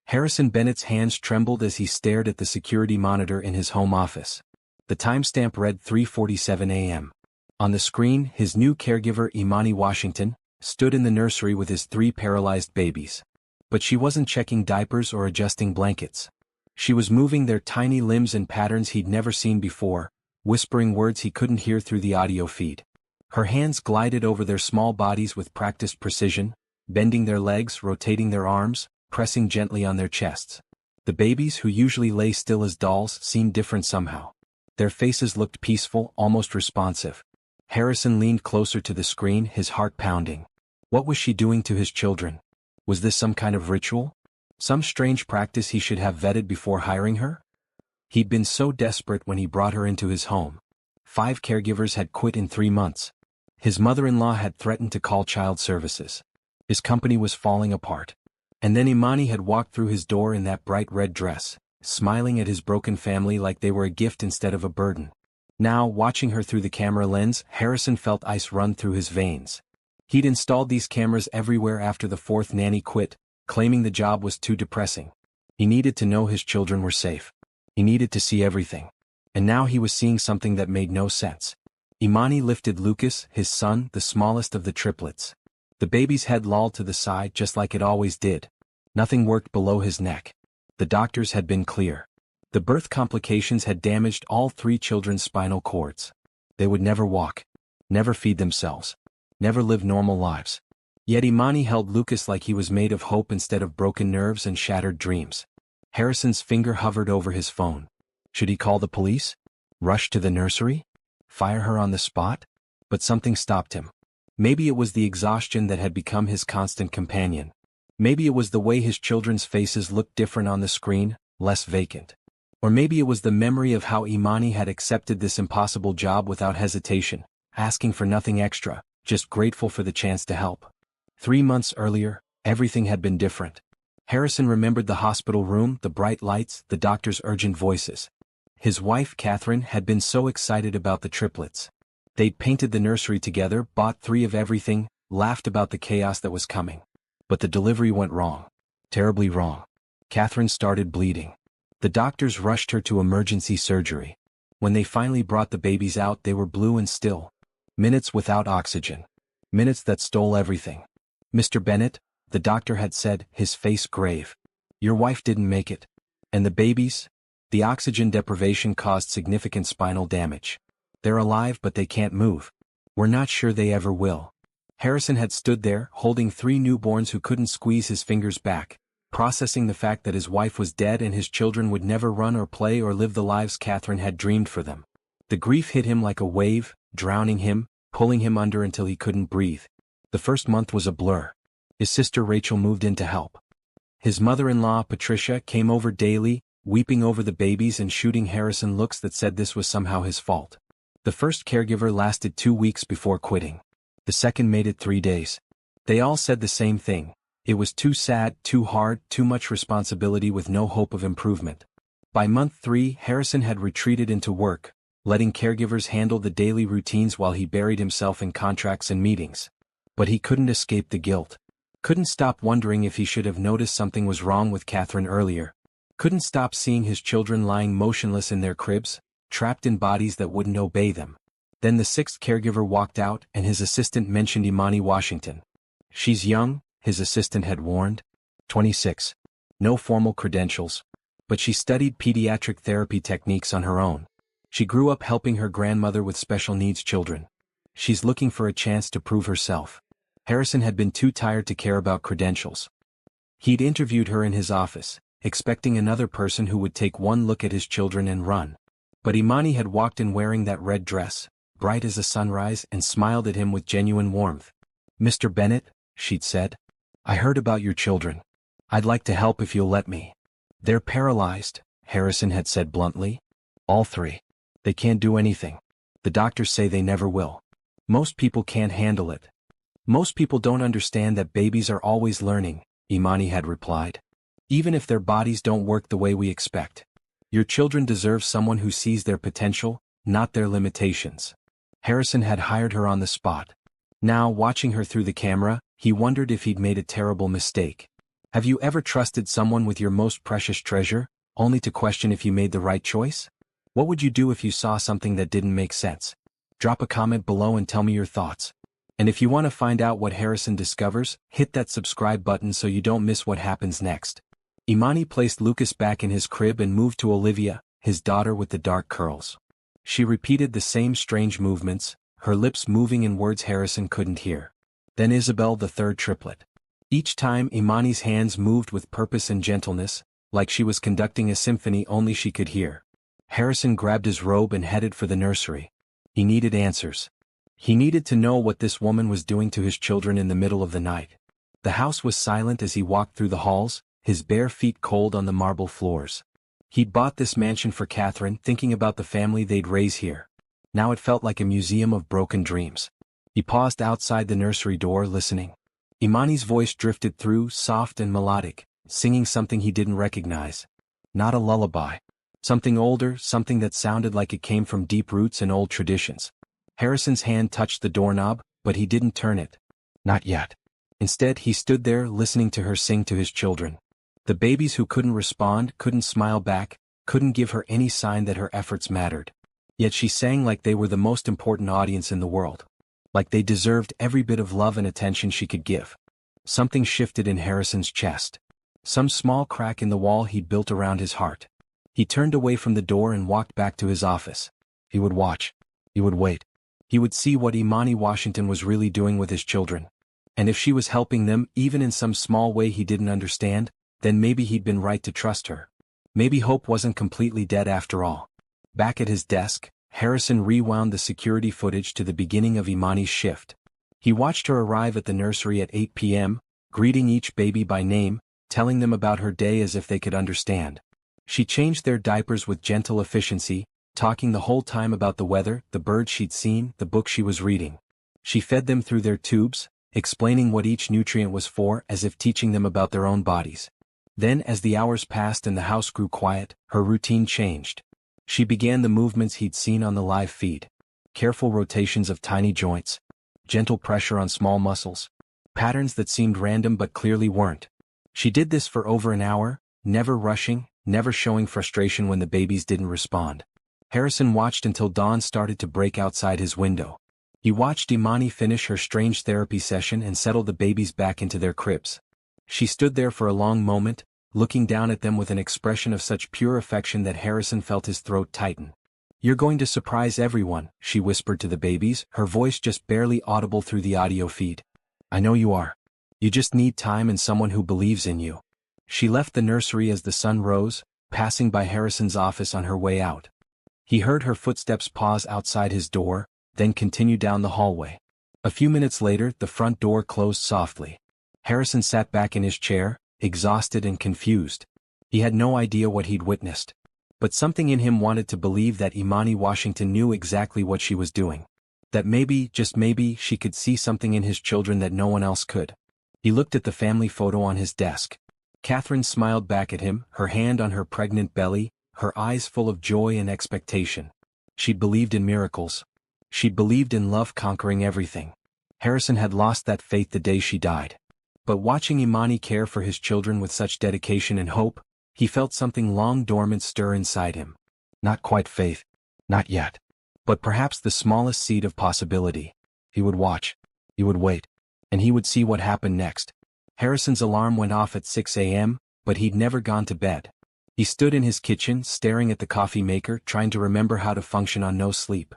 Harrison Bennett's hands trembled as he stared at the security monitor in his home office. The timestamp read 3:47 a.m. On the screen, his new caregiver Imani Washington stood in the nursery with his 3 paralyzed babies. But she wasn't checking diapers or adjusting blankets. She was moving their tiny limbs in patterns he'd never seen before, whispering words he couldn't hear through the audio feed. Her hands glided over their small bodies with practiced precision, bending their legs, rotating their arms, pressing gently on their chests. The babies, who usually lay still as dolls, seemed different somehow. Their faces looked peaceful, almost responsive. Harrison leaned closer to the screen, his heart pounding. What was she doing to his children? Was this some kind of ritual? Some strange practice he should have vetted before hiring her? He'd been so desperate when he brought her into his home. 5 caregivers had quit in 3 months. His mother-in-law had threatened to call child services. His company was falling apart. And then Imani had walked through his door in that bright red dress, smiling at his broken family like they were a gift instead of a burden. Now, watching her through the camera lens, Harrison felt ice run through his veins. He'd installed these cameras everywhere after the 4th nanny quit, claiming the job was too depressing. He needed to know his children were safe. He needed to see everything. And now he was seeing something that made no sense. Imani lifted Lucas, his son, the smallest of the triplets. The baby's head lolled to the side just like it always did. Nothing worked below his neck. The doctors had been clear. The birth complications had damaged all 3 children's spinal cords. They would never walk, never feed themselves, never live normal lives. Yet Imani held Lucas like he was made of hope instead of broken nerves and shattered dreams. Harrison's finger hovered over his phone. Should he call the police? Rush to the nursery? Fire her on the spot? But something stopped him. Maybe it was the exhaustion that had become his constant companion. Maybe it was the way his children's faces looked different on the screen, less vacant. Or maybe it was the memory of how Imani had accepted this impossible job without hesitation, asking for nothing extra, just grateful for the chance to help. 3 months earlier, everything had been different. Harrison remembered the hospital room, the bright lights, the doctor's urgent voices. His wife, Catherine, had been so excited about the triplets. They'd painted the nursery together, bought 3 of everything, laughed about the chaos that was coming. But the delivery went wrong. Terribly wrong. Catherine started bleeding. The doctors rushed her to emergency surgery. When they finally brought the babies out, they were blue and still. Minutes without oxygen. Minutes that stole everything. "Mr. Bennett," the doctor had said, his face grave. "Your wife didn't make it. And the babies? The oxygen deprivation caused significant spinal damage. They're alive but they can't move. We're not sure they ever will." Harrison had stood there, holding 3 newborns who couldn't squeeze his fingers back, processing the fact that his wife was dead and his children would never run or play or live the lives Catherine had dreamed for them. The grief hit him like a wave, drowning him, pulling him under until he couldn't breathe. The first month was a blur. His sister Rachel moved in to help. His mother-in-law, Patricia, came over daily, weeping over the babies and shooting Harrison looks that said this was somehow his fault. The first caregiver lasted 2 weeks before quitting. The second made it 3 days. They all said the same thing. It was too sad, too hard, too much responsibility with no hope of improvement. By month 3, Harrison had retreated into work, letting caregivers handle the daily routines while he buried himself in contracts and meetings. But he couldn't escape the guilt. Couldn't stop wondering if he should have noticed something was wrong with Catherine earlier. Couldn't stop seeing his children lying motionless in their cribs, trapped in bodies that wouldn't obey them. Then the 6th caregiver walked out and his assistant mentioned Imani Washington. "She's young," his assistant had warned. 26. No formal credentials. But she studied pediatric therapy techniques on her own. She grew up helping her grandmother with special needs children. She's looking for a chance to prove herself. Harrison had been too tired to care about credentials. He'd interviewed her in his office, expecting another person who would take one look at his children and run. But Imani had walked in wearing that red dress, bright as a sunrise, and smiled at him with genuine warmth. "Mr. Bennett," she'd said, "I heard about your children. I'd like to help if you'll let me." "They're paralyzed," Harrison had said bluntly. "All 3. They can't do anything. The doctors say they never will. Most people can't handle it." "Most people don't understand that babies are always learning," Imani had replied. "Even if their bodies don't work the way we expect. Your children deserve someone who sees their potential, not their limitations." Harrison had hired her on the spot. Now, watching her through the camera, he wondered if he'd made a terrible mistake. Have you ever trusted someone with your most precious treasure, only to question if you made the right choice? What would you do if you saw something that didn't make sense? Drop a comment below and tell me your thoughts. And if you want to find out what Harrison discovers, hit that subscribe button so you don't miss what happens next. Imani placed Lucas back in his crib and moved to Olivia, his daughter with the dark curls. She repeated the same strange movements, her lips moving in words Harrison couldn't hear. Then Isabel, the third triplet. Each time Imani's hands moved with purpose and gentleness, like she was conducting a symphony only she could hear. Harrison grabbed his robe and headed for the nursery. He needed answers. He needed to know what this woman was doing to his children in the middle of the night. The house was silent as he walked through the halls, his bare feet cold on the marble floors. He'd bought this mansion for Catherine, thinking about the family they'd raise here. Now it felt like a museum of broken dreams. He paused outside the nursery door, listening. Imani's voice drifted through, soft and melodic, singing something he didn't recognize. Not a lullaby. Something older, something that sounded like it came from deep roots and old traditions. Harrison's hand touched the doorknob, but he didn't turn it. Not yet. Instead, he stood there listening to her sing to his children. The babies who couldn't respond, couldn't smile back, couldn't give her any sign that her efforts mattered. Yet she sang like they were the most important audience in the world. Like they deserved every bit of love and attention she could give. Something shifted in Harrison's chest. Some small crack in the wall he'd built around his heart. He turned away from the door and walked back to his office. He would watch. He would wait. He would see what Imani Washington was really doing with his children. And if she was helping them, even in some small way he didn't understand, then maybe he'd been right to trust her. Maybe hope wasn't completely dead after all. Back at his desk, Harrison rewound the security footage to the beginning of Imani's shift. He watched her arrive at the nursery at 8 p.m., greeting each baby by name, telling them about her day as if they could understand. She changed their diapers with gentle efficiency, talking the whole time about the weather, the birds she'd seen, the book she was reading. She fed them through their tubes, explaining what each nutrient was for as if teaching them about their own bodies. Then as the hours passed and the house grew quiet, her routine changed. She began the movements he'd seen on the live feed. Careful rotations of tiny joints. Gentle pressure on small muscles. Patterns that seemed random but clearly weren't. She did this for over an hour, never rushing, never showing frustration when the babies didn't respond. Harrison watched until dawn started to break outside his window. He watched Imani finish her strange therapy session and settle the babies back into their cribs. She stood there for a long moment, looking down at them with an expression of such pure affection that Harrison felt his throat tighten. "You're going to surprise everyone," she whispered to the babies, her voice just barely audible through the audio feed. "I know you are. You just need time and someone who believes in you." She left the nursery as the sun rose, passing by Harrison's office on her way out. He heard her footsteps pause outside his door, then continue down the hallway. A few minutes later, the front door closed softly. Harrison sat back in his chair, exhausted and confused. He had no idea what he'd witnessed. But something in him wanted to believe that Imani Washington knew exactly what she was doing. That maybe, just maybe, she could see something in his children that no one else could. He looked at the family photo on his desk. Catherine smiled back at him, her hand on her pregnant belly, her eyes full of joy and expectation. She'd believed in miracles. She'd believed in love conquering everything. Harrison had lost that faith the day she died. But watching Imani care for his children with such dedication and hope, he felt something long dormant stir inside him. Not quite faith. Not yet. But perhaps the smallest seed of possibility. He would watch. He would wait. And he would see what happened next. Harrison's alarm went off at 6 a.m., but he'd never gone to bed. He stood in his kitchen, staring at the coffee maker, trying to remember how to function on no sleep.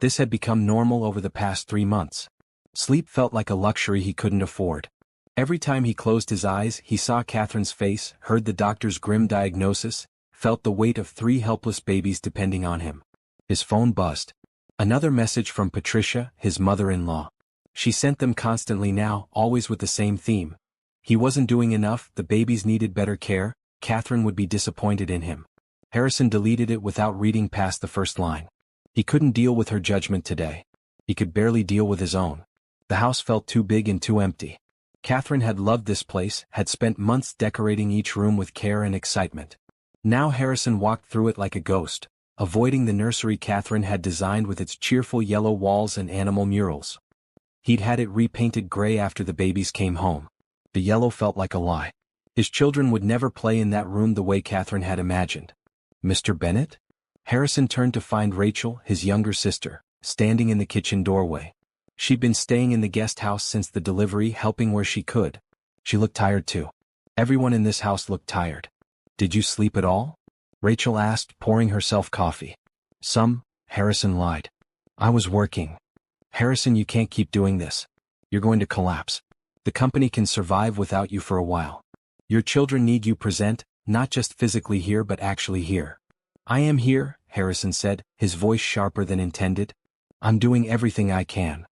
This had become normal over the past 3 months. Sleep felt like a luxury he couldn't afford. Every time he closed his eyes, he saw Catherine's face, heard the doctor's grim diagnosis, felt the weight of 3 helpless babies depending on him. His phone buzzed. Another message from Patricia, his mother-in-law. She sent them constantly now, always with the same theme. He wasn't doing enough, the babies needed better care, Catherine would be disappointed in him. Harrison deleted it without reading past the first line. He couldn't deal with her judgment today. He could barely deal with his own. The house felt too big and too empty. Catherine had loved this place, had spent months decorating each room with care and excitement. Now Harrison walked through it like a ghost, avoiding the nursery Catherine had designed with its cheerful yellow walls and animal murals. He'd had it repainted gray after the babies came home. The yellow felt like a lie. His children would never play in that room the way Catherine had imagined. Mr. Bennett? Harrison turned to find Rachel, his younger sister, standing in the kitchen doorway. She'd been staying in the guest house since the delivery, helping where she could. She looked tired too. Everyone in this house looked tired. Did you sleep at all? Rachel asked, pouring herself coffee. Some, Harrison lied. I was working. Harrison, you can't keep doing this. You're going to collapse. The company can survive without you for a while. Your children need you present, not just physically here but actually here. I am here, Harrison said, his voice sharper than intended. I'm doing everything I can.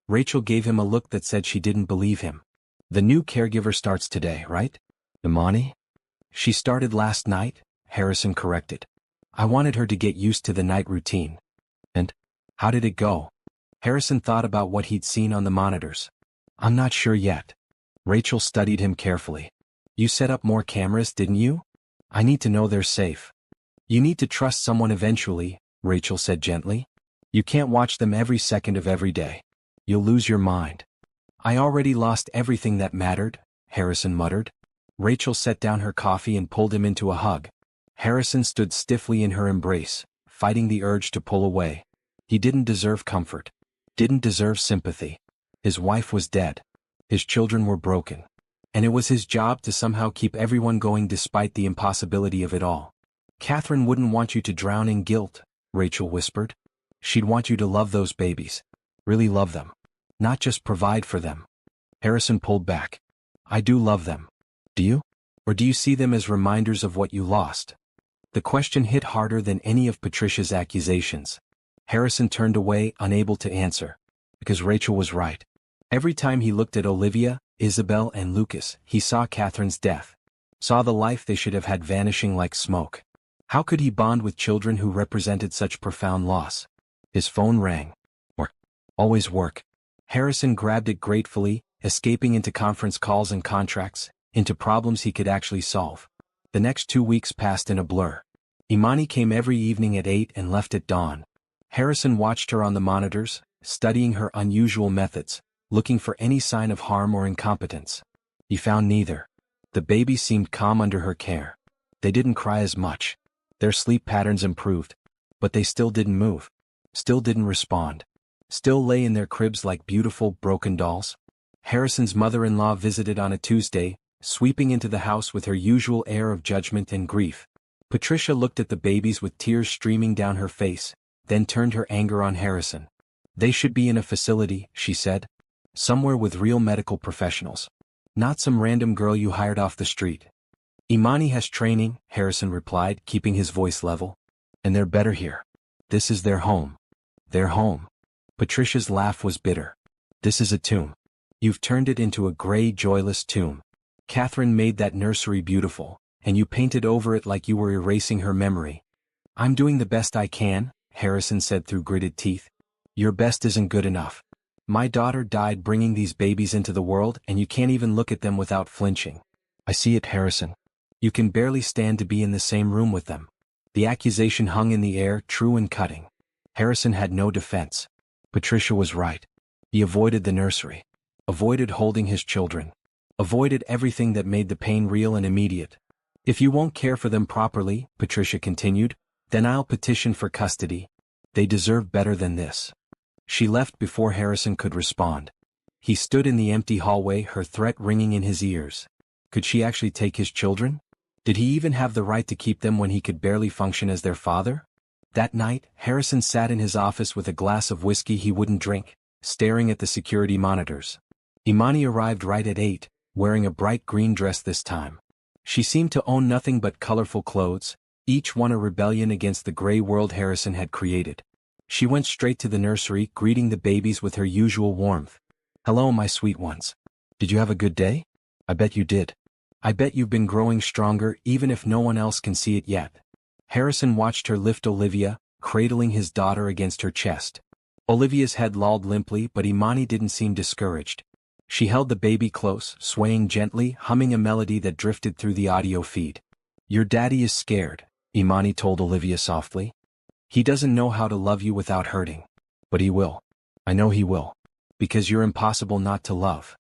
Rachel gave him a look that said she didn't believe him. The new caregiver starts today, right? Imani? She started last night, Harrison corrected. I wanted her to get used to the night routine. And? How did it go? Harrison thought about what he'd seen on the monitors. I'm not sure yet. Rachel studied him carefully. You set up more cameras, didn't you? I need to know they're safe. You need to trust someone eventually, Rachel said gently. You can't watch them every second of every day. You'll lose your mind. I already lost everything that mattered, Harrison muttered. Rachel set down her coffee and pulled him into a hug. Harrison stood stiffly in her embrace, fighting the urge to pull away. He didn't deserve comfort. Didn't deserve sympathy. His wife was dead. His children were broken. And it was his job to somehow keep everyone going despite the impossibility of it all. Catherine wouldn't want you to drown in guilt, Rachel whispered. She'd want you to love those babies. Really love them. Not just provide for them. Harrison pulled back. I do love them. Do you? Or do you see them as reminders of what you lost? The question hit harder than any of Patricia's accusations. Harrison turned away, unable to answer. Because Rachel was right. Every time he looked at Olivia, Isabel and Lucas, he saw Catherine's death. Saw the life they should have had vanishing like smoke. How could he bond with children who represented such profound loss? His phone rang. Work. Always work. Harrison grabbed it gratefully, escaping into conference calls and contracts, into problems he could actually solve. The next 2 weeks passed in a blur. Imani came every evening at 8 and left at dawn. Harrison watched her on the monitors, studying her unusual methods, looking for any sign of harm or incompetence. He found neither. The babies seemed calm under her care. They didn't cry as much. Their sleep patterns improved. But they still didn't move. Still didn't respond. Still lay in their cribs like beautiful, broken dolls. Harrison's mother-in-law visited on a Tuesday, sweeping into the house with her usual air of judgment and grief. Patricia looked at the babies with tears streaming down her face, then turned her anger on Harrison. They should be in a facility, she said. Somewhere with real medical professionals. Not some random girl you hired off the street. Imani has training, Harrison replied, keeping his voice level. And they're better here. This is their home. Their home. Patricia's laugh was bitter. This is a tomb. You've turned it into a gray, joyless tomb. Catherine made that nursery beautiful, and you painted over it like you were erasing her memory. I'm doing the best I can, Harrison said through gritted teeth. Your best isn't good enough. My daughter died bringing these babies into the world and you can't even look at them without flinching. I see it, Harrison. You can barely stand to be in the same room with them. The accusation hung in the air, true and cutting. Harrison had no defense. Patricia was right. He avoided the nursery. Avoided holding his children. Avoided everything that made the pain real and immediate. If you won't care for them properly, Patricia continued, then I'll petition for custody. They deserve better than this. She left before Harrison could respond. He stood in the empty hallway, her threat ringing in his ears. Could she actually take his children? Did he even have the right to keep them when he could barely function as their father? That night, Harrison sat in his office with a glass of whiskey he wouldn't drink, staring at the security monitors. Imani arrived right at 8, wearing a bright green dress this time. She seemed to own nothing but colorful clothes, each one a rebellion against the gray world Harrison had created. She went straight to the nursery, greeting the babies with her usual warmth. Hello, my sweet ones. Did you have a good day? I bet you did. I bet you've been growing stronger even if no one else can see it yet. Harrison watched her lift Olivia, cradling his daughter against her chest. Olivia's head lolled limply, but Imani didn't seem discouraged. She held the baby close, swaying gently, humming a melody that drifted through the audio feed. Your daddy is scared, Imani told Olivia softly. He doesn't know how to love you without hurting. But he will. I know he will. Because you're impossible not to love.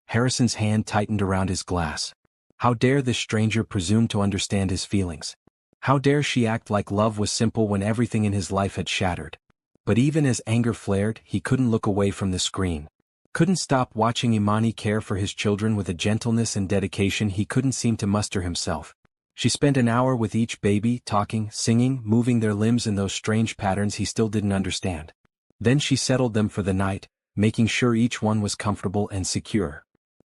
Harrison's hand tightened around his glass. How dare this stranger presume to understand his feelings? How dare she act like love was simple when everything in his life had shattered? But even as anger flared, he couldn't look away from the screen. Couldn't stop watching Imani care for his children with a gentleness and dedication he couldn't seem to muster himself. She spent an hour with each baby, talking, singing, moving their limbs in those strange patterns he still didn't understand. Then she settled them for the night, making sure each one was comfortable and secure.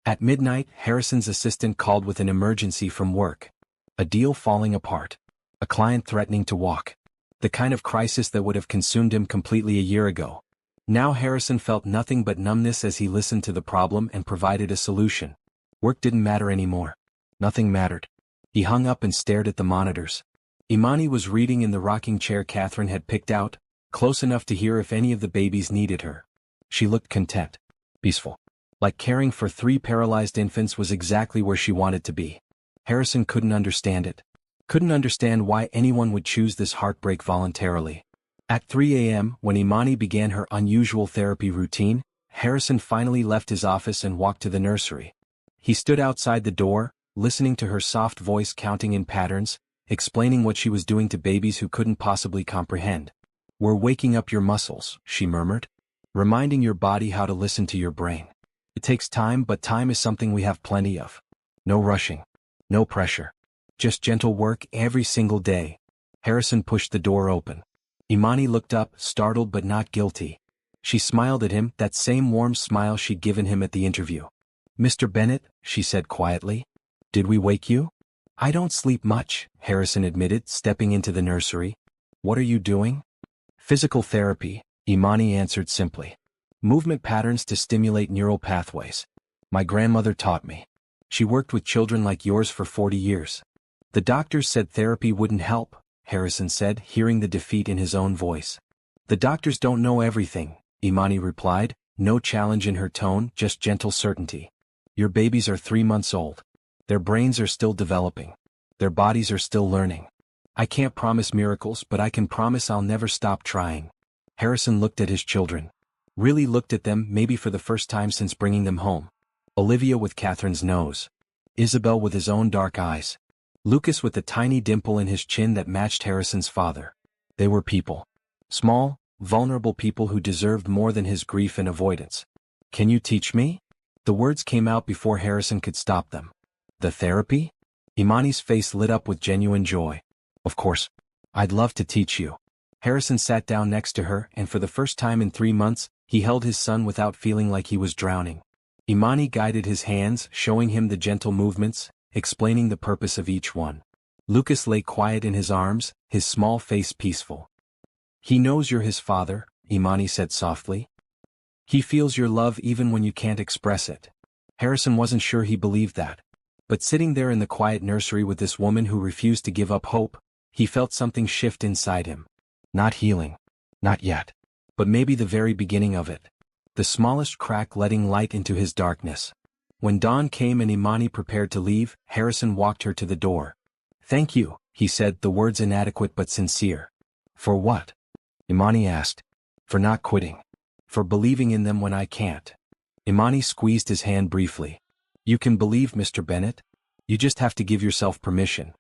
At midnight, Harrison's assistant called with an emergency from work. A deal falling apart. A client threatening to walk. The kind of crisis that would have consumed him completely a year ago. Now Harrison felt nothing but numbness as he listened to the problem and provided a solution. Work didn't matter anymore. Nothing mattered. He hung up and stared at the monitors. Imani was reading in the rocking chair Catherine had picked out, close enough to hear if any of the babies needed her. She looked content. Peaceful. Like caring for 3 paralyzed infants was exactly where she wanted to be. Harrison couldn't understand it. Couldn't understand why anyone would choose this heartbreak voluntarily. At 3 a.m., when Imani began her unusual therapy routine, Harrison finally left his office and walked to the nursery. He stood outside the door, listening to her soft voice counting in patterns, explaining what she was doing to babies who couldn't possibly comprehend. "We're waking up your muscles," she murmured. "Reminding your body how to listen to your brain. It takes time, but time is something we have plenty of. No rushing. No pressure. Just gentle work every single day." Harrison pushed the door open. Imani looked up, startled but not guilty. She smiled at him, that same warm smile she'd given him at the interview. "Mr. Bennett," she said quietly. "Did we wake you?" "I don't sleep much," Harrison admitted, stepping into the nursery. "What are you doing?" "Physical therapy," Imani answered simply. "Movement patterns to stimulate neural pathways. My grandmother taught me. She worked with children like yours for 40 years. The doctors said therapy wouldn't help," Harrison said, hearing the defeat in his own voice. "The doctors don't know everything," Imani replied, no challenge in her tone, just gentle certainty. "Your babies are 3 months old. Their brains are still developing. Their bodies are still learning. I can't promise miracles, but I can promise I'll never stop trying." Harrison looked at his children. Really looked at them, maybe for the first time since bringing them home. Olivia with Catherine's nose. Isabel with his own dark eyes. Lucas with the tiny dimple in his chin that matched Harrison's father. They were people. Small, vulnerable people who deserved more than his grief and avoidance. "Can you teach me?" The words came out before Harrison could stop them. "The therapy?" Imani's face lit up with genuine joy. "Of course. I'd love to teach you." Harrison sat down next to her, and for the first time in 3 months, he held his son without feeling like he was drowning. Imani guided his hands, showing him the gentle movements, explaining the purpose of each one. Lucas lay quiet in his arms, his small face peaceful. "He knows you're his father," Imani said softly. "He feels your love even when you can't express it." Harrison wasn't sure he believed that. But sitting there in the quiet nursery with this woman who refused to give up hope, he felt something shift inside him. Not healing. Not yet. But maybe the very beginning of it. The smallest crack letting light into his darkness. When dawn came and Imani prepared to leave, Harrison walked her to the door. "Thank you," he said, the words inadequate but sincere. "For what?" Imani asked. "For not quitting. For believing in them when I can't." Imani squeezed his hand briefly. "You can believe, Mr. Bennett. You just have to give yourself permission."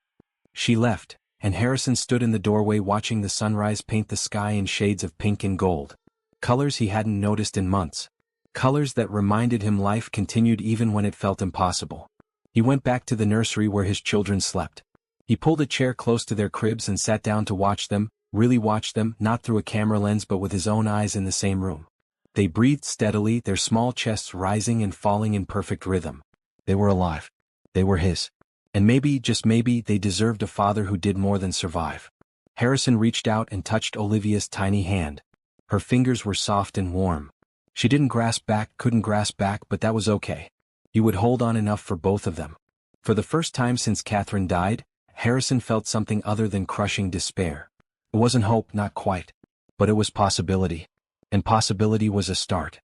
She left, and Harrison stood in the doorway watching the sunrise paint the sky in shades of pink and gold. Colors he hadn't noticed in months. Colors that reminded him life continued even when it felt impossible. He went back to the nursery where his children slept. He pulled a chair close to their cribs and sat down to watch them, really watch them, not through a camera lens but with his own eyes in the same room. They breathed steadily, their small chests rising and falling in perfect rhythm. They were alive. They were his. And maybe, just maybe, they deserved a father who did more than survive. Harrison reached out and touched Olivia's tiny hand. Her fingers were soft and warm. She didn't grasp back, couldn't grasp back, but that was okay. He would hold on enough for both of them. For the first time since Catherine died, Harrison felt something other than crushing despair. It wasn't hope, not quite. But it was possibility. And possibility was a start.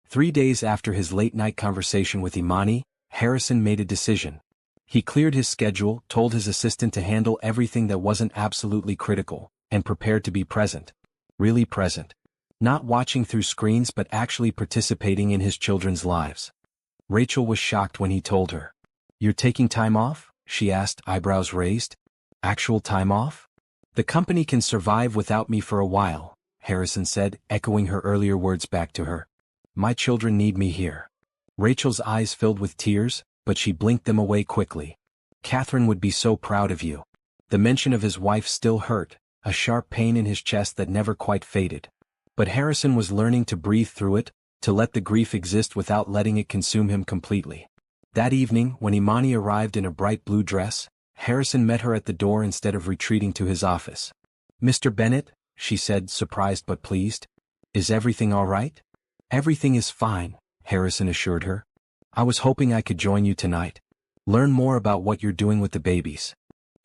3 days after his late-night conversation with Imani, Harrison made a decision. He cleared his schedule, told his assistant to handle everything that wasn't absolutely critical, and prepared to be present. Really present. Not watching through screens but actually participating in his children's lives. Rachel was shocked when he told her. "You're taking time off?" she asked, eyebrows raised. "Actual time off?" "The company can survive without me for a while," Harrison said, echoing her earlier words back to her. "My children need me here." Rachel's eyes filled with tears, but she blinked them away quickly. "Catherine would be so proud of you." The mention of his wife still hurt, a sharp pain in his chest that never quite faded. But Harrison was learning to breathe through it, to let the grief exist without letting it consume him completely. That evening, when Imani arrived in a bright blue dress, Harrison met her at the door instead of retreating to his office. "Mr. Bennett," she said, surprised but pleased. "Is everything all right?" "Everything is fine," Harrison assured her. "I was hoping I could join you tonight. Learn more about what you're doing with the babies."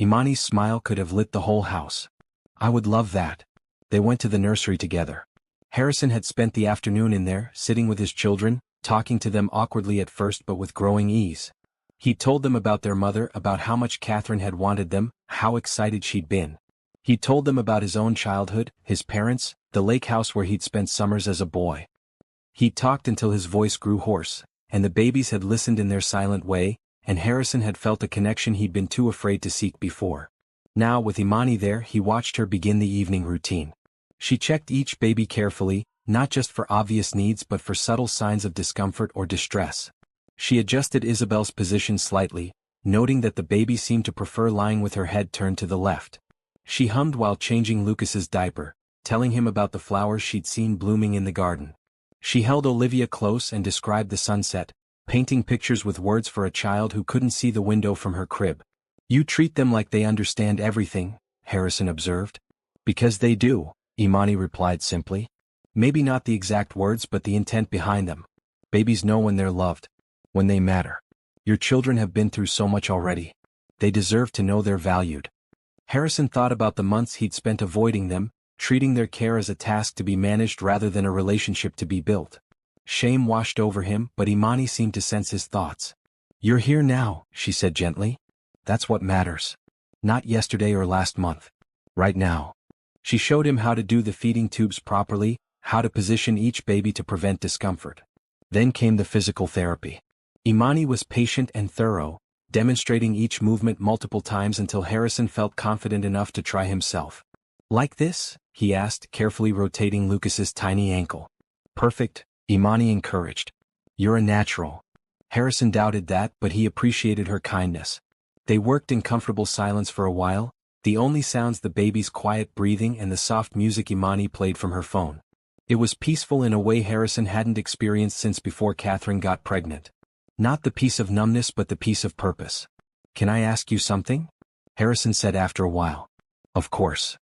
Imani's smile could have lit the whole house. "I would love that." They went to the nursery together. Harrison had spent the afternoon in there, sitting with his children, talking to them awkwardly at first but with growing ease. He told them about their mother, about how much Catherine had wanted them, how excited she'd been. He told them about his own childhood, his parents, the lake house where he'd spent summers as a boy. He talked until his voice grew hoarse, and the babies had listened in their silent way, and Harrison had felt a connection he'd been too afraid to seek before. Now, with Imani there, he watched her begin the evening routine. She checked each baby carefully, not just for obvious needs but for subtle signs of discomfort or distress. She adjusted Isabel's position slightly, noting that the baby seemed to prefer lying with her head turned to the left. She hummed while changing Lucas's diaper, telling him about the flowers she'd seen blooming in the garden. She held Olivia close and described the sunset, painting pictures with words for a child who couldn't see the window from her crib. "You treat them like they understand everything," Harrison observed. "Because they do," Imani replied simply. "Maybe not the exact words but the intent behind them. Babies know when they're loved, when they matter. Your children have been through so much already. They deserve to know they're valued." Harrison thought about the months he'd spent avoiding them, treating their care as a task to be managed rather than a relationship to be built. Shame washed over him, but Imani seemed to sense his thoughts. "You're here now," she said gently. "That's what matters. Not yesterday or last month. Right now." She showed him how to do the feeding tubes properly, how to position each baby to prevent discomfort. Then came the physical therapy. Imani was patient and thorough, demonstrating each movement multiple times until Harrison felt confident enough to try himself. "Like this?" he asked, carefully rotating Lucas's tiny ankle. "Perfect," Imani encouraged. "You're a natural." Harrison doubted that, but he appreciated her kindness. They worked in comfortable silence for a while, the only sounds the baby's quiet breathing and the soft music Imani played from her phone. It was peaceful in a way Harrison hadn't experienced since before Catherine got pregnant. Not the peace of numbness but the peace of purpose. "Can I ask you something?" Harrison said after a while. "Of course.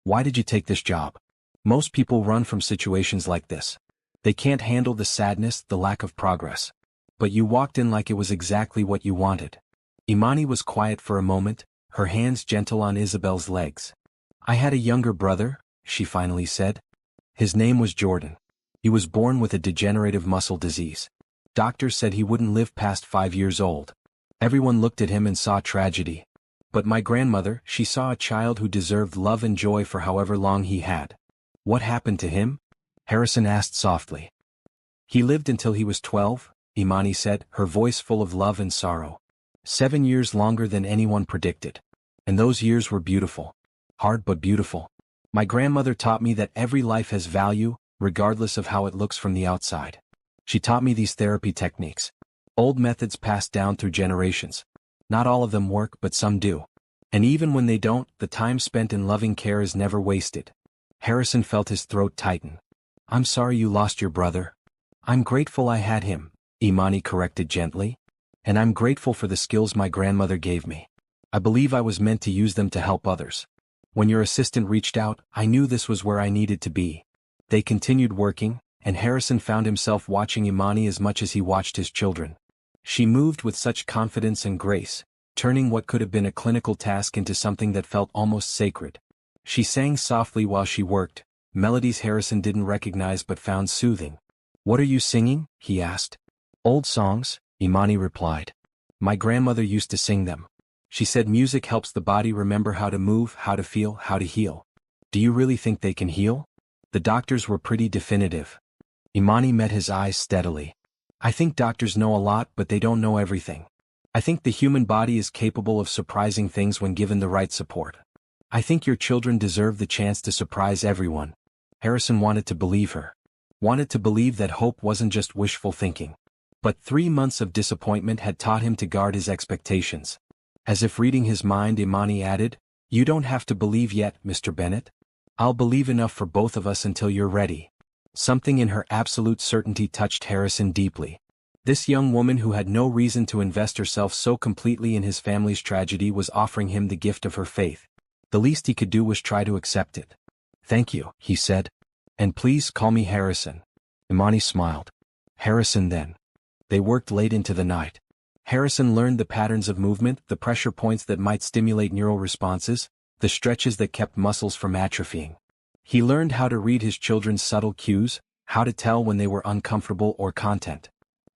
Why did you take this job?" "Most people run from situations like this. They can't handle the sadness, the lack of progress. But you walked in like it was exactly what you wanted." Imani was quiet for a moment, her hands gentle on Isabel's legs. "I had a younger brother," she finally said. "His name was Jordan. He was born with a degenerative muscle disease. Doctors said he wouldn't live past 5 years old. Everyone looked at him and saw tragedy. But my grandmother, she saw a child who deserved love and joy for however long he had." "What happened to him?" Harrison asked softly. "He lived until he was 12, Imani said, her voice full of love and sorrow. 7 years longer than anyone predicted. And those years were beautiful. Hard but beautiful. My grandmother taught me that every life has value, regardless of how it looks from the outside. She taught me these therapy techniques. Old methods passed down through generations. Not all of them work, but some do. And even when they don't, the time spent in loving care is never wasted." Harrison felt his throat tighten. "I'm sorry you lost your brother." "I'm grateful I had him," Imani corrected gently. "And I'm grateful for the skills my grandmother gave me. I believe I was meant to use them to help others. When your assistant reached out, I knew this was where I needed to be." They continued working, and Harrison found himself watching Imani as much as he watched his children. She moved with such confidence and grace, turning what could have been a clinical task into something that felt almost sacred. She sang softly while she worked, melodies Harrison didn't recognize but found soothing. "What are you singing?" he asked. "Old songs," Imani replied. "My grandmother used to sing them. She said music helps the body remember how to move, how to feel, how to heal." "Do you really think they can heal?" The doctors were pretty definitive. Imani met his eyes steadily. "I think doctors know a lot but they don't know everything. I think the human body is capable of surprising things when given the right support. I think your children deserve the chance to surprise everyone. Harrison wanted to believe her. Wanted to believe that hope wasn't just wishful thinking. But 3 months of disappointment had taught him to guard his expectations. As if reading his mind, Imani added, "You don't have to believe yet, Mr. Bennett. I'll believe enough for both of us until you're ready." Something in her absolute certainty touched Harrison deeply. This young woman who had no reason to invest herself so completely in his family's tragedy was offering him the gift of her faith. The least he could do was try to accept it. "Thank you," he said. "And please call me Harrison." Imani smiled. Harrison then. They worked late into the night. Harrison learned the patterns of movement, the pressure points that might stimulate neural responses, the stretches that kept muscles from atrophying. He learned how to read his children's subtle cues, how to tell when they were uncomfortable or content.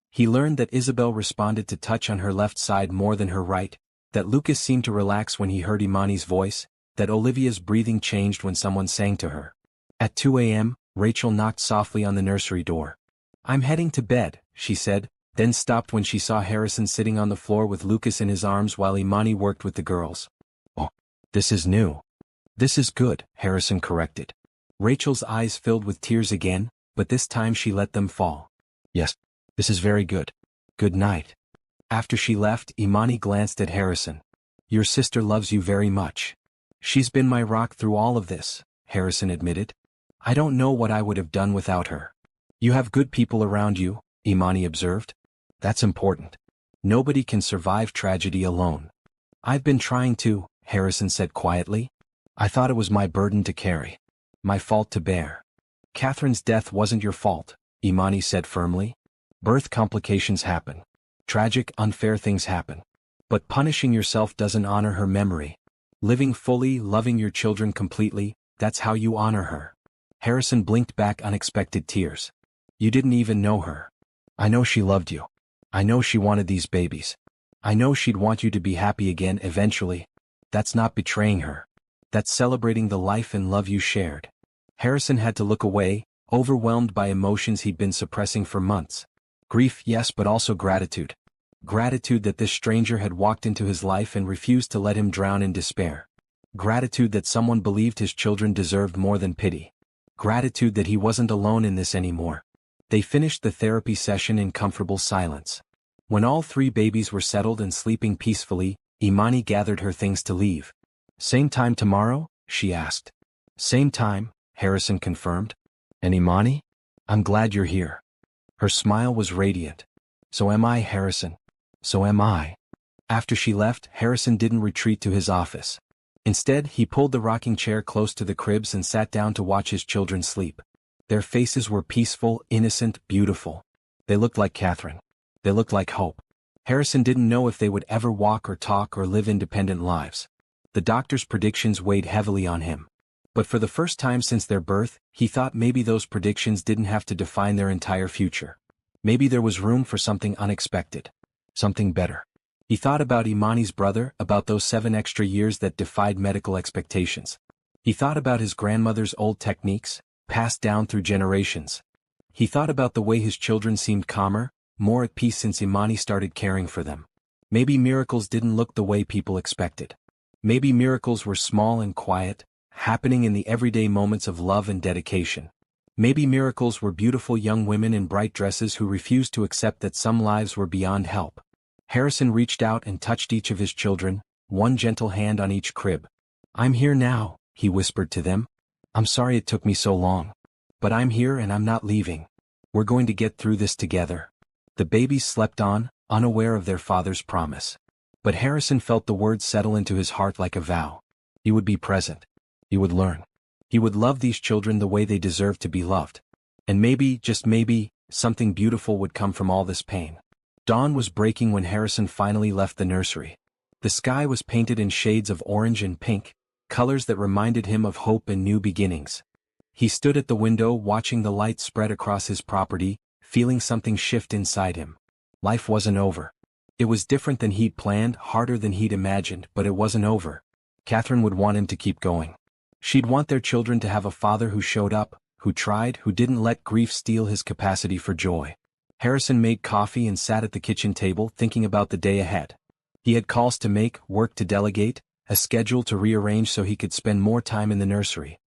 He learned that Isabel responded to touch on her left side more than her right, that Lucas seemed to relax when he heard Imani's voice, that Olivia's breathing changed when someone sang to her. At 2 a.m., Rachel knocked softly on the nursery door. "I'm heading to bed," she said, then stopped when she saw Harrison sitting on the floor with Lucas in his arms while Imani worked with the girls. "Oh, this is new." "This is good," Harrison corrected. Rachel's eyes filled with tears again, but this time she let them fall. "Yes, this is very good. Good night." After she left, Imani glanced at Harrison. "Your sister loves you very much." "She's been my rock through all of this," Harrison admitted. "I don't know what I would have done without her." "You have good people around you," Imani observed. "That's important. Nobody can survive tragedy alone." "I've been trying to," Harrison said quietly. "I thought it was my burden to carry. My fault to bear." "Catherine's death wasn't your fault," Imani said firmly. "Birth complications happen. Tragic, unfair things happen. But punishing yourself doesn't honor her memory. Living fully, loving your children completely, that's how you honor her." Harrison blinked back unexpected tears. "You didn't even know her. I know she loved you. I know she wanted these babies. I know she'd want you to be happy again eventually. That's not betraying her. That's celebrating the life and love you shared." Harrison had to look away, overwhelmed by emotions he'd been suppressing for months. Grief, yes, but also gratitude. Gratitude that this stranger had walked into his life and refused to let him drown in despair. Gratitude that someone believed his children deserved more than pity. Gratitude that he wasn't alone in this anymore. They finished the therapy session in comfortable silence. When all 3 babies were settled and sleeping peacefully, Imani gathered her things to leave. "Same time tomorrow?" she asked. "Same time," Harrison confirmed. "And Imani? I'm glad you're here." Her smile was radiant. "So am I, Harrison. So am I." After she left, Harrison didn't retreat to his office. Instead, he pulled the rocking chair close to the cribs and sat down to watch his children sleep. Their faces were peaceful, innocent, beautiful. They looked like Catherine. They looked like hope. Harrison didn't know if they would ever walk or talk or live independent lives. The doctor's predictions weighed heavily on him. But for the first time since their birth, he thought maybe those predictions didn't have to define their entire future. Maybe there was room for something unexpected. Something better. He thought about Imani's brother, about those 7 extra years that defied medical expectations. He thought about his grandmother's old techniques, passed down through generations. He thought about the way his children seemed calmer, more at peace since Imani started caring for them. Maybe miracles didn't look the way people expected. Maybe miracles were small and quiet, happening in the everyday moments of love and dedication. Maybe miracles were beautiful young women in bright dresses who refused to accept that some lives were beyond help. Harrison reached out and touched each of his children, one gentle hand on each crib. "I'm here now," he whispered to them. "I'm sorry it took me so long. But I'm here and I'm not leaving. We're going to get through this together." The babies slept on, unaware of their father's promise. But Harrison felt the words settle into his heart like a vow. He would be present. He would learn. He would love these children the way they deserved to be loved. And maybe, just maybe, something beautiful would come from all this pain. Dawn was breaking when Harrison finally left the nursery. The sky was painted in shades of orange and pink, colors that reminded him of hope and new beginnings. He stood at the window watching the light spread across his property, feeling something shift inside him. Life wasn't over. It was different than he'd planned, harder than he'd imagined, but it wasn't over. Catherine would want him to keep going. She'd want their children to have a father who showed up, who tried, who didn't let grief steal his capacity for joy. Harrison made coffee and sat at the kitchen table thinking about the day ahead. He had calls to make, work to delegate, a schedule to rearrange so he could spend more time in the nursery.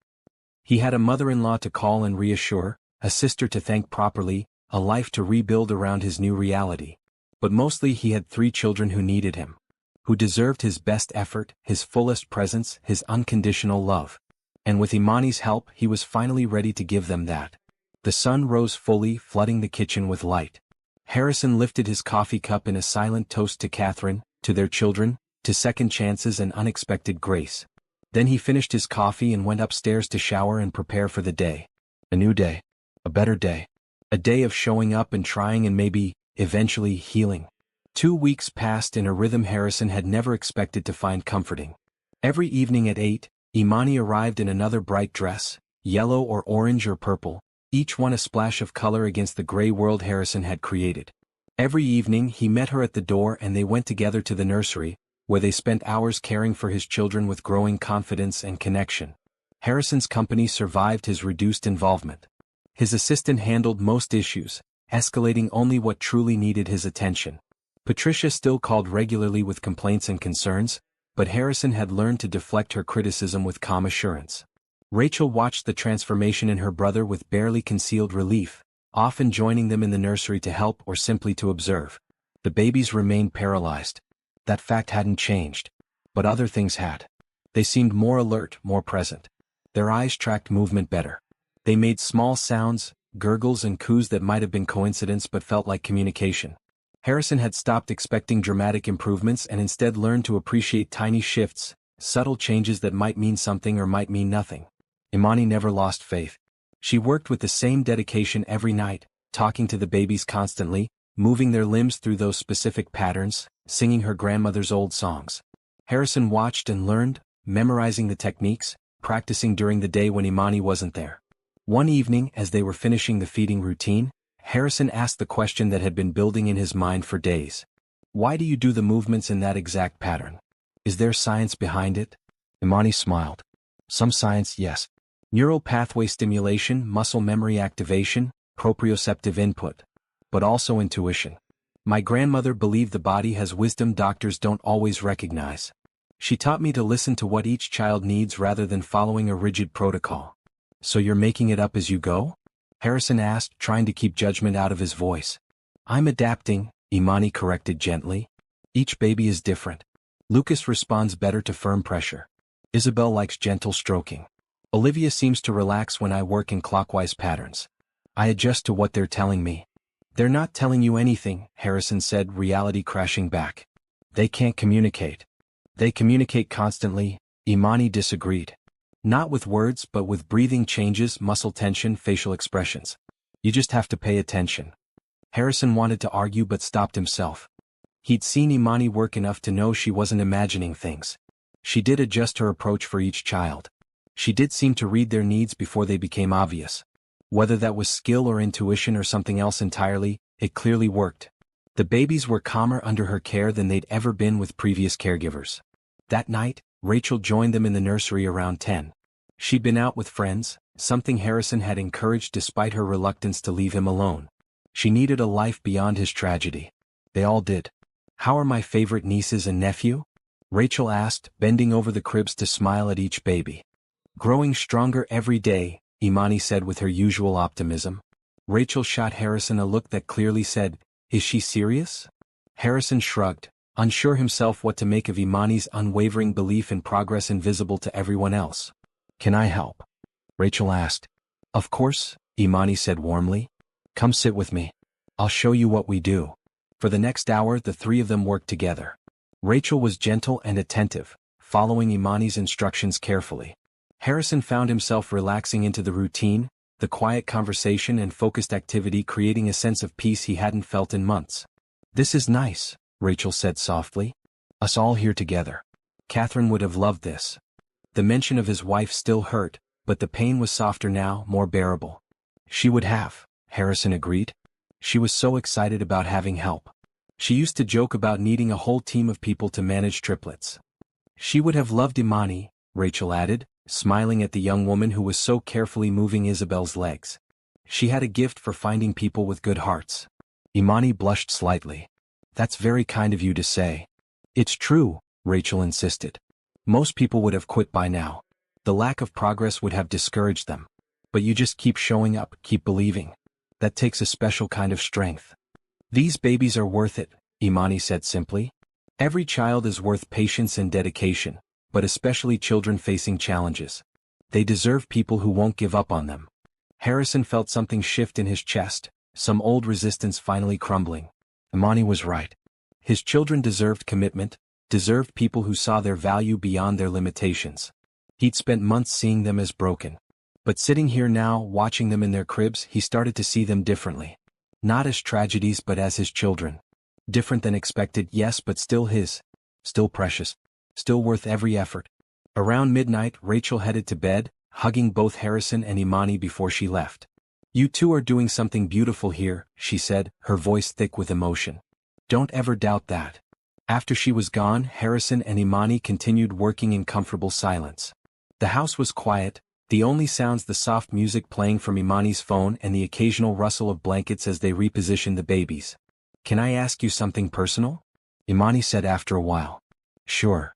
He had a mother-in-law to call and reassure, a sister to thank properly, a life to rebuild around his new reality. But mostly he had 3 children who needed him, who deserved his best effort, his fullest presence, his unconditional love. And with Imani's help, he was finally ready to give them that. The sun rose fully, flooding the kitchen with light. Harrison lifted his coffee cup in a silent toast to Catherine, to their children, to second chances and unexpected grace. Then he finished his coffee and went upstairs to shower and prepare for the day. A new day. A better day. A day of showing up and trying and maybe, eventually, healing. 2 weeks passed in a rhythm Harrison had never expected to find comforting. Every evening at 8, Imani arrived in another bright dress, yellow or orange or purple, each one a splash of color against the gray world Harrison had created. Every evening he met her at the door and they went together to the nursery, where they spent hours caring for his children with growing confidence and connection. Harrison's company survived his reduced involvement. His assistant handled most issues, escalating only what truly needed his attention. Patricia still called regularly with complaints and concerns, but Harrison had learned to deflect her criticism with calm assurance. Rachel watched the transformation in her brother with barely concealed relief, often joining them in the nursery to help or simply to observe. The babies remained paralyzed. That fact hadn't changed. But other things had. They seemed more alert, more present. Their eyes tracked movement better. They made small sounds, gurgles and coos that might have been coincidence but felt like communication. Harrison had stopped expecting dramatic improvements and instead learned to appreciate tiny shifts, subtle changes that might mean something or might mean nothing. Imani never lost faith. She worked with the same dedication every night, talking to the babies constantly, moving their limbs through those specific patterns, singing her grandmother's old songs. Harrison watched and learned, memorizing the techniques, practicing during the day when Imani wasn't there. One evening, as they were finishing the feeding routine, Harrison asked the question that had been building in his mind for days. Why do you do the movements in that exact pattern? Is there science behind it? Imani smiled. Some science, yes. Neural pathway stimulation, muscle memory activation, proprioceptive input. But also intuition. My grandmother believed the body has wisdom doctors don't always recognize. She taught me to listen to what each child needs rather than following a rigid protocol. So you're making it up as you go? Harrison asked, trying to keep judgment out of his voice. I'm adapting, Imani corrected gently. Each baby is different. Lucas responds better to firm pressure. Isabel likes gentle stroking. Olivia seems to relax when I work in clockwise patterns. I adjust to what they're telling me. They're not telling you anything, Harrison said, reality crashing back. They can't communicate. They communicate constantly, Imani disagreed. Not with words but with breathing changes, muscle tension, facial expressions. You just have to pay attention. Harrison wanted to argue but stopped himself. He'd seen Imani work enough to know she wasn't imagining things. She did adjust her approach for each child. She did seem to read their needs before they became obvious. Whether that was skill or intuition or something else entirely, it clearly worked. The babies were calmer under her care than they'd ever been with previous caregivers. That night, Rachel joined them in the nursery around 10. She'd been out with friends, something Harrison had encouraged despite her reluctance to leave him alone. She needed a life beyond his tragedy. They all did. How are my favorite nieces and nephew? Rachel asked, bending over the cribs to smile at each baby. Growing stronger every day, Imani said with her usual optimism. Rachel shot Harrison a look that clearly said, Is she serious? Harrison shrugged, unsure himself what to make of Imani's unwavering belief in progress invisible to everyone else. Can I help? Rachel asked. Of course, Imani said warmly. Come sit with me. I'll show you what we do. For the next hour the 3 of them worked together. Rachel was gentle and attentive, following Imani's instructions carefully. Harrison found himself relaxing into the routine, the quiet conversation and focused activity creating a sense of peace he hadn't felt in months. This is nice, Rachel said softly. Us all here together. Catherine would have loved this. The mention of his wife still hurt, but the pain was softer now, more bearable. She would have, Harrison agreed. She was so excited about having help. She used to joke about needing a whole team of people to manage triplets. She would have loved Imani, Rachel added, smiling at the young woman who was so carefully moving Isabel's legs. She had a gift for finding people with good hearts. Imani blushed slightly. That's very kind of you to say. It's true, Rachel insisted. Most people would have quit by now. The lack of progress would have discouraged them. But you just keep showing up, keep believing. That takes a special kind of strength. These babies are worth it, Imani said simply. Every child is worth patience and dedication, but especially children facing challenges. They deserve people who won't give up on them. Harrison felt something shift in his chest, some old resistance finally crumbling. Imani was right. His children deserved commitment, deserved people who saw their value beyond their limitations. He'd spent months seeing them as broken. But sitting here now, watching them in their cribs, he started to see them differently. Not as tragedies but as his children. Different than expected, yes, but still his. Still precious. Still worth every effort. Around midnight, Rachel headed to bed, hugging both Harrison and Imani before she left. You two are doing something beautiful here, she said, her voice thick with emotion. Don't ever doubt that. After she was gone, Harrison and Imani continued working in comfortable silence. The house was quiet, the only sounds the soft music playing from Imani's phone and the occasional rustle of blankets as they repositioned the babies. Can I ask you something personal? Imani said after a while. Sure.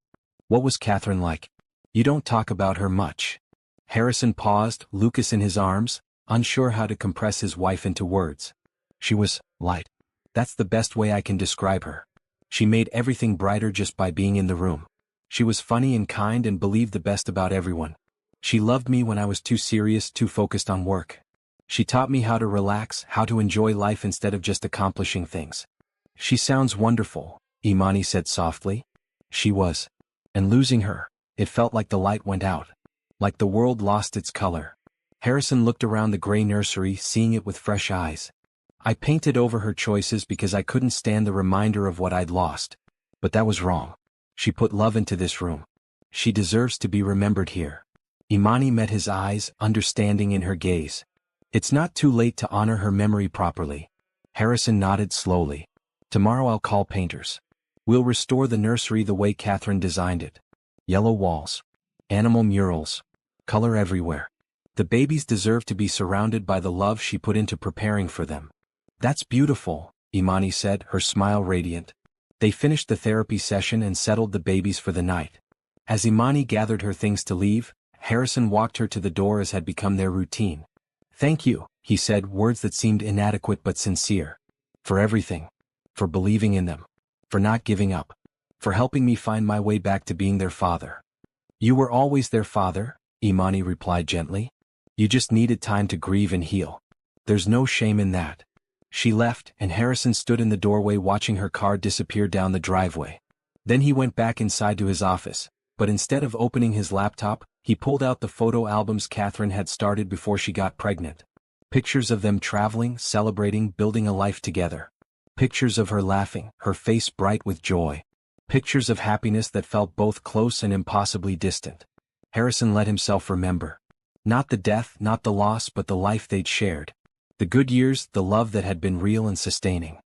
What was Catherine like? You don't talk about her much. Harrison paused, Lucas in his arms, unsure how to compress his wife into words. She was light. That's the best way I can describe her. She made everything brighter just by being in the room. She was funny and kind and believed the best about everyone. She loved me when I was too serious, too focused on work. She taught me how to relax, how to enjoy life instead of just accomplishing things. She sounds wonderful, Imani said softly. She was. And losing her, it felt like the light went out. Like the world lost its color. Harrison looked around the gray nursery, seeing it with fresh eyes. I painted over her choices because I couldn't stand the reminder of what I'd lost. But that was wrong. She put love into this room. She deserves to be remembered here. Imani met his eyes, understanding in her gaze. It's not too late to honor her memory properly. Harrison nodded slowly. Tomorrow I'll call painters. We'll restore the nursery the way Catherine designed it. Yellow walls. Animal murals. Color everywhere. The babies deserve to be surrounded by the love she put into preparing for them. That's beautiful, Imani said, her smile radiant. They finished the therapy session and settled the babies for the night. As Imani gathered her things to leave, Harrison walked her to the door as had become their routine. Thank you, he said, words that seemed inadequate but sincere. For everything. For believing in them. For not giving up. For helping me find my way back to being their father. You were always their father, Imani replied gently. You just needed time to grieve and heal. There's no shame in that. She left, and Harrison stood in the doorway watching her car disappear down the driveway. Then he went back inside to his office, but instead of opening his laptop, he pulled out the photo albums Catherine had started before she got pregnant. Pictures of them traveling, celebrating, building a life together. Pictures of her laughing, her face bright with joy. Pictures of happiness that felt both close and impossibly distant. Harrison let himself remember. Not the death, not the loss, but the life they'd shared. The good years, the love that had been real and sustaining.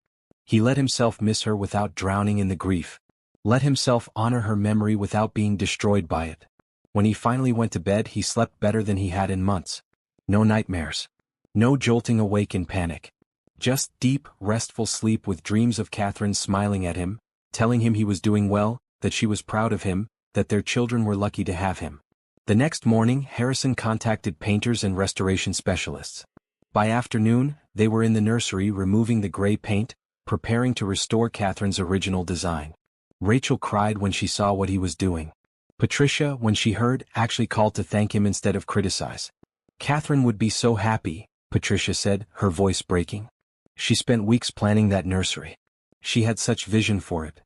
He let himself miss her without drowning in the grief. Let himself honor her memory without being destroyed by it. When he finally went to bed, he slept better than he had in months. No nightmares. No jolting awake in panic. Just deep, restful sleep with dreams of Catherine smiling at him, telling him he was doing well, that she was proud of him, that their children were lucky to have him. The next morning, Harrison contacted painters and restoration specialists. By afternoon, they were in the nursery removing the gray paint, preparing to restore Catherine's original design. Rachel cried when she saw what he was doing. Patricia, when she heard, actually called to thank him instead of criticize. Catherine would be so happy, Patricia said, her voice breaking. She spent weeks planning that nursery. She had such vision for it.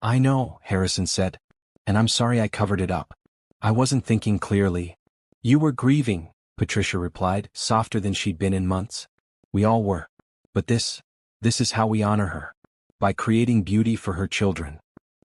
I know, Harrison said. And I'm sorry I covered it up. I wasn't thinking clearly. You were grieving, Patricia replied, softer than she'd been in months. We all were. But this is how we honor her. By creating beauty for her children.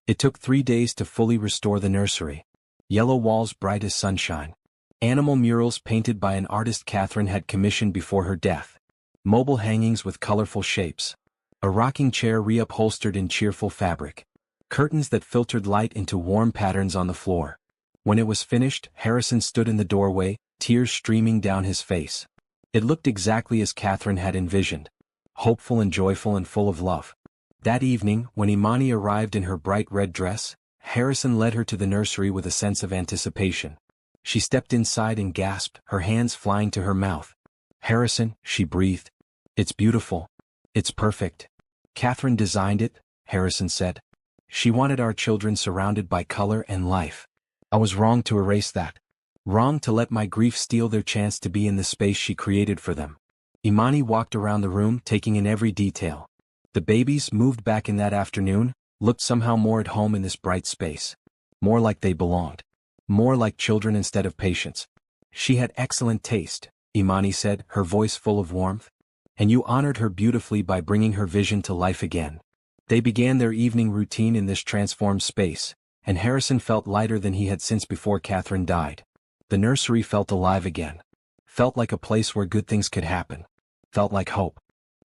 It took 3 days to fully restore the nursery. Yellow walls bright as sunshine. Animal murals painted by an artist Catherine had commissioned before her death. Mobile hangings with colorful shapes. A rocking chair reupholstered in cheerful fabric. Curtains that filtered light into warm patterns on the floor. When it was finished, Harrison stood in the doorway, tears streaming down his face. It looked exactly as Catherine had envisioned. Hopeful and joyful and full of love. That evening, when Imani arrived in her bright red dress, Harrison led her to the nursery with a sense of anticipation. She stepped inside and gasped, her hands flying to her mouth. "Harrison," she breathed. "It's beautiful. It's perfect. Catherine designed it," Harrison said. "She wanted our children surrounded by color and life. I was wrong to erase that. Wrong to let my grief steal their chance to be in the space she created for them." Imani walked around the room, taking in every detail. The babies, moved back in that afternoon, looked somehow more at home in this bright space. More like they belonged. More like children instead of patients. "She had excellent taste," Imani said, her voice full of warmth. "And you honored her beautifully by bringing her vision to life again." They began their evening routine in this transformed space, and Harrison felt lighter than he had since before Catherine died. The nursery felt alive again. Felt like a place where good things could happen. Felt like hope.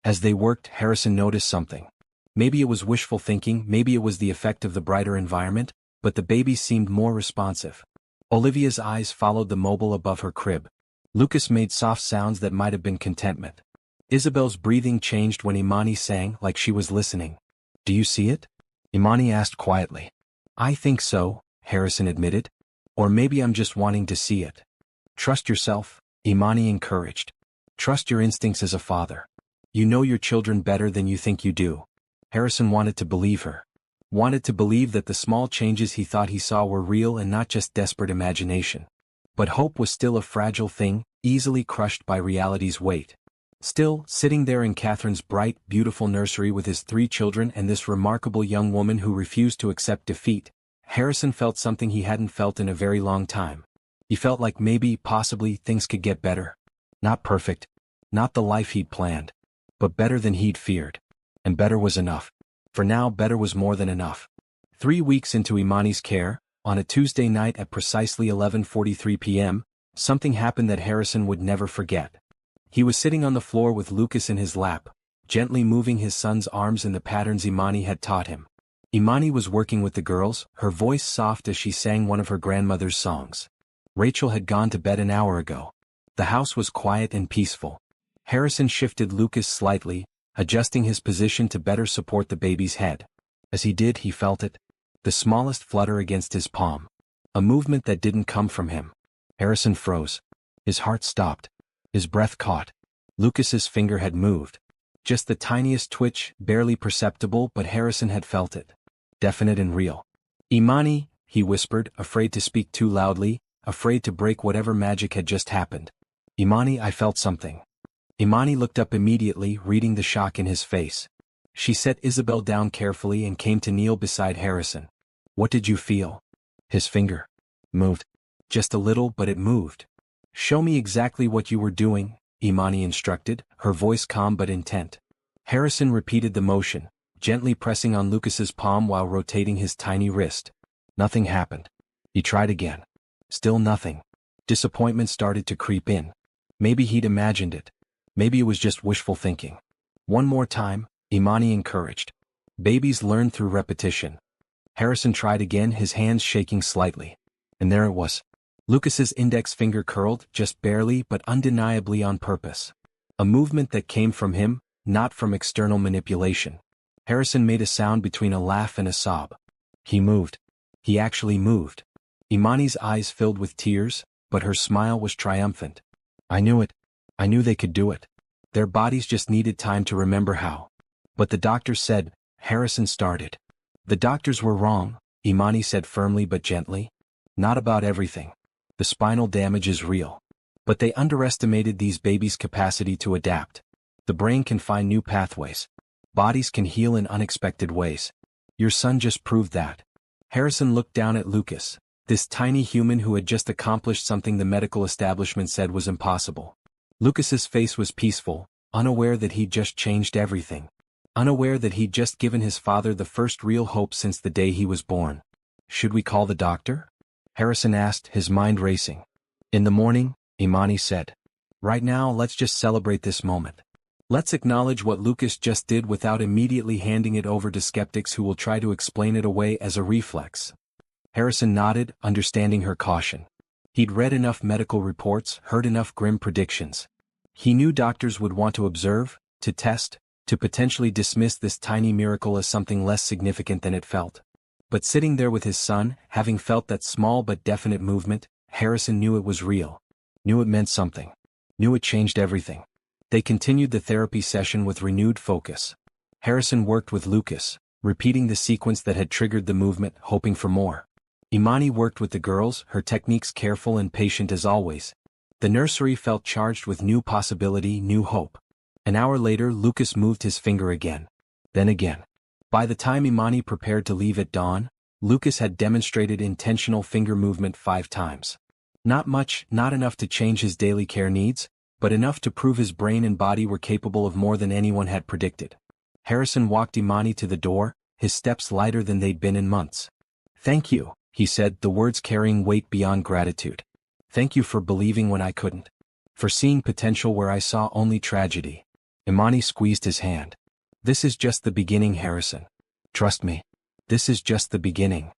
As they worked, Harrison noticed something. Maybe it was wishful thinking, maybe it was the effect of the brighter environment, but the babies seemed more responsive. Olivia's eyes followed the mobile above her crib. Lucas made soft sounds that might have been contentment. Isabel's breathing changed when Imani sang, like she was listening. "Do you see it?" Imani asked quietly. "I think so," Harrison admitted. "Or maybe I'm just wanting to see it." "Trust yourself," Imani encouraged. "Trust your instincts as a father. You know your children better than you think you do." Harrison wanted to believe her. Wanted to believe that the small changes he thought he saw were real and not just desperate imagination. But hope was still a fragile thing, easily crushed by reality's weight. Still, sitting there in Catherine's bright, beautiful nursery with his 3 children and this remarkable young woman who refused to accept defeat, Harrison felt something he hadn't felt in a very long time. He felt like maybe, possibly, things could get better. Not perfect. Not the life he'd planned. But better than he'd feared. And better was enough. For now, better was more than enough. 3 weeks into Imani's care, on a Tuesday night at precisely 11:43 p.m., something happened that Harrison would never forget. He was sitting on the floor with Lucas in his lap, gently moving his son's arms in the patterns Imani had taught him. Imani was working with the girls, her voice soft as she sang one of her grandmother's songs. Rachel had gone to bed an hour ago. The house was quiet and peaceful. Harrison shifted Lucas slightly, adjusting his position to better support the baby's head. As he did, he felt it. The smallest flutter against his palm. A movement that didn't come from him. Harrison froze. His heart stopped. His breath caught. Lucas's finger had moved. Just the tiniest twitch, barely perceptible, but Harrison had felt it. Definite and real. "Imani," he whispered, afraid to speak too loudly, afraid to break whatever magic had just happened. "Imani, I felt something." Imani looked up immediately, reading the shock in his face. She set Isabel down carefully and came to kneel beside Harrison. "What did you feel?" His finger moved. Just a little, but it moved. "Show me exactly what you were doing," Imani instructed, her voice calm but intent. Harrison repeated the motion, gently pressing on Lucas's palm while rotating his tiny wrist. Nothing happened. He tried again. Still nothing. Disappointment started to creep in. Maybe he'd imagined it. Maybe it was just wishful thinking. "One more time," Imani encouraged. "Babies learn through repetition." Harrison tried again, his hands shaking slightly. And there it was. Lucas's index finger curled, just barely but undeniably on purpose. A movement that came from him, not from external manipulation. Harrison made a sound between a laugh and a sob. He moved. He actually moved. Imani's eyes filled with tears, but her smile was triumphant. "I knew it. I knew they could do it. Their bodies just needed time to remember how." "But the doctors said," Harrison started. "The doctors were wrong," Imani said firmly but gently. "Not about everything. The spinal damage is real. But they underestimated these babies' capacity to adapt. The brain can find new pathways. Bodies can heal in unexpected ways. Your son just proved that." Harrison looked down at Lucas, this tiny human who had just accomplished something the medical establishment said was impossible. Lucas's face was peaceful, unaware that he'd just changed everything. Unaware that he'd just given his father the first real hope since the day he was born. "Should we call the doctor?" Harrison asked, his mind racing. "In the morning," Imani said. "Right now, let's just celebrate this moment. Let's acknowledge what Lucas just did without immediately handing it over to skeptics who will try to explain it away as a reflex." Harrison nodded, understanding her caution. He'd read enough medical reports, heard enough grim predictions. He knew doctors would want to observe, to test, to potentially dismiss this tiny miracle as something less significant than it felt. But sitting there with his son, having felt that small but definite movement, Harrison knew it was real. Knew it meant something. Knew it changed everything. They continued the therapy session with renewed focus. Harrison worked with Lucas, repeating the sequence that had triggered the movement, hoping for more. Imani worked with the girls, her techniques careful and patient as always. The nursery felt charged with new possibility, new hope. An hour later, Lucas moved his finger again. Then again. By the time Imani prepared to leave at dawn, Lucas had demonstrated intentional finger movement 5 times. Not much, not enough to change his daily care needs, but enough to prove his brain and body were capable of more than anyone had predicted. Harrison walked Imani to the door, his steps lighter than they'd been in months. "Thank you," he said, the words carrying weight beyond gratitude. "Thank you for believing when I couldn't. For seeing potential where I saw only tragedy." Imani squeezed his hand. "This is just the beginning, Harrison. Trust me. This is just the beginning."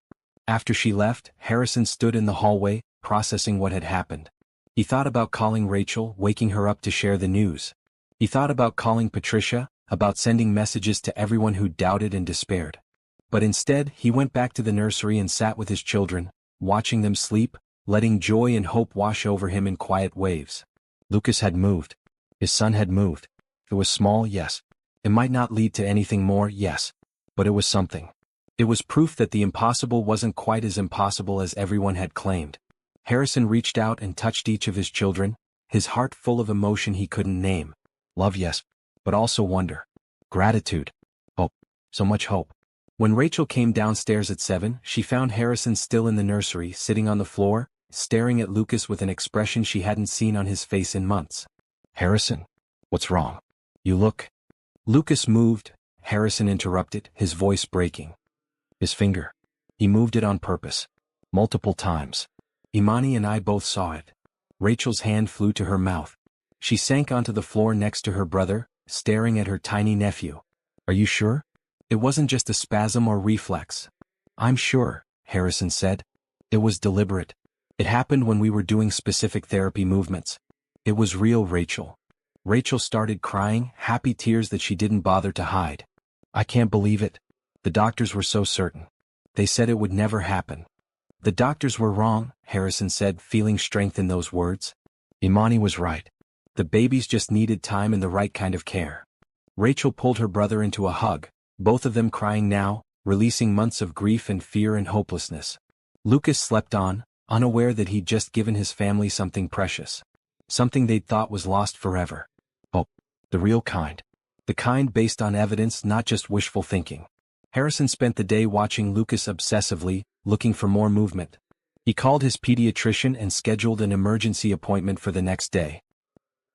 After she left, Harrison stood in the hallway, processing what had happened. He thought about calling Rachel, waking her up to share the news. He thought about calling Patricia, about sending messages to everyone who doubted and despaired. But instead, he went back to the nursery and sat with his children, watching them sleep, letting joy and hope wash over him in quiet waves. Lucas had moved. His son had moved. It was small, yes. It might not lead to anything more, yes. But it was something. It was proof that the impossible wasn't quite as impossible as everyone had claimed. Harrison reached out and touched each of his children, his heart full of emotion he couldn't name. Love, yes. But also wonder. Gratitude. Hope. So much hope. When Rachel came downstairs at 7, she found Harrison still in the nursery, sitting on the floor, staring at Lucas with an expression she hadn't seen on his face in months. "Harrison? What's wrong? You look—" Lucas moved, Harrison interrupted, his voice breaking. "His finger. He moved it on purpose. Multiple times. Imani and I both saw it." Rachel's hand flew to her mouth. She sank onto the floor next to her brother, staring at her tiny nephew. "Are you sure? It wasn't just a spasm or reflex." "I'm sure," Harrison said. "It was deliberate. It happened when we were doing specific therapy movements. It was real, Rachel." Rachel started crying, happy tears that she didn't bother to hide. "I can't believe it. The doctors were so certain. They said it would never happen." "The doctors were wrong," Harrison said, feeling strength in those words. "Imani was right. The babies just needed time and the right kind of care." Rachel pulled her brother into a hug, both of them crying now, releasing months of grief and fear and hopelessness. Lucas slept on, unaware that he'd just given his family something precious. Something they'd thought was lost forever. Hope. The real kind. The kind based on evidence, not just wishful thinking. Harrison spent the day watching Lucas obsessively, looking for more movement. He called his pediatrician and scheduled an emergency appointment for the next day.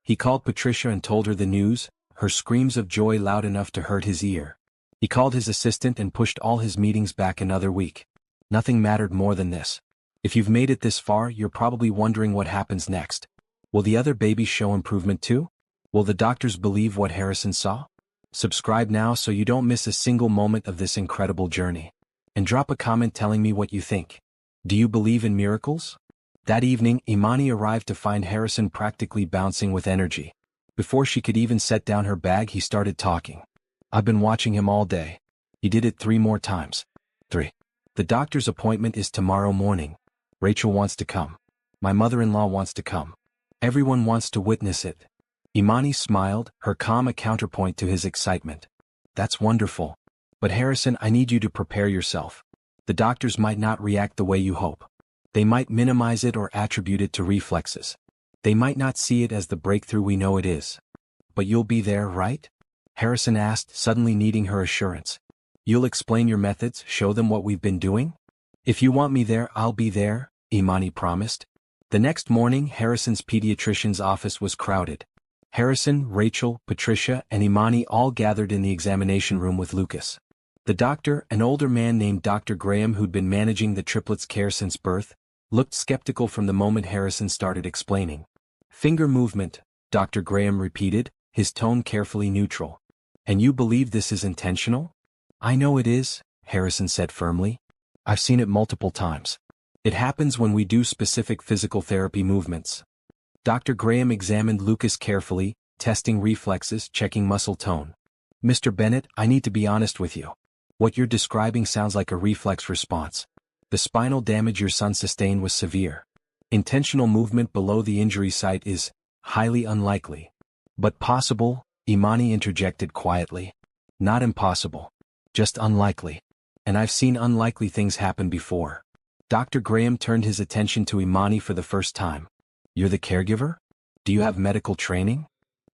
He called Patricia and told her the news, her screams of joy loud enough to hurt his ear. He called his assistant and pushed all his meetings back another week. Nothing mattered more than this. If you've made it this far, you're probably wondering what happens next. Will the other babies show improvement too? Will the doctors believe what Harrison saw? Subscribe now so you don't miss a single moment of this incredible journey. And drop a comment telling me what you think. Do you believe in miracles? That evening, Imani arrived to find Harrison practically bouncing with energy. Before she could even set down her bag, he started talking. "I've been watching him all day. He did it 3 more times. 3. The doctor's appointment is tomorrow morning. Rachel wants to come. My mother-in-law wants to come. Everyone wants to witness it." Imani smiled, her calm a counterpoint to his excitement. "That's wonderful. But Harrison, I need you to prepare yourself. The doctors might not react the way you hope. They might minimize it or attribute it to reflexes. They might not see it as the breakthrough we know it is. But you'll be there, right?" Harrison asked, suddenly needing her assurance. "You'll explain your methods, show them what we've been doing?" "If you want me there, I'll be there," Imani promised. The next morning, Harrison's pediatrician's office was crowded. Harrison, Rachel, Patricia, and Imani all gathered in the examination room with Lucas. The doctor, an older man named Dr. Graham who'd been managing the triplets' care since birth, looked skeptical from the moment Harrison started explaining. "Finger movement," Dr. Graham repeated, his tone carefully neutral. "And you believe this is intentional?" "I know it is," Harrison said firmly. "I've seen it multiple times. It happens when we do specific physical therapy movements." Dr. Graham examined Lucas carefully, testing reflexes, checking muscle tone. Mr. Bennett, I need to be honest with you. What you're describing sounds like a reflex response. The spinal damage your son sustained was severe. Intentional movement below the injury site is highly unlikely. But possible, Imani interjected quietly. Not impossible. Just unlikely. And I've seen unlikely things happen before. Dr. Graham turned his attention to Imani for the first time. You're the caregiver? Do you have medical training?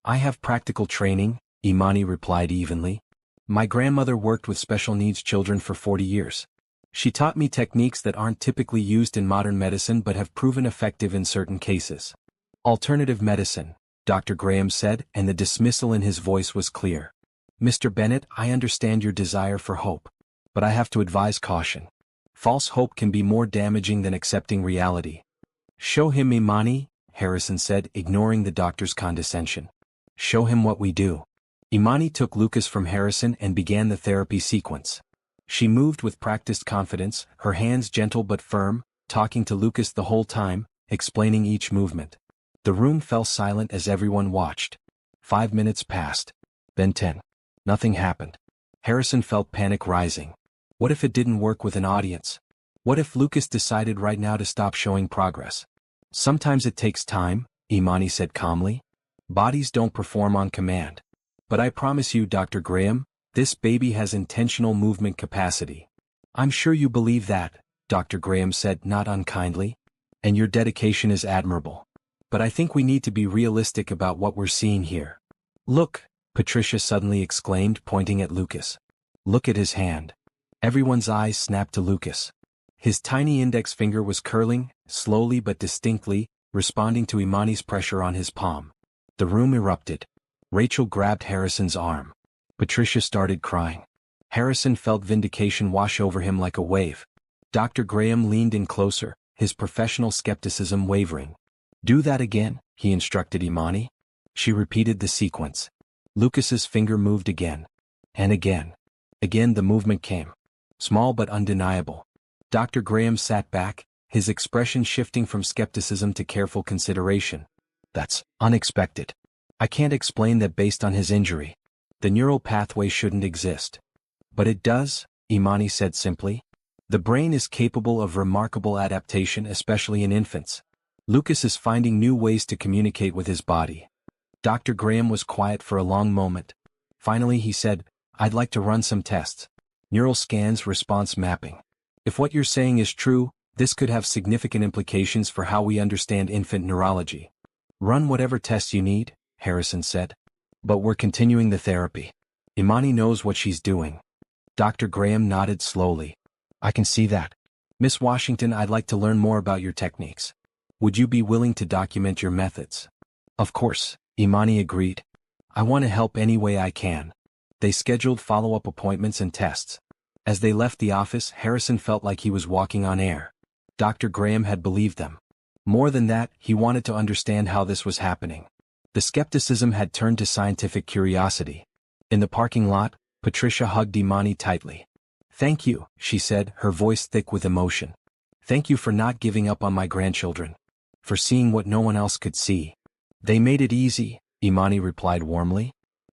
I have practical training, Imani replied evenly. My grandmother worked with special needs children for 40 years. She taught me techniques that aren't typically used in modern medicine but have proven effective in certain cases. Alternative medicine, Dr. Graham said, and the dismissal in his voice was clear. Mr. Bennett, I understand your desire for hope. But I have to advise caution. False hope can be more damaging than accepting reality. Show him Imani, Harrison said, ignoring the doctor's condescension. Show him what we do. Imani took Lucas from Harrison and began the therapy sequence. She moved with practiced confidence, her hands gentle but firm, talking to Lucas the whole time, explaining each movement. The room fell silent as everyone watched. 5 minutes passed. Then 10. Nothing happened. Harrison felt panic rising. What if it didn't work with an audience? What if Lucas decided right now to stop showing progress? Sometimes it takes time, Imani said calmly. Bodies don't perform on command. But I promise you, Dr. Graham, this baby has intentional movement capacity. I'm sure you believe that, Dr. Graham said not unkindly. And your dedication is admirable. But I think we need to be realistic about what we're seeing here. Look, Patricia suddenly exclaimed, pointing at Lucas. Look at his hand. Everyone's eyes snapped to Lucas. His tiny index finger was curling, slowly but distinctly, responding to Imani's pressure on his palm. The room erupted. Rachel grabbed Harrison's arm. Patricia started crying. Harrison felt vindication wash over him like a wave. Dr. Graham leaned in closer, his professional skepticism wavering. Do that again, he instructed Imani. She repeated the sequence. Lucas's finger moved again. And again. Again the movement came. Small but undeniable. Dr. Graham sat back, his expression shifting from skepticism to careful consideration. That's unexpected. I can't explain that based on his injury. The neural pathway shouldn't exist. But it does, Imani said simply. The brain is capable of remarkable adaptation, especially in infants. Lucas is finding new ways to communicate with his body. Dr. Graham was quiet for a long moment. Finally he said, I'd like to run some tests. Neural scans, response mapping. If what you're saying is true, this could have significant implications for how we understand infant neurology. Run whatever tests you need, Harrison said. But we're continuing the therapy. Imani knows what she's doing. Dr. Graham nodded slowly. I can see that. Miss Washington, I'd like to learn more about your techniques. Would you be willing to document your methods? Of course, Imani agreed. I want to help any way I can. They scheduled follow-up appointments and tests. As they left the office, Harrison felt like he was walking on air. Dr. Graham had believed them. More than that, he wanted to understand how this was happening. The skepticism had turned to scientific curiosity. In the parking lot, Patricia hugged Imani tightly. Thank you, she said, her voice thick with emotion. Thank you for not giving up on my grandchildren. For seeing what no one else could see. They made it easy, Imani replied warmly.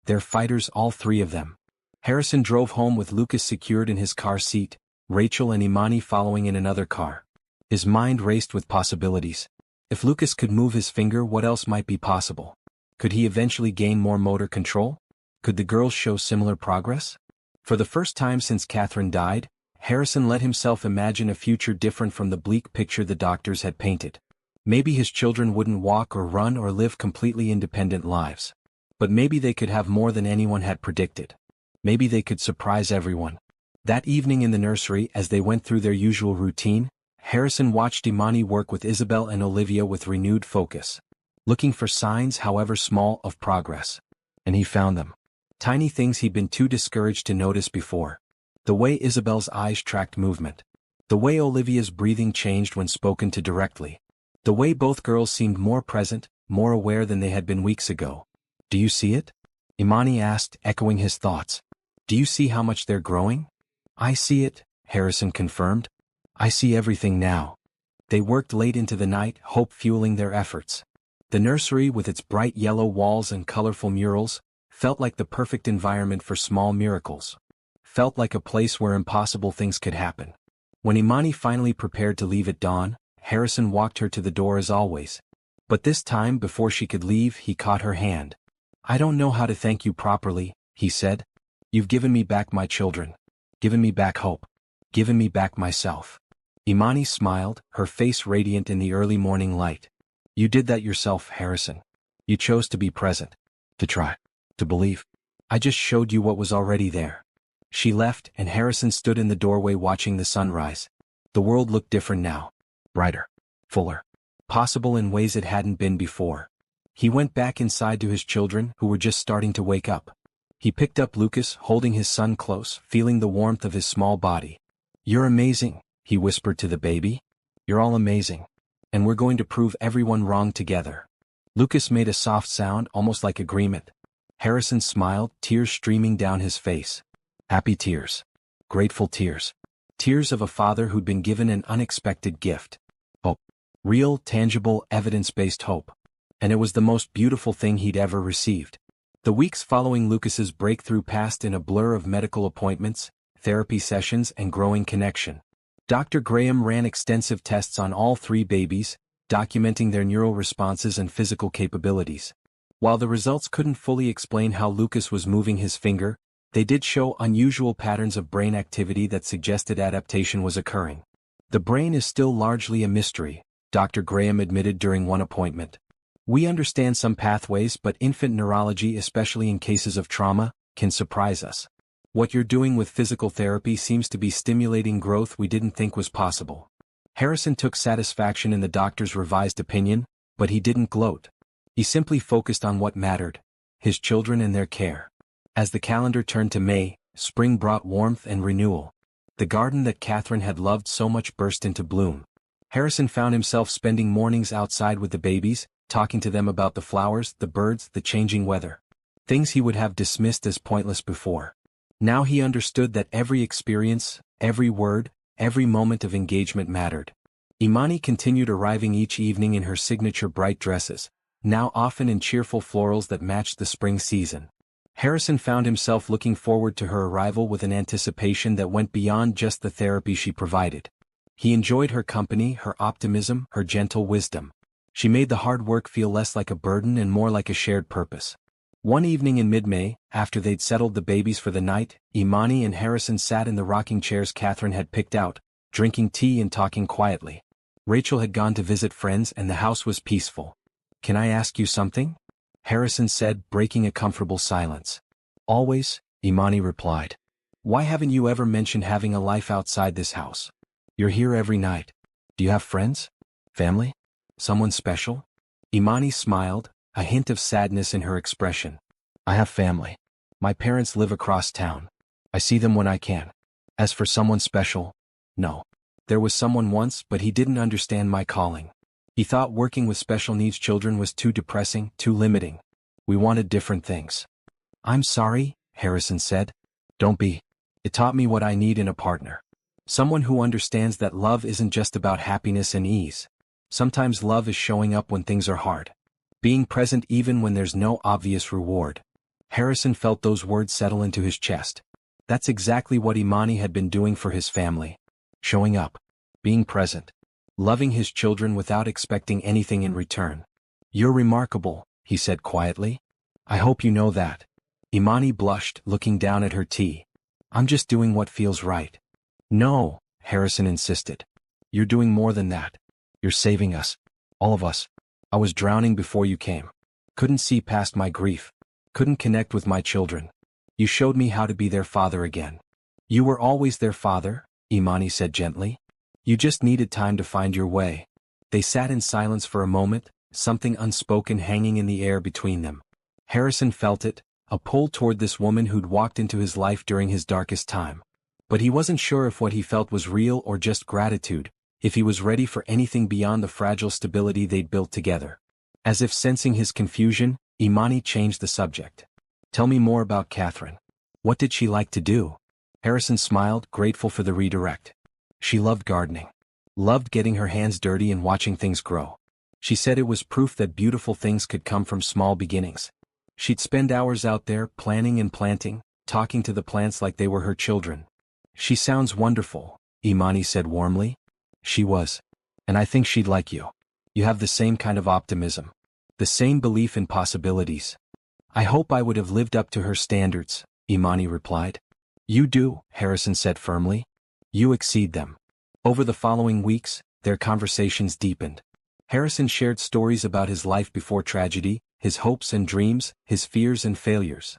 They're fighters, all three of them. Harrison drove home with Lucas secured in his car seat, Rachel and Imani following in another car. His mind raced with possibilities. If Lucas could move his finger, what else might be possible? Could he eventually gain more motor control? Could the girls show similar progress? For the first time since Catherine died, Harrison let himself imagine a future different from the bleak picture the doctors had painted. Maybe his children wouldn't walk or run or live completely independent lives. But maybe they could have more than anyone had predicted. Maybe they could surprise everyone. That evening in the nursery, as they went through their usual routine, Harrison watched Imani work with Isabel and Olivia with renewed focus. Looking for signs, however small, of progress. And he found them. Tiny things he'd been too discouraged to notice before. The way Isabel's eyes tracked movement. The way Olivia's breathing changed when spoken to directly. The way both girls seemed more present, more aware than they had been weeks ago. Do you see it? Imani asked, echoing his thoughts. Do you see how much they're growing? I see it, Harrison confirmed. I see everything now. They worked late into the night, hope fueling their efforts. The nursery, with its bright yellow walls and colorful murals, Felt like the perfect environment for small miracles. Felt like a place where impossible things could happen. When Imani finally prepared to leave at dawn, Harrison walked her to the door as always. But this time before she could leave he caught her hand. "I don't know how to thank you properly," he said. "You've given me back my children. Given me back hope. Given me back myself." Imani smiled, her face radiant in the early morning light. "You did that yourself, Harrison. You chose to be present. To try. To believe. I just showed you what was already there." She left, and Harrison stood in the doorway watching the sunrise. The world looked different now. Brighter. Fuller. Possible in ways it hadn't been before. He went back inside to his children, who were just starting to wake up. He picked up Lucas, holding his son close, feeling the warmth of his small body. "You're amazing," he whispered to the baby. "You're all amazing. And we're going to prove everyone wrong together." Lucas made a soft sound, almost like agreement. Harrison smiled, tears streaming down his face. Happy tears. Grateful tears. Tears of a father who'd been given an unexpected gift. Hope. Real, tangible, evidence-based hope. And it was the most beautiful thing he'd ever received. The weeks following Lucas's breakthrough passed in a blur of medical appointments, therapy sessions, and growing connection. Dr. Graham ran extensive tests on all three babies, documenting their neural responses and physical capabilities. While the results couldn't fully explain how Lucas was moving his finger, they did show unusual patterns of brain activity that suggested adaptation was occurring. "The brain is still largely a mystery," Dr. Graham admitted during one appointment. "We understand some pathways, but infant neurology, especially in cases of trauma, can surprise us. What you're doing with physical therapy seems to be stimulating growth we didn't think was possible." Harrison took satisfaction in the doctor's revised opinion, but he didn't gloat. He simply focused on what mattered: his children and their care. As the calendar turned to May, spring brought warmth and renewal. The garden that Catherine had loved so much burst into bloom. Harrison found himself spending mornings outside with the babies, talking to them about the flowers, the birds, the changing weather. Things he would have dismissed as pointless before. Now he understood that every experience, every word, every moment of engagement mattered. Imani continued arriving each evening in her signature bright dresses, now often in cheerful florals that matched the spring season. Harrison found himself looking forward to her arrival with an anticipation that went beyond just the therapy she provided. He enjoyed her company, her optimism, her gentle wisdom. She made the hard work feel less like a burden and more like a shared purpose. One evening in mid-May, after they'd settled the babies for the night, Imani and Harrison sat in the rocking chairs Catherine had picked out, drinking tea and talking quietly. Rachel had gone to visit friends and the house was peaceful. "Can I ask you something?" Harrison said, breaking a comfortable silence. "Always," Imani replied. "Why haven't you ever mentioned having a life outside this house? You're here every night. Do you have friends? Family? Someone special?" Imani smiled, a hint of sadness in her expression. "I have family. My parents live across town. I see them when I can. As for someone special, no. There was someone once, but he didn't understand my calling. He thought working with special needs children was too depressing, too limiting. We wanted different things." "I'm sorry," Harrison said. "Don't be. It taught me what I need in a partner. Someone who understands that love isn't just about happiness and ease. Sometimes love is showing up when things are hard. Being present even when there's no obvious reward." Harrison felt those words settle into his chest. That's exactly what Imani had been doing for his family. Showing up. Being present. Loving his children without expecting anything in return. "You're remarkable," he said quietly. "I hope you know that." Imani blushed, looking down at her tea. "I'm just doing what feels right." "No," Harrison insisted. "You're doing more than that. You're saving us. All of us. I was drowning before you came. Couldn't see past my grief. Couldn't connect with my children. You showed me how to be their father again." "You were always their father," Imani said gently. "You just needed time to find your way." They sat in silence for a moment, something unspoken hanging in the air between them. Harrison felt it, a pull toward this woman who'd walked into his life during his darkest time. But he wasn't sure if what he felt was real or just gratitude, if he was ready for anything beyond the fragile stability they'd built together. As if sensing his confusion, Imani changed the subject. "Tell me more about Catherine. What did she like to do?" Harrison smiled, grateful for the redirect. "She loved gardening. Loved getting her hands dirty and watching things grow. She said it was proof that beautiful things could come from small beginnings. She'd spend hours out there planning and planting, talking to the plants like they were her children. "She sounds wonderful," Imani said warmly. She was. "And I think she'd like you. You have the same kind of optimism. The same belief in possibilities." "I hope I would have lived up to her standards," Imani replied. "You do," Harrison said firmly. "You exceed them." Over the following weeks, their conversations deepened. Harrison shared stories about his life before tragedy, his hopes and dreams, his fears and failures.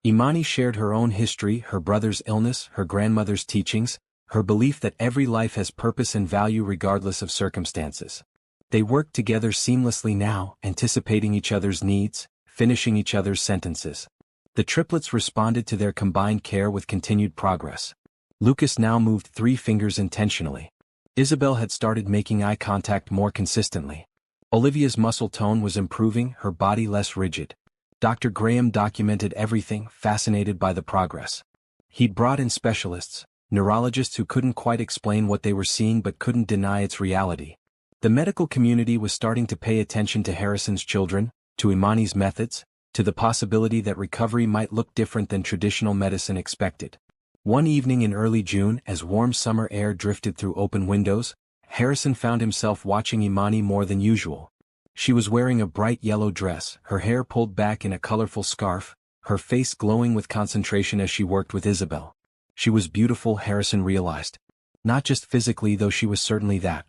Imani shared her own history, her brother's illness, her grandmother's teachings, her belief that every life has purpose and value regardless of circumstances. They worked together seamlessly now, anticipating each other's needs, finishing each other's sentences. The triplets responded to their combined care with continued progress. Lucas now moved 3 fingers intentionally. Isabel had started making eye contact more consistently. Olivia's muscle tone was improving, her body less rigid. Dr. Graham documented everything, fascinated by the progress. He'd brought in specialists, neurologists who couldn't quite explain what they were seeing but couldn't deny its reality. The medical community was starting to pay attention to Harrison's children, to Imani's methods, to the possibility that recovery might look different than traditional medicine expected. One evening in early June, as warm summer air drifted through open windows, Harrison found himself watching Imani more than usual. She was wearing a bright yellow dress, her hair pulled back in a colorful scarf, her face glowing with concentration as she worked with Isabel. She was beautiful, Harrison realized. Not just physically, though she was certainly that,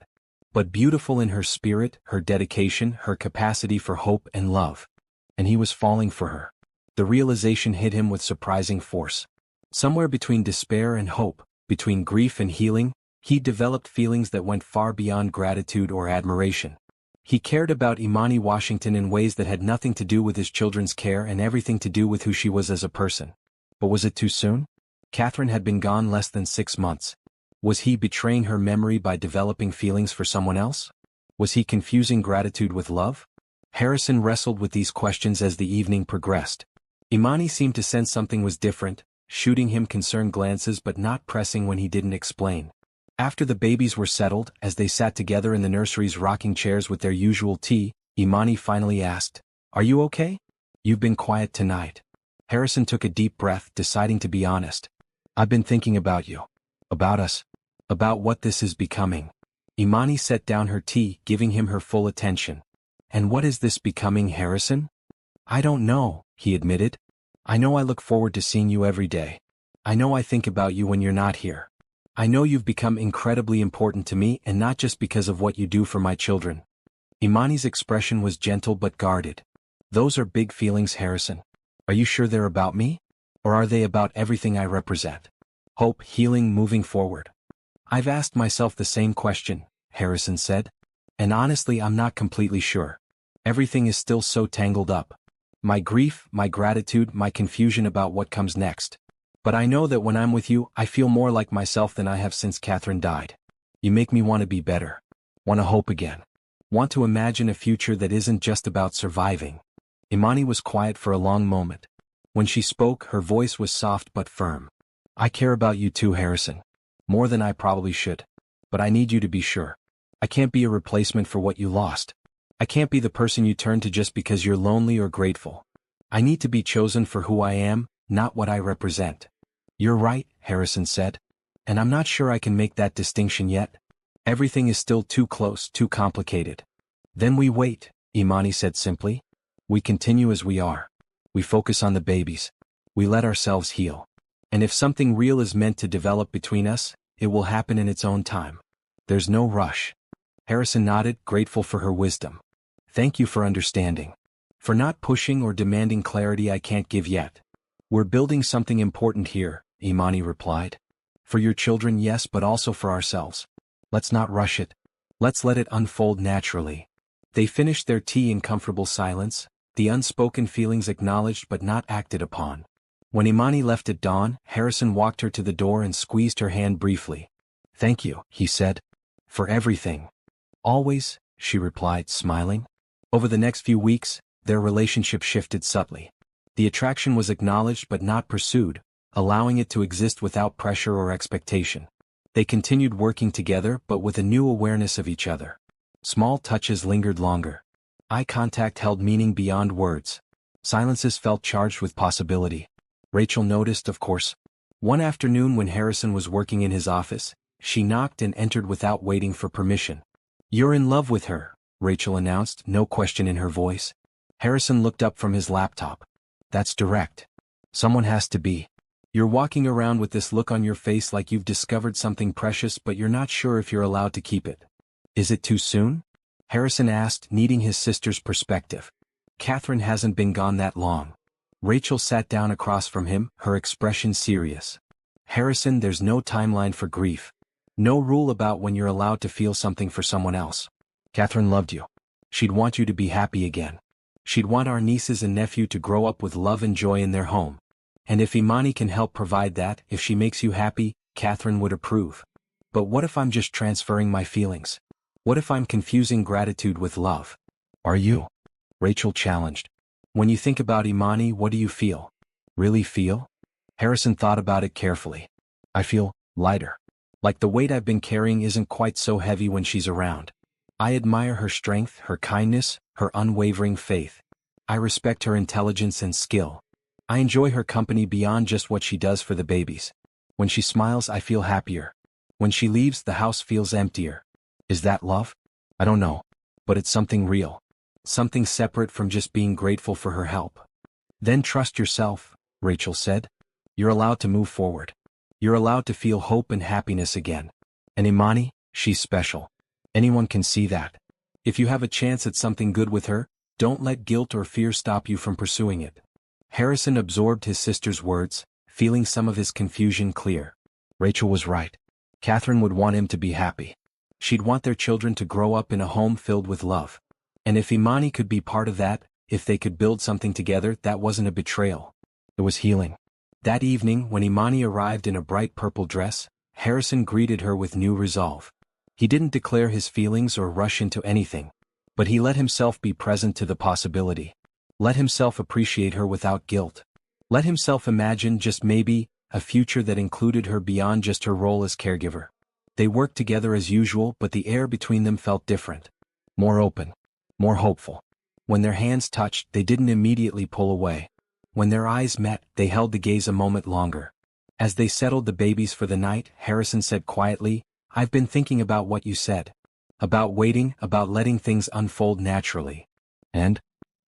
but beautiful in her spirit, her dedication, her capacity for hope and love. And he was falling for her. The realization hit him with surprising force. Somewhere between despair and hope, between grief and healing, he developed feelings that went far beyond gratitude or admiration. He cared about Imani Washington in ways that had nothing to do with his children's care and everything to do with who she was as a person. But was it too soon? Catherine had been gone less than 6 months. Was he betraying her memory by developing feelings for someone else? Was he confusing gratitude with love? Harrison wrestled with these questions as the evening progressed. Imani seemed to sense something was different, shooting him concerned glances but not pressing when he didn't explain. After the babies were settled, as they sat together in the nursery's rocking chairs with their usual tea, Imani finally asked, "Are you okay? You've been quiet tonight." Harrison took a deep breath, deciding to be honest. "I've been thinking about you. About us. About what this is becoming." Imani set down her tea, giving him her full attention. "And what is this becoming, Harrison?" "I don't know," he admitted. "I know I look forward to seeing you every day. I know I think about you when you're not here. I know you've become incredibly important to me, and not just because of what you do for my children." Imani's expression was gentle but guarded. "Those are big feelings, Harrison. Are you sure they're about me? Or are they about everything I represent? Hope, healing, moving forward." "I've asked myself the same question," Harrison said. "And honestly, I'm not completely sure. Everything is still so tangled up. My grief, my gratitude, my confusion about what comes next. But I know that when I'm with you, I feel more like myself than I have since Catherine died. You make me want to be better. Want to hope again. Want to imagine a future that isn't just about surviving." Imani was quiet for a long moment. When she spoke, her voice was soft but firm. "I care about you too, Harrison. More than I probably should. But I need you to be sure. I can't be a replacement for what you lost. I can't be the person you turn to just because you're lonely or grateful. I need to be chosen for who I am, not what I represent." "You're right," Harrison said. "And I'm not sure I can make that distinction yet. Everything is still too close, too complicated." "Then we wait," Imani said simply. "We continue as we are. We focus on the babies. We let ourselves heal. And if something real is meant to develop between us, it will happen in its own time. There's no rush." Harrison nodded, grateful for her wisdom. "Thank you for understanding. For not pushing or demanding clarity I can't give yet. We're building something important here," Imani replied. "For your children, yes, but also for ourselves. Let's not rush it. Let's let it unfold naturally." They finished their tea in comfortable silence, the unspoken feelings acknowledged but not acted upon. When Imani left at dawn, Harrison walked her to the door and squeezed her hand briefly. "Thank you," he said. "For everything." "Always," she replied, smiling. Over the next few weeks, their relationship shifted subtly. The attraction was acknowledged but not pursued, allowing it to exist without pressure or expectation. They continued working together but with a new awareness of each other. Small touches lingered longer. Eye contact held meaning beyond words. Silences felt charged with possibility. Rachel noticed, of course. One afternoon when Harrison was working in his office, she knocked and entered without waiting for permission. "You're in love with her," Rachel announced, no question in her voice. Harrison looked up from his laptop. "That's direct. Someone has to be. You're walking around with this look on your face like you've discovered something precious but you're not sure if you're allowed to keep it. Is it too soon?" Harrison asked, needing his sister's perspective. "Catherine hasn't been gone that long." Rachel sat down across from him, her expression serious. "Harrison, there's no timeline for grief. No rule about when you're allowed to feel something for someone else. Catherine loved you. She'd want you to be happy again. She'd want our nieces and nephew to grow up with love and joy in their home. And if Imani can help provide that, if she makes you happy, Catherine would approve. But what if I'm just transferring my feelings? What if I'm confusing gratitude with love?" "Are you?" Rachel challenged. "When you think about Imani, what do you feel?" "Really feel?" Harrison thought about it carefully. "I feel lighter. Like the weight I've been carrying isn't quite so heavy when she's around. I admire her strength, her kindness, her unwavering faith. I respect her intelligence and skill. I enjoy her company beyond just what she does for the babies. When she smiles, I feel happier. When she leaves, the house feels emptier. Is that love? I don't know. But it's something real. Something separate from just being grateful for her help." "Then trust yourself," Rachel said. "You're allowed to move forward. You're allowed to feel hope and happiness again. And Imani, she's special. Anyone can see that. If you have a chance at something good with her, don't let guilt or fear stop you from pursuing it." Harrison absorbed his sister's words, feeling some of his confusion clear. Rachel was right. Catherine would want him to be happy. She'd want their children to grow up in a home filled with love. And if Imani could be part of that, if they could build something together, that wasn't a betrayal. It was healing. That evening, when Imani arrived in a bright purple dress, Harrison greeted her with new resolve. He didn't declare his feelings or rush into anything. But he let himself be present to the possibility. Let himself appreciate her without guilt. Let himself imagine, just maybe, a future that included her beyond just her role as caregiver. They worked together as usual, but the air between them felt different. More open. More hopeful. When their hands touched, they didn't immediately pull away. When their eyes met, they held the gaze a moment longer. As they settled the babies for the night, Harrison said quietly, "I've been thinking about what you said. About waiting, about letting things unfold naturally." "And?"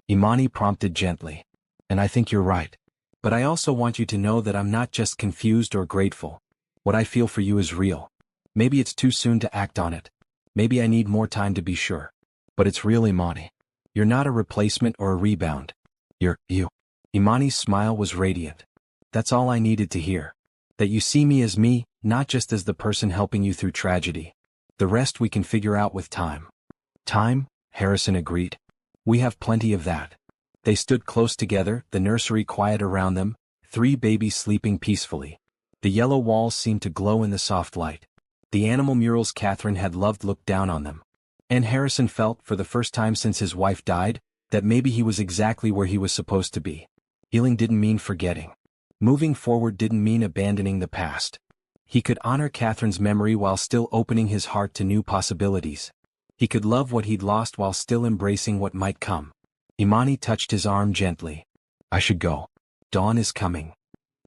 Imani prompted gently. "And I think you're right. But I also want you to know that I'm not just confused or grateful. What I feel for you is real. Maybe it's too soon to act on it. Maybe I need more time to be sure. But it's real, Imani. You're not a replacement or a rebound. You're you." Imani's smile was radiant. "That's all I needed to hear. That you see me as me, not just as the person helping you through tragedy. The rest we can figure out with time." "Time?" Harrison agreed. "We have plenty of that." They stood close together, the nursery quiet around them, 3 babies sleeping peacefully. The yellow walls seemed to glow in the soft light. The animal murals Catherine had loved looked down on them. And Harrison felt, for the first time since his wife died, that maybe he was exactly where he was supposed to be. Healing didn't mean forgetting. Moving forward didn't mean abandoning the past. He could honor Catherine's memory while still opening his heart to new possibilities. He could love what he'd lost while still embracing what might come. Imani touched his arm gently. "I should go. Dawn is coming."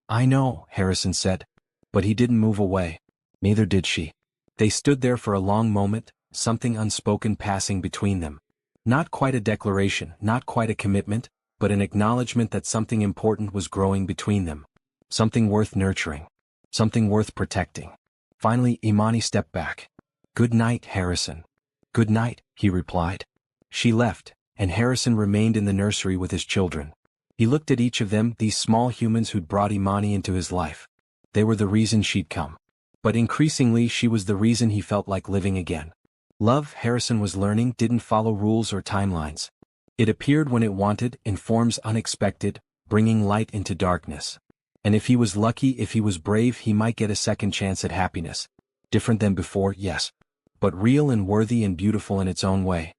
"I know," Harrison said. But he didn't move away. Neither did she. They stood there for a long moment, something unspoken passing between them. Not quite a declaration, not quite a commitment, but an acknowledgement that something important was growing between them. Something worth nurturing. Something worth protecting. Finally, Imani stepped back. "Good night, Harrison." "Good night," he replied. She left, and Harrison remained in the nursery with his children. He looked at each of them, these small humans who'd brought Imani into his life. They were the reason she'd come. But increasingly, she was the reason he felt like living again. Love, Harrison was learning, didn't follow rules or timelines. It appeared when it wanted, in forms unexpected, bringing light into darkness. And if he was lucky, if he was brave, he might get a second chance at happiness. Different than before, yes. But real and worthy and beautiful in its own way.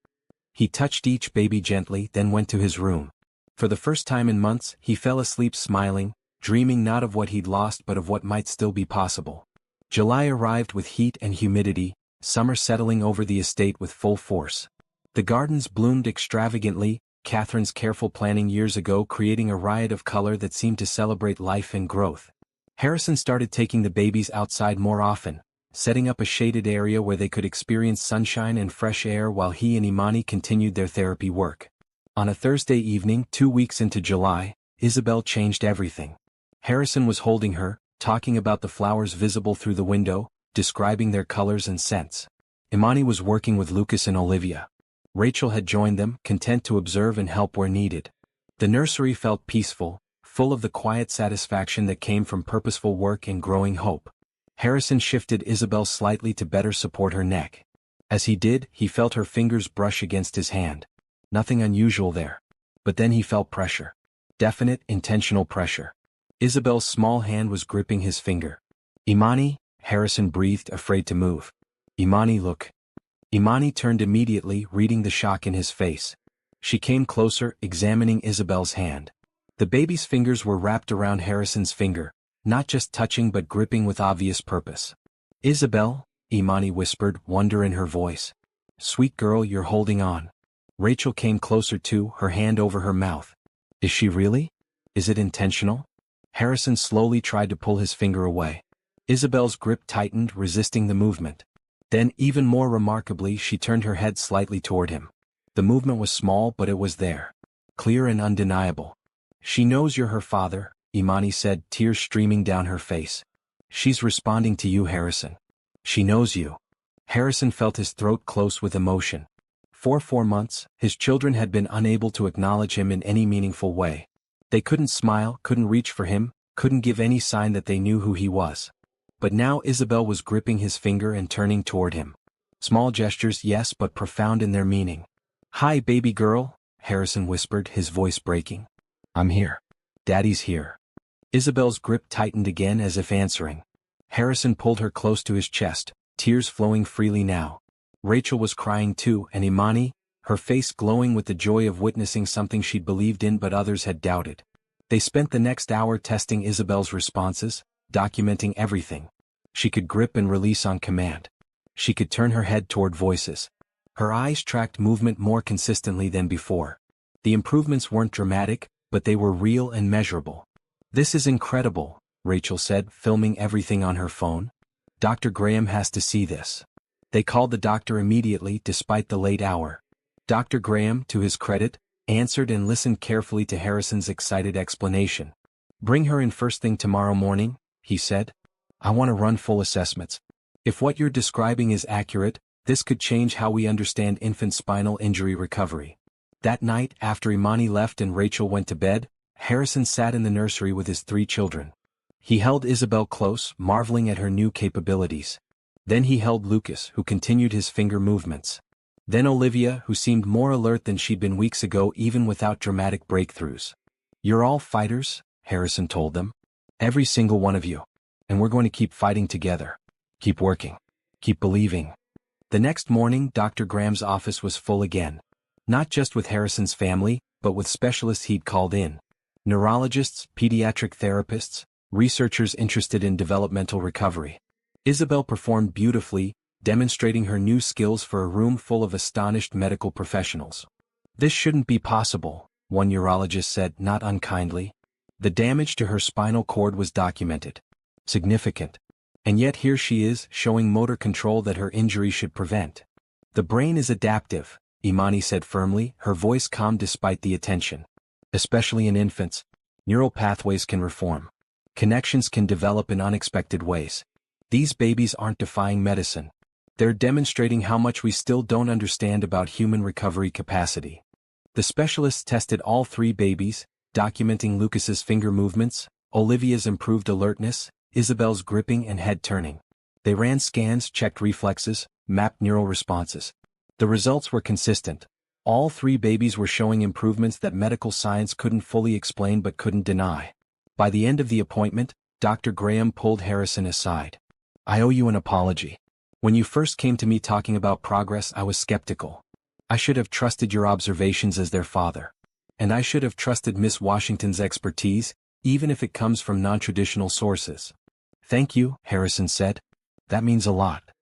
He touched each baby gently, then went to his room. For the first time in months, he fell asleep smiling, dreaming not of what he'd lost but of what might still be possible. July arrived with heat and humidity, summer settling over the estate with full force. The gardens bloomed extravagantly, Catherine's careful planning years ago creating a riot of color that seemed to celebrate life and growth. Harrison started taking the babies outside more often, setting up a shaded area where they could experience sunshine and fresh air while he and Imani continued their therapy work. On a Thursday evening, 2 weeks into July, Isabel changed everything. Harrison was holding her, talking about the flowers visible through the window, describing their colors and scents. Imani was working with Lucas and Olivia. Rachel had joined them, content to observe and help where needed. The nursery felt peaceful, full of the quiet satisfaction that came from purposeful work and growing hope. Harrison shifted Isabel slightly to better support her neck. As he did, he felt her fingers brush against his hand. Nothing unusual there. But then he felt pressure. Definite, intentional pressure. Isabel's small hand was gripping his finger. "Imani," Harrison breathed, afraid to move. "Imani, look." Imani turned immediately, reading the shock in his face. She came closer, examining Isabel's hand. The baby's fingers were wrapped around Harrison's finger, not just touching but gripping with obvious purpose. "Isabel," Imani whispered, wonder in her voice. "Sweet girl, you're holding on." Rachel came closer too, her hand over her mouth. "Is she really? Is it intentional?" Harrison slowly tried to pull his finger away. Isabel's grip tightened, resisting the movement. Then, even more remarkably, she turned her head slightly toward him. The movement was small, but it was there. Clear and undeniable. "She knows you're her father," Imani said, tears streaming down her face. "She's responding to you, Harrison. She knows you." Harrison felt his throat close with emotion. For 4 months, his children had been unable to acknowledge him in any meaningful way. They couldn't smile, couldn't reach for him, couldn't give any sign that they knew who he was. But now Isabel was gripping his finger and turning toward him. Small gestures, yes, but profound in their meaning. "Hi, baby girl," Harrison whispered, his voice breaking. "I'm here. Daddy's here." Isabel's grip tightened again as if answering. Harrison pulled her close to his chest, tears flowing freely now. Rachel was crying too, and Imani, her face glowing with the joy of witnessing something she'd believed in but others had doubted. They spent the next hour testing Isabel's responses, documenting everything. She could grip and release on command. She could turn her head toward voices. Her eyes tracked movement more consistently than before. The improvements weren't dramatic, but they were real and measurable. "This is incredible," Rachel said, filming everything on her phone. "Dr. Graham has to see this." They called the doctor immediately, despite the late hour. Dr. Graham, to his credit, answered and listened carefully to Harrison's excited explanation. "Bring her in first thing tomorrow morning," he said. "I want to run full assessments. If what you're describing is accurate, this could change how we understand infant spinal injury recovery." That night, after Imani left and Rachel went to bed, Harrison sat in the nursery with his 3 children. He held Isabel close, marveling at her new capabilities. Then he held Lucas, who continued his finger movements. Then Olivia, who seemed more alert than she'd been weeks ago even without dramatic breakthroughs. "You're all fighters," Harrison told them. "Every single one of you. And we're going to keep fighting together. Keep working. Keep believing." The next morning, Dr. Graham's office was full again. Not just with Harrison's family, but with specialists he'd called in. Neurologists, pediatric therapists, researchers interested in developmental recovery. Isabel performed beautifully, demonstrating her new skills for a room full of astonished medical professionals. "This shouldn't be possible," one neurologist said, not unkindly. The damage to her spinal cord was documented. Significant. And yet here she is, showing motor control that her injury should prevent. "The brain is adaptive," Imani said firmly, her voice calm despite the attention. "Especially in infants. Neural pathways can reform. Connections can develop in unexpected ways. These babies aren't defying medicine. They're demonstrating how much we still don't understand about human recovery capacity." The specialists tested all 3 babies, documenting Lucas's finger movements, Olivia's improved alertness, Isabel's gripping and head turning. They ran scans, checked reflexes, mapped neural responses. The results were consistent. All 3 babies were showing improvements that medical science couldn't fully explain but couldn't deny. By the end of the appointment, Dr. Graham pulled Harrison aside. "I owe you an apology. When you first came to me talking about progress, I was skeptical. I should have trusted your observations as their father. And I should have trusted Miss Washington's expertise, even if it comes from non-traditional sources." "Thank you," Harrison said. "That means a lot."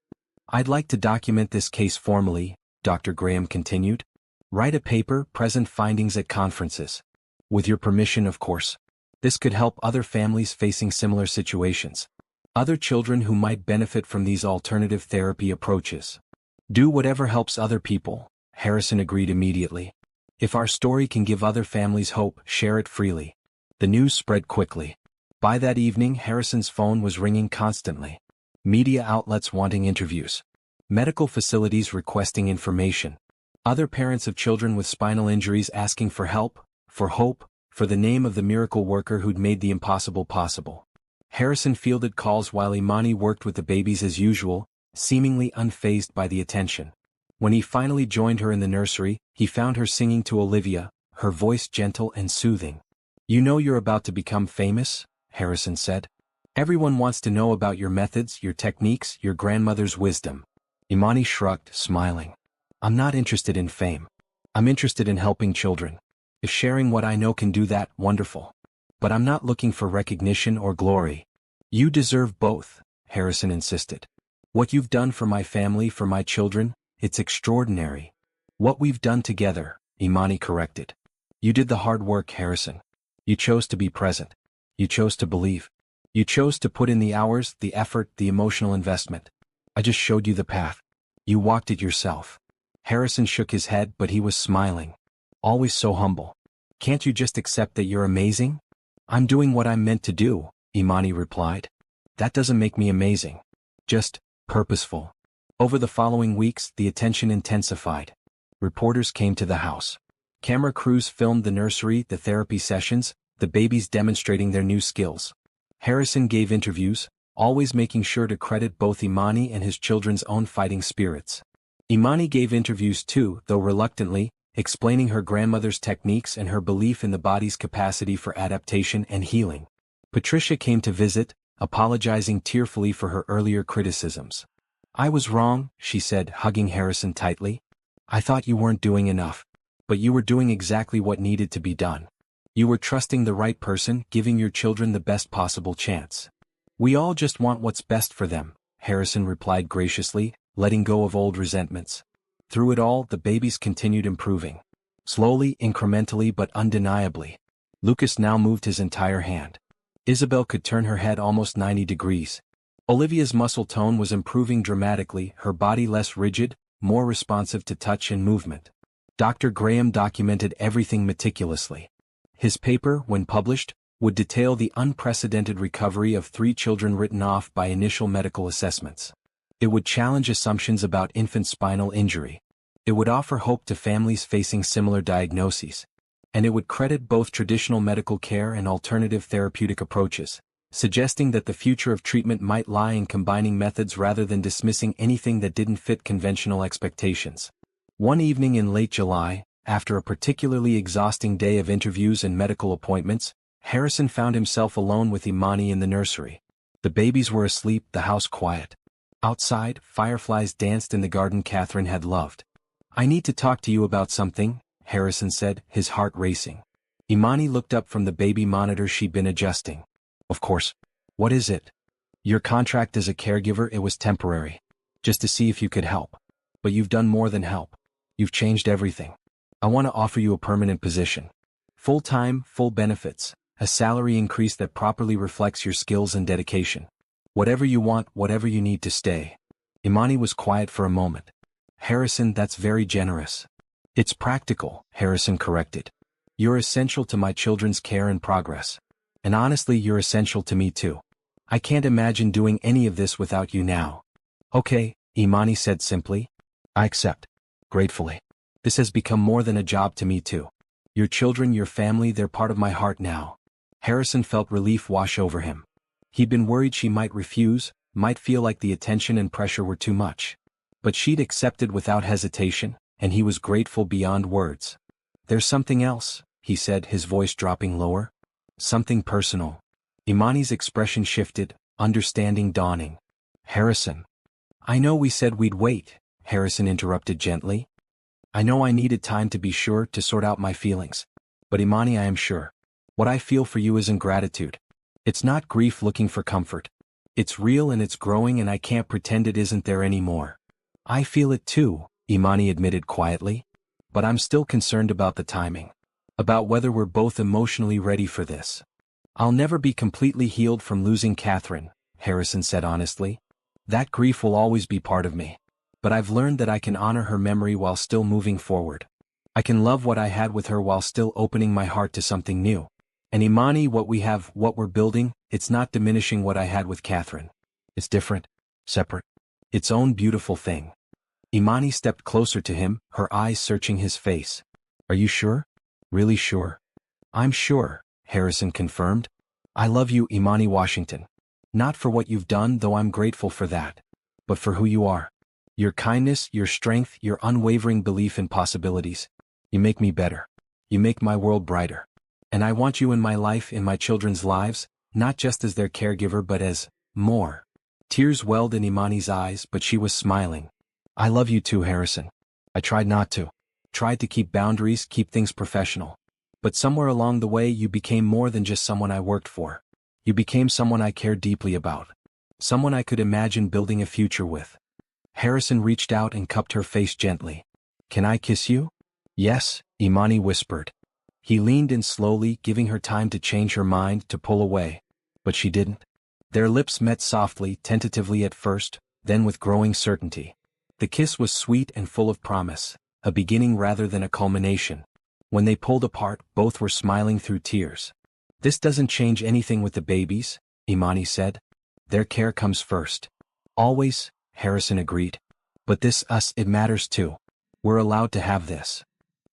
"I'd like to document this case formally," Dr. Graham continued. Write a paper, present findings at conferences. With your permission, of course. This could help other families facing similar situations. Other children who might benefit from these alternative therapy approaches. Do whatever helps other people, Harrison agreed immediately. If our story can give other families hope, share it freely. The news spread quickly. By that evening, Harrison's phone was ringing constantly. Media outlets wanting interviews. Medical facilities requesting information. Other parents of children with spinal injuries asking for help, for hope, for the name of the miracle worker who'd made the impossible possible. Harrison fielded calls while Imani worked with the babies as usual, seemingly unfazed by the attention. When he finally joined her in the nursery, he found her singing to Olivia, her voice gentle and soothing. "You know you're about to become famous?" Harrison said. "Everyone wants to know about your methods, your techniques, your grandmother's wisdom." Imani shrugged, smiling. "I'm not interested in fame. I'm interested in helping children. If sharing what I know can do that, wonderful. But I'm not looking for recognition or glory." "You deserve both," Harrison insisted. "What you've done for my family, for my children, it's extraordinary." "What we've done together," Imani corrected. "You did the hard work, Harrison. You chose to be present. You chose to believe. You chose to put in the hours, the effort, the emotional investment. I just showed you the path. You walked it yourself." Harrison shook his head, but he was smiling. "Always so humble. Can't you just accept that you're amazing?" "I'm doing what I'm meant to do," Imani replied. "That doesn't make me amazing. Just purposeful." Over the following weeks, the attention intensified. Reporters came to the house. Camera crews filmed the nursery, the therapy sessions, the babies demonstrating their new skills. Harrison gave interviews, always making sure to credit both Imani and his children's own fighting spirits. Imani gave interviews too, though reluctantly, explaining her grandmother's techniques and her belief in the body's capacity for adaptation and healing. Patricia came to visit, apologizing tearfully for her earlier criticisms. "I was wrong," she said, hugging Harrison tightly. "I thought you weren't doing enough. But you were doing exactly what needed to be done. You were trusting the right person, giving your children the best possible chance." "We all just want what's best for them," Harrison replied graciously, letting go of old resentments. Through it all, the babies continued improving. Slowly, incrementally, but undeniably. Lucas now moved his entire hand. Isabel could turn her head almost 90 degrees. Olivia's muscle tone was improving dramatically, her body less rigid, more responsive to touch and movement. Dr. Graham documented everything meticulously. His paper, when published, would detail the unprecedented recovery of 3 children written off by initial medical assessments. It would challenge assumptions about infant spinal injury. It would offer hope to families facing similar diagnoses. And it would credit both traditional medical care and alternative therapeutic approaches, suggesting that the future of treatment might lie in combining methods rather than dismissing anything that didn't fit conventional expectations. One evening in late July, after a particularly exhausting day of interviews and medical appointments, Harrison found himself alone with Imani in the nursery. The babies were asleep, the house quiet. Outside, fireflies danced in the garden Catherine had loved. "I need to talk to you about something," Harrison said, his heart racing. Imani looked up from the baby monitor she'd been adjusting. "Of course. What is it?" "Your contract as a caregiver, it was temporary. Just to see if you could help. But you've done more than help. You've changed everything. I want to offer you a permanent position. Full-time, full benefits, a salary increase that properly reflects your skills and dedication. Whatever you want, whatever you need to stay." Imani was quiet for a moment. "Harrison, that's very generous." "It's practical," Harrison corrected. "You're essential to my children's care and progress. And honestly, you're essential to me too. I can't imagine doing any of this without you now." "Okay," Imani said simply. "I accept. Gratefully. This has become more than a job to me too. Your children, your family, they're part of my heart now." Harrison felt relief wash over him. He'd been worried she might refuse, might feel like the attention and pressure were too much. But she'd accepted without hesitation, and he was grateful beyond words. "There's something else," he said, his voice dropping lower. "Something personal." Imani's expression shifted, understanding dawning. "Harrison." "I know we said we'd wait," Harrison interrupted gently. "I know I needed time to be sure, to sort out my feelings. But Imani, I am sure. What I feel for you isn't gratitude. It's not grief looking for comfort. It's real and it's growing, and I can't pretend it isn't there anymore." "I feel it too," Imani admitted quietly. But I'm still concerned about the timing. About whether we're both emotionally ready for this. I'll never be completely healed from losing Catherine, Harrison said honestly. That grief will always be part of me. But I've learned that I can honor her memory while still moving forward. I can love what I had with her while still opening my heart to something new. And Imani, what we have, what we're building, it's not diminishing what I had with Catherine. It's different, separate, its own beautiful thing. Imani stepped closer to him, her eyes searching his face. Are you sure? Really sure? I'm sure, Harrison confirmed. I love you, Imani Washington. Not for what you've done, though I'm grateful for that. But for who you are. Your kindness, your strength, your unwavering belief in possibilities. You make me better. You make my world brighter. And I want you in my life, in my children's lives, not just as their caregiver but as more. Tears welled in Imani's eyes, but she was smiling. I love you too, Harrison. I tried not to. Tried to keep boundaries, keep things professional. But somewhere along the way you became more than just someone I worked for. You became someone I cared deeply about. Someone I could imagine building a future with. Harrison reached out and cupped her face gently. Can I kiss you? Yes, Imani whispered. He leaned in slowly, giving her time to change her mind, to pull away. But she didn't. Their lips met softly, tentatively at first, then with growing certainty. The kiss was sweet and full of promise, a beginning rather than a culmination. When they pulled apart, both were smiling through tears. This doesn't change anything with the babies, Imani said. Their care comes first. Always, Harrison agreed. But it matters too. We're allowed to have this.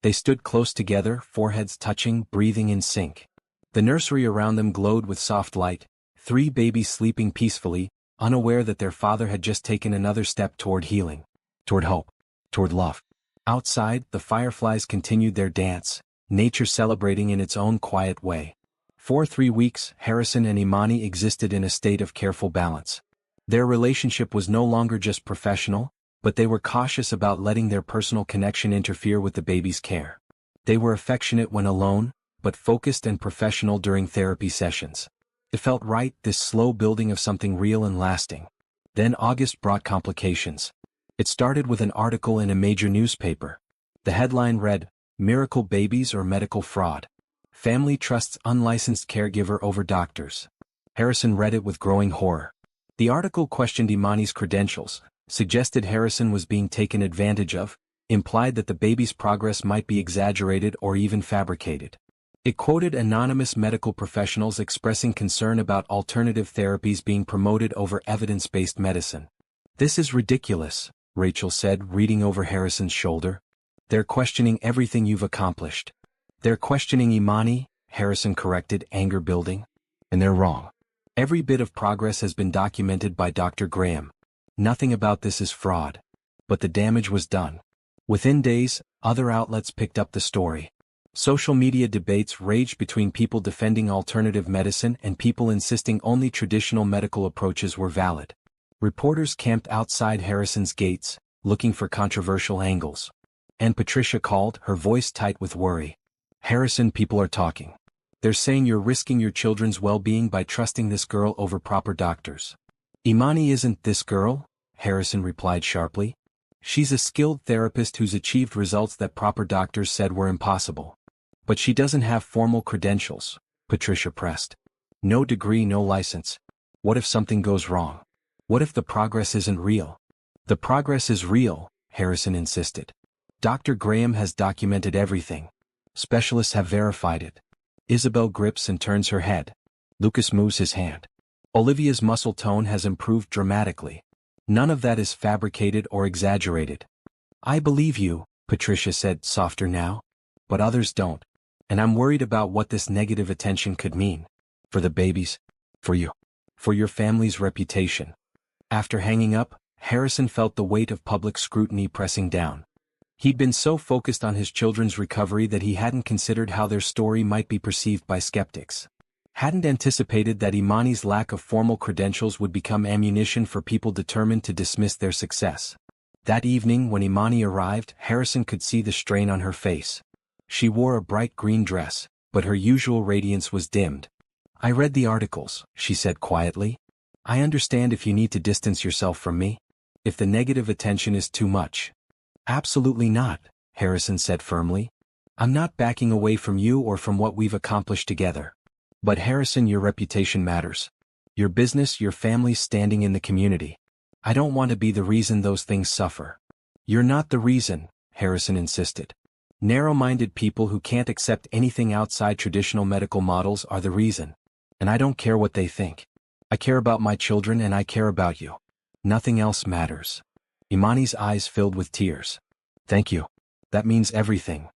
They stood close together, foreheads touching, breathing in sync. The nursery around them glowed with soft light, 3 babies sleeping peacefully, unaware that their father had just taken another step toward healing, toward hope, toward love. Outside, the fireflies continued their dance, nature celebrating in its own quiet way. For 3 weeks, Harrison and Imani existed in a state of careful balance. Their relationship was no longer just professional, but they were cautious about letting their personal connection interfere with the baby's care. They were affectionate when alone, but focused and professional during therapy sessions. It felt right, this slow building of something real and lasting. Then August brought complications. It started with an article in a major newspaper. The headline read, "Miracle Babies or Medical Fraud. Family trusts unlicensed caregiver over doctors." Harrison read it with growing horror. The article questioned Imani's credentials, suggested Harrison was being taken advantage of, implied that the baby's progress might be exaggerated or even fabricated. It quoted anonymous medical professionals expressing concern about alternative therapies being promoted over evidence-based medicine. "This is ridiculous," Rachel said, reading over Harrison's shoulder. "They're questioning everything you've accomplished." "They're questioning Imani," Harrison corrected, anger building. "And they're wrong. Every bit of progress has been documented by Dr. Graham. Nothing about this is fraud." But the damage was done. Within days, other outlets picked up the story. Social media debates raged between people defending alternative medicine and people insisting only traditional medical approaches were valid. Reporters camped outside Harrison's gates, looking for controversial angles. And Patricia called, her voice tight with worry. "Harrison, people are talking. They're saying you're risking your children's well-being by trusting this girl over proper doctors." "Imani isn't this girl," Harrison replied sharply. "She's a skilled therapist who's achieved results that proper doctors said were impossible. But she doesn't have formal credentials," Patricia pressed. "No degree, no license. What if something goes wrong? What if the progress isn't real?" "The progress is real," Harrison insisted. "Dr. Graham has documented everything. Specialists have verified it." Isabel grips and turns her head. Lucas moves his hand. Olivia's muscle tone has improved dramatically. "None of that is fabricated or exaggerated." "I believe you," Patricia said, softer now. "But others don't. And I'm worried about what this negative attention could mean. For the babies. For you. For your family's reputation." After hanging up, Harrison felt the weight of public scrutiny pressing down. He'd been so focused on his children's recovery that he hadn't considered how their story might be perceived by skeptics. Hadn't anticipated that Imani's lack of formal credentials would become ammunition for people determined to dismiss their success. That evening when Imani arrived, Harrison could see the strain on her face. She wore a bright green dress, but her usual radiance was dimmed. "I read the articles," she said quietly. "I understand if you need to distance yourself from me. If the negative attention is too much." "Absolutely not," Harrison said firmly. I'm not backing away from you or from what we've accomplished together. But Harrison, your reputation matters. Your business, your family's standing in the community. I don't want to be the reason those things suffer. You're not the reason, Harrison insisted. Narrow-minded people who can't accept anything outside traditional medical models are the reason. And I don't care what they think. I care about my children and I care about you. Nothing else matters. Imani's eyes filled with tears. Thank you. That means everything.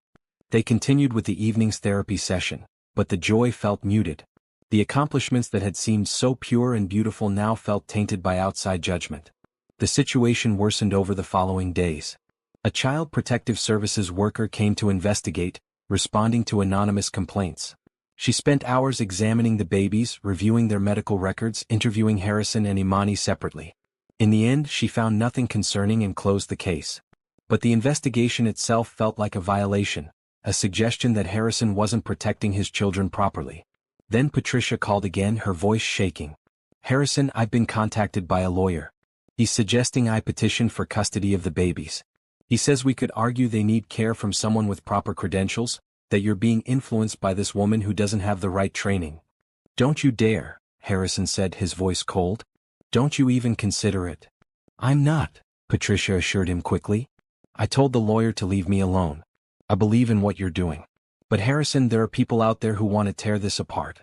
They continued with the evening's therapy session, but the joy felt muted. The accomplishments that had seemed so pure and beautiful now felt tainted by outside judgment. The situation worsened over the following days. A Child Protective Services worker came to investigate, responding to anonymous complaints. She spent hours examining the babies, reviewing their medical records, interviewing Harrison and Imani separately. In the end, she found nothing concerning and closed the case. But the investigation itself felt like a violation, a suggestion that Harrison wasn't protecting his children properly. Then Patricia called again, her voice shaking. Harrison, I've been contacted by a lawyer. He's suggesting I petition for custody of the babies. He says we could argue they need care from someone with proper credentials, that you're being influenced by this woman who doesn't have the right training. Don't you dare, Harrison said, his voice cold. Don't you even consider it. I'm not, Patricia assured him quickly. I told the lawyer to leave me alone. I believe in what you're doing. But Harrison, there are people out there who want to tear this apart.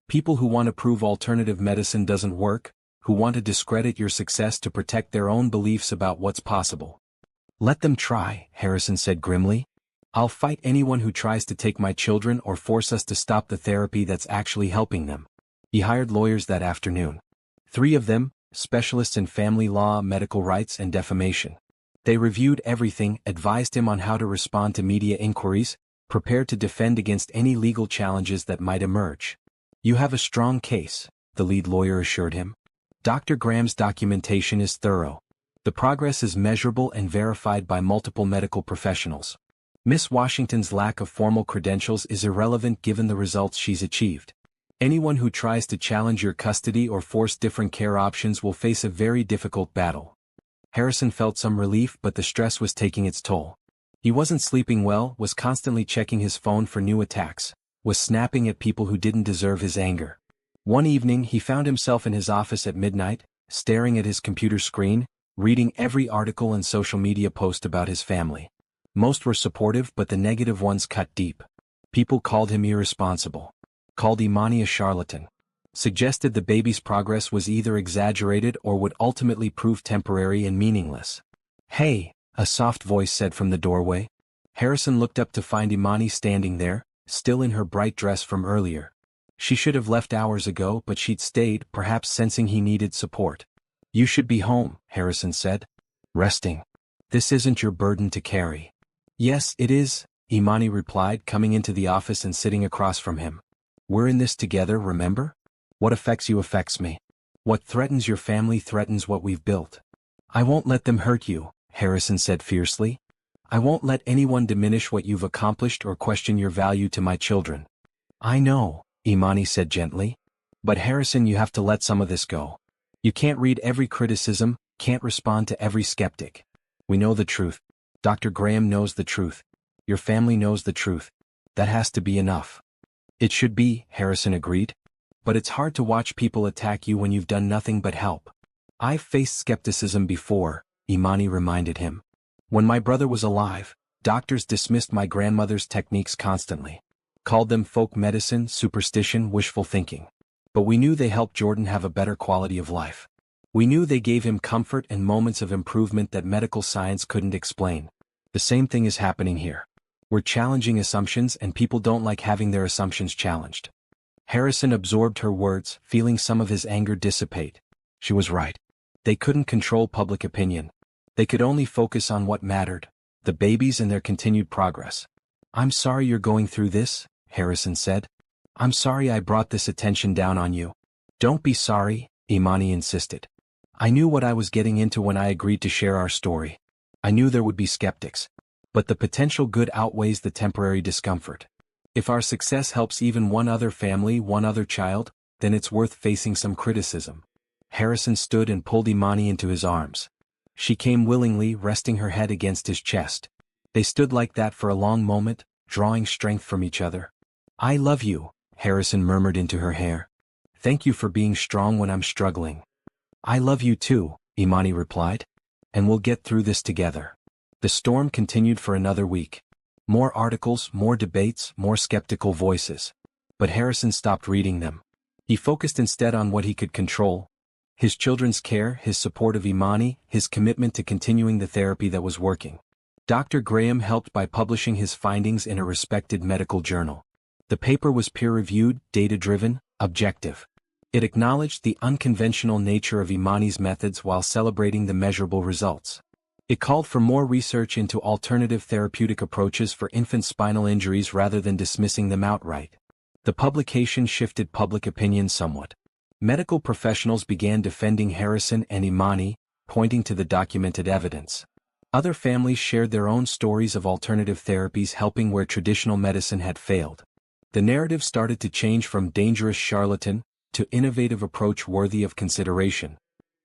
People who want to prove alternative medicine doesn't work, who want to discredit your success to protect their own beliefs about what's possible. Let them try, Harrison said grimly. I'll fight anyone who tries to take my children or force us to stop the therapy that's actually helping them. He hired lawyers that afternoon. 3 of them, specialists in family law, medical rights, and defamation. They reviewed everything, advised him on how to respond to media inquiries, prepared to defend against any legal challenges that might emerge. You have a strong case, the lead lawyer assured him. Dr. Graham's documentation is thorough. The progress is measurable and verified by multiple medical professionals. Miss Washington's lack of formal credentials is irrelevant given the results she's achieved. Anyone who tries to challenge your custody or force different care options will face a very difficult battle. Harrison felt some relief, but the stress was taking its toll. He wasn't sleeping well, was constantly checking his phone for new attacks, was snapping at people who didn't deserve his anger. One evening he found himself in his office at midnight, staring at his computer screen, reading every article and social media post about his family. Most were supportive, but the negative ones cut deep. People called him irresponsible, called Imani a charlatan, suggested the baby's progress was either exaggerated or would ultimately prove temporary and meaningless. Hey, a soft voice said from the doorway. Harrison looked up to find Imani standing there, still in her bright dress from earlier. She should have left hours ago, but she'd stayed, perhaps sensing he needed support. You should be home, Harrison said. Resting. This isn't your burden to carry. Yes, it is, Imani replied, coming into the office and sitting across from him. We're in this together, remember? What affects you affects me. What threatens your family threatens what we've built. I won't let them hurt you, Harrison said fiercely. I won't let anyone diminish what you've accomplished or question your value to my children. I know, Imani said gently. But Harrison, you have to let some of this go. You can't read every criticism, can't respond to every skeptic. We know the truth. Dr. Graham knows the truth. Your family knows the truth. That has to be enough. It should be, Harrison agreed. But it's hard to watch people attack you when you've done nothing but help. I've faced skepticism before, Imani reminded him. When my brother was alive, doctors dismissed my grandmother's techniques constantly. Called them folk medicine, superstition, wishful thinking. But we knew they helped Jordan have a better quality of life. We knew they gave him comfort and moments of improvement that medical science couldn't explain. The same thing is happening here. We're challenging assumptions and people don't like having their assumptions challenged. Harrison absorbed her words, feeling some of his anger dissipate. She was right. They couldn't control public opinion. They could only focus on what mattered, the babies and their continued progress. I'm sorry you're going through this, Harrison said. I'm sorry I brought this attention down on you. Don't be sorry, Imani insisted. I knew what I was getting into when I agreed to share our story. I knew there would be skeptics. But the potential good outweighs the temporary discomfort. If our success helps even one other family, one other child, then it's worth facing some criticism. Harrison stood and pulled Imani into his arms. She came willingly, resting her head against his chest. They stood like that for a long moment, drawing strength from each other. "I love you," Harrison murmured into her hair. "Thank you for being strong when I'm struggling." "I love you too," Imani replied. "And we'll get through this together." The storm continued for another week. More articles, more debates, more skeptical voices. But Harrison stopped reading them. He focused instead on what he could control: his children's care, his support of Imani, his commitment to continuing the therapy that was working. Dr. Graham helped by publishing his findings in a respected medical journal. The paper was peer-reviewed, data-driven, objective. It acknowledged the unconventional nature of Imani's methods while celebrating the measurable results. It called for more research into alternative therapeutic approaches for infant spinal injuries rather than dismissing them outright. The publication shifted public opinion somewhat. Medical professionals began defending Harrison and Imani, pointing to the documented evidence. Other families shared their own stories of alternative therapies helping where traditional medicine had failed. The narrative started to change from dangerous charlatan to innovative approach worthy of consideration.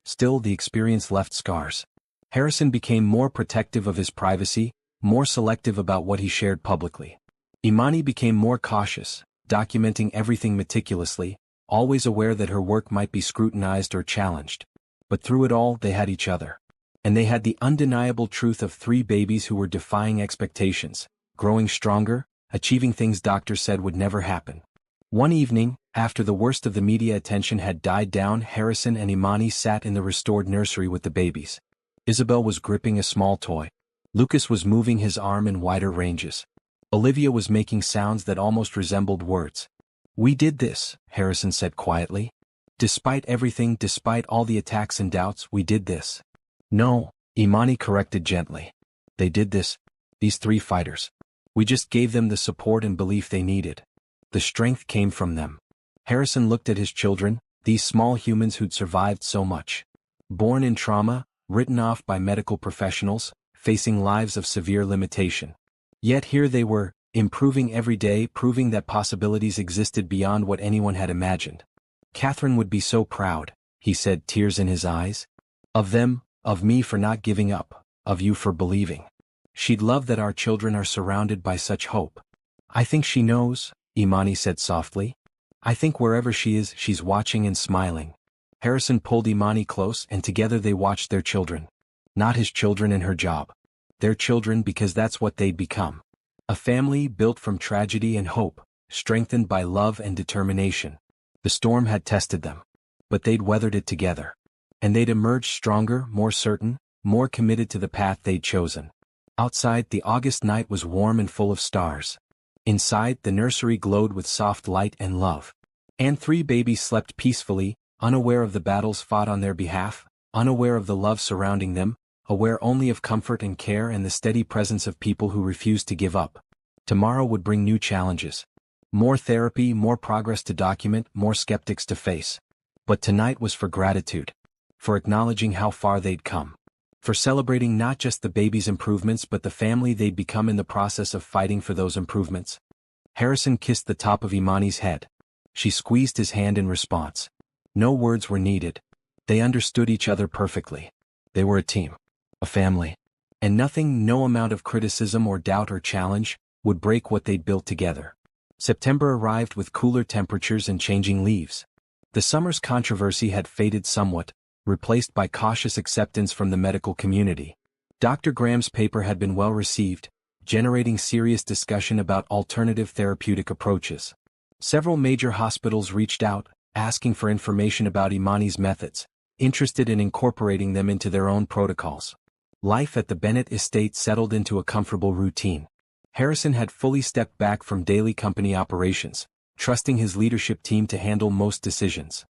Still, the experience left scars. Harrison became more protective of his privacy, more selective about what he shared publicly. Imani became more cautious, documenting everything meticulously, always aware that her work might be scrutinized or challenged. But through it all, they had each other. And they had the undeniable truth of 3 babies who were defying expectations, growing stronger, achieving things doctors said would never happen. One evening, after the worst of the media attention had died down, Harrison and Imani sat in the restored nursery with the babies. Isabel was gripping a small toy. Lucas was moving his arm in wider ranges. Olivia was making sounds that almost resembled words. "We did this," Harrison said quietly. "Despite everything, despite all the attacks and doubts, we did this." "No," Imani corrected gently. "They did this. These 3 fighters. We just gave them the support and belief they needed. The strength came from them." Harrison looked at his children, these small humans who'd survived so much. Born in trauma, written off by medical professionals, facing lives of severe limitation. Yet here they were, improving every day, proving that possibilities existed beyond what anyone had imagined. "Catherine would be so proud," he said, tears in his eyes. "Of them, of me for not giving up, of you for believing. She'd love that our children are surrounded by such hope." "I think she knows," Imani said softly. "I think wherever she is, she's watching and smiling." Harrison pulled Imani close and together they watched their children. Not his children and her job. Their children because that's what they'd become. A family built from tragedy and hope, strengthened by love and determination. The storm had tested them. But they'd weathered it together. And they'd emerged stronger, more certain, more committed to the path they'd chosen. Outside, the August night was warm and full of stars. Inside, the nursery glowed with soft light and love. And 3 babies slept peacefully, unaware of the battles fought on their behalf, unaware of the love surrounding them, aware only of comfort and care and the steady presence of people who refused to give up. Tomorrow would bring new challenges. More therapy, more progress to document, more skeptics to face. But tonight was for gratitude. For acknowledging how far they'd come. For celebrating not just the baby's improvements but the family they'd become in the process of fighting for those improvements. Harrison kissed the top of Imani's head. She squeezed his hand in response. No words were needed. They understood each other perfectly. They were a team. A family. And nothing, no amount of criticism or doubt or challenge, would break what they'd built together. September arrived with cooler temperatures and changing leaves. The summer's controversy had faded somewhat, replaced by cautious acceptance from the medical community. Dr. Graham's paper had been well received, generating serious discussion about alternative therapeutic approaches. Several major hospitals reached out, asking for information about Imani's methods, interested in incorporating them into their own protocols. Life at the Bennett estate settled into a comfortable routine. Harrison had fully stepped back from daily company operations, trusting his leadership team to handle most decisions.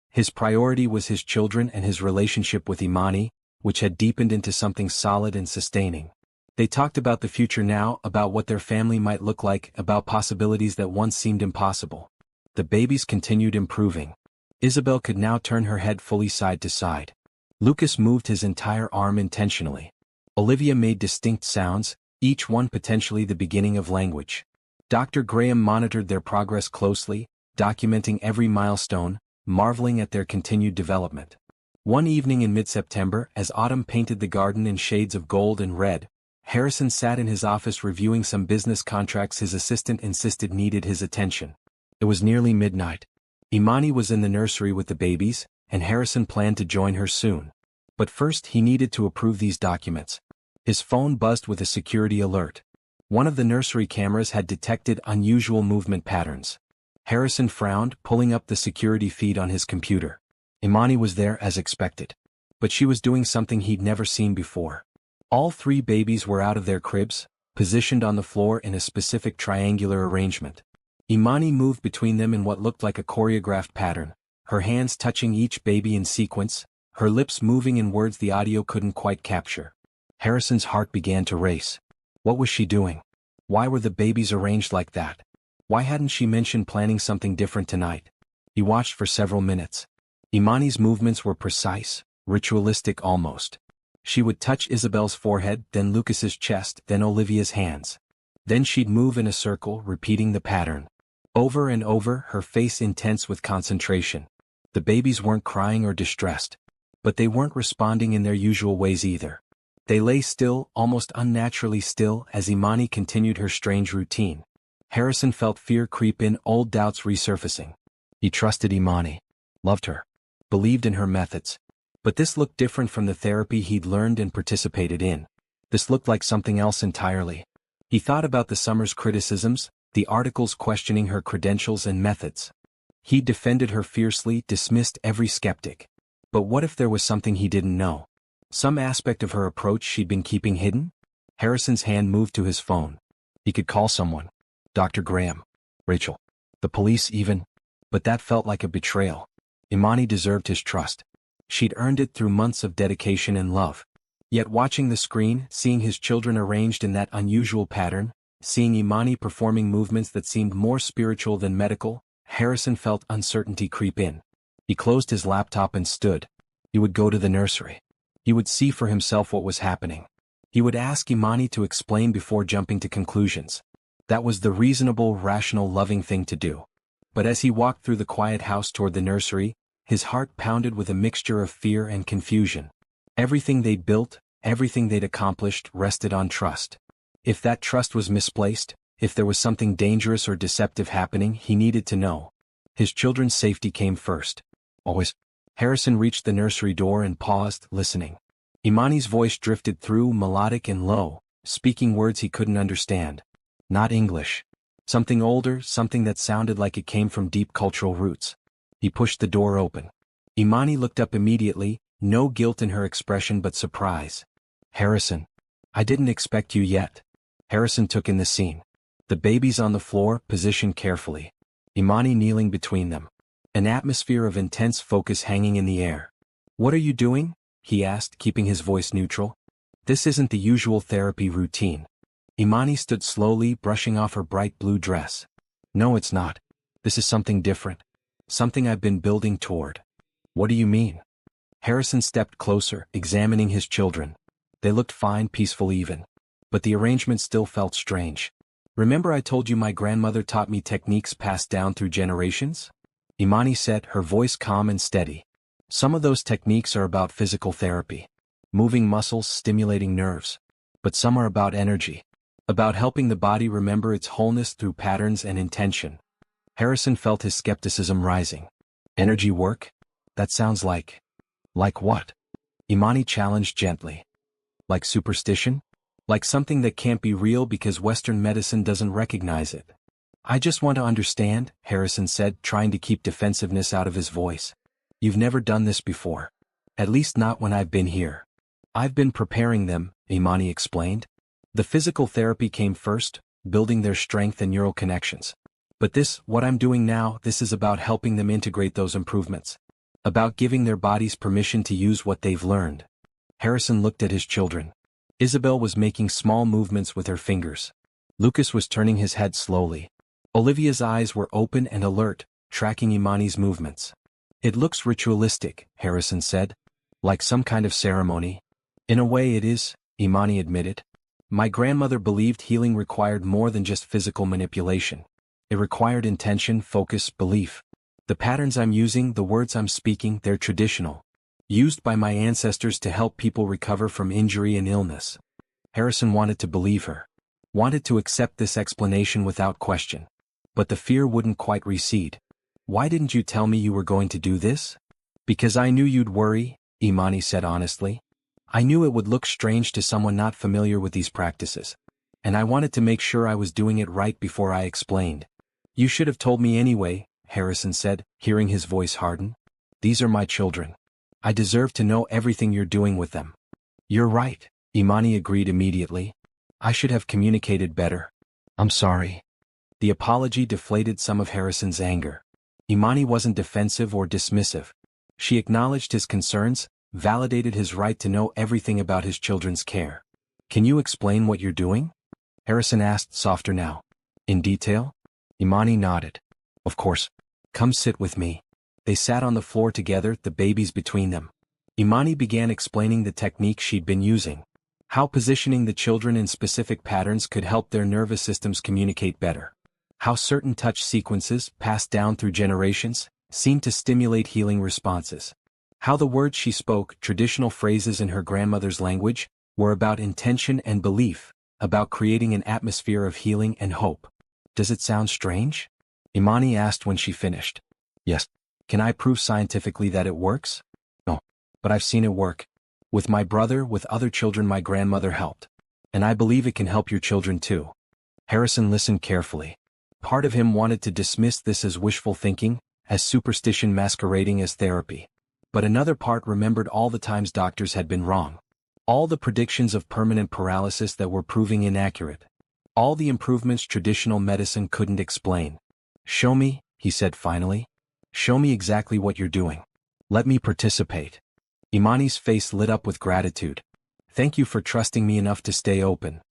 His priority was his children and his relationship with Imani, which had deepened into something solid and sustaining. They talked about the future now, about what their family might look like, about possibilities that once seemed impossible. The babies continued improving. Isabel could now turn her head fully side to side. Lucas moved his entire arm intentionally. Olivia made distinct sounds, each one potentially the beginning of language. Dr. Graham monitored their progress closely, documenting every milestone, marveling at their continued development. One evening in mid-September, as autumn painted the garden in shades of gold and red, Harrison sat in his office reviewing some business contracts his assistant insisted needed his attention. It was nearly midnight. Imani was in the nursery with the babies, and Harrison planned to join her soon. But first he needed to approve these documents. His phone buzzed with a security alert. One of the nursery cameras had detected unusual movement patterns. Harrison frowned, pulling up the security feed on his computer. Imani was there as expected. But she was doing something he'd never seen before. All 3 babies were out of their cribs, positioned on the floor in a specific triangular arrangement. Imani moved between them in what looked like a choreographed pattern, her hands touching each baby in sequence, her lips moving in words the audio couldn't quite capture. Harrison's heart began to race. What was she doing? Why were the babies arranged like that? Why hadn't she mentioned planning something different tonight? He watched for several minutes. Imani's movements were precise, ritualistic almost. She would touch Isabel's forehead, then Lucas's chest, then Olivia's hands. Then she'd move in a circle, repeating the pattern. Over and over, her face intense with concentration. The babies weren't crying or distressed. But they weren't responding in their usual ways either. They lay still, almost unnaturally still, as Imani continued her strange routine. Harrison felt fear creep in, old doubts resurfacing. He trusted Imani. Loved her. Believed in her methods. But this looked different from the therapy he'd learned and participated in. This looked like something else entirely. He thought about the summer's criticisms, the articles questioning her credentials and methods. He defended her fiercely, dismissed every skeptic. But what if there was something he didn't know? Some aspect of her approach she'd been keeping hidden? Harrison's hand moved to his phone. He could call someone. Dr. Graham. Rachel. The police even. But that felt like a betrayal. Imani deserved his trust. She'd earned it through months of dedication and love. Yet watching the screen, seeing his children arranged in that unusual pattern, seeing Imani performing movements that seemed more spiritual than medical, Harrison felt uncertainty creep in. He closed his laptop and stood. He would go to the nursery. He would see for himself what was happening. He would ask Imani to explain before jumping to conclusions. That was the reasonable, rational, loving thing to do. But as he walked through the quiet house toward the nursery, his heart pounded with a mixture of fear and confusion. Everything they'd built, everything they'd accomplished, rested on trust. If that trust was misplaced, if there was something dangerous or deceptive happening, he needed to know. His children's safety came first. Always. Harrison reached the nursery door and paused, listening. Imani's voice drifted through, melodic and low, speaking words he couldn't understand. Not English. Something older, something that sounded like it came from deep cultural roots. He pushed the door open. Imani looked up immediately, no guilt in her expression but surprise. Harrison. I didn't expect you yet. Harrison took in the scene. The babies on the floor, positioned carefully. Imani kneeling between them. An atmosphere of intense focus hanging in the air. What are you doing? He asked, keeping his voice neutral. This isn't the usual therapy routine. Imani stood slowly, brushing off her bright blue dress. No, it's not. This is something different. Something I've been building toward. What do you mean? Harrison stepped closer, examining his children. They looked fine, peaceful even. But the arrangement still felt strange. Remember I told you my grandmother taught me techniques passed down through generations? Imani said, her voice calm and steady. Some of those techniques are about physical therapy. Moving muscles, stimulating nerves. But some are about energy. About helping the body remember its wholeness through patterns and intention. Harrison felt his skepticism rising. Energy work? That sounds like... Like what? Imani challenged gently. Like superstition? Like something that can't be real because Western medicine doesn't recognize it. I just want to understand, Harrison said, trying to keep defensiveness out of his voice. You've never done this before. At least not when I've been here. I've been preparing them, Imani explained. The physical therapy came first, building their strength and neural connections. But this, what I'm doing now, this is about helping them integrate those improvements. About giving their bodies permission to use what they've learned. Harrison looked at his children. Isabel was making small movements with her fingers. Lucas was turning his head slowly. Olivia's eyes were open and alert, tracking Imani's movements. It looks ritualistic, Harrison said. Like some kind of ceremony. In a way it is, Imani admitted. My grandmother believed healing required more than just physical manipulation. It required intention, focus, belief. The patterns I'm using, the words I'm speaking, they're traditional. Used by my ancestors to help people recover from injury and illness. Harrison wanted to believe her. Wanted to accept this explanation without question. But the fear wouldn't quite recede. Why didn't you tell me you were going to do this? Because I knew you'd worry, Imani said honestly. I knew it would look strange to someone not familiar with these practices. And I wanted to make sure I was doing it right before I explained. You should have told me anyway, Harrison said, hearing his voice harden. These are my children. I deserve to know everything you're doing with them. You're right, Imani agreed immediately. I should have communicated better. I'm sorry. The apology deflated some of Harrison's anger. Imani wasn't defensive or dismissive. She acknowledged his concerns, validated his right to know everything about his children's care. Can you explain what you're doing? Harrison asked, softer now. In detail? Imani nodded. Of course. Come sit with me. They sat on the floor together, the babies between them. Imani began explaining the technique she'd been using. How positioning the children in specific patterns could help their nervous systems communicate better. How certain touch sequences, passed down through generations, seemed to stimulate healing responses. How the words she spoke, traditional phrases in her grandmother's language, were about intention and belief, about creating an atmosphere of healing and hope. Does it sound strange? Imani asked when she finished. Yes. Can I prove scientifically that it works? No. But I've seen it work. With my brother, with other children my grandmother helped. And I believe it can help your children too. Harrison listened carefully. Part of him wanted to dismiss this as wishful thinking, as superstition masquerading as therapy. But another part remembered all the times doctors had been wrong. All the predictions of permanent paralysis that were proving inaccurate. All the improvements traditional medicine couldn't explain. Show me, he said finally. Show me exactly what you're doing. Let me participate. Imani's face lit up with gratitude. Thank you for trusting me enough to stay open.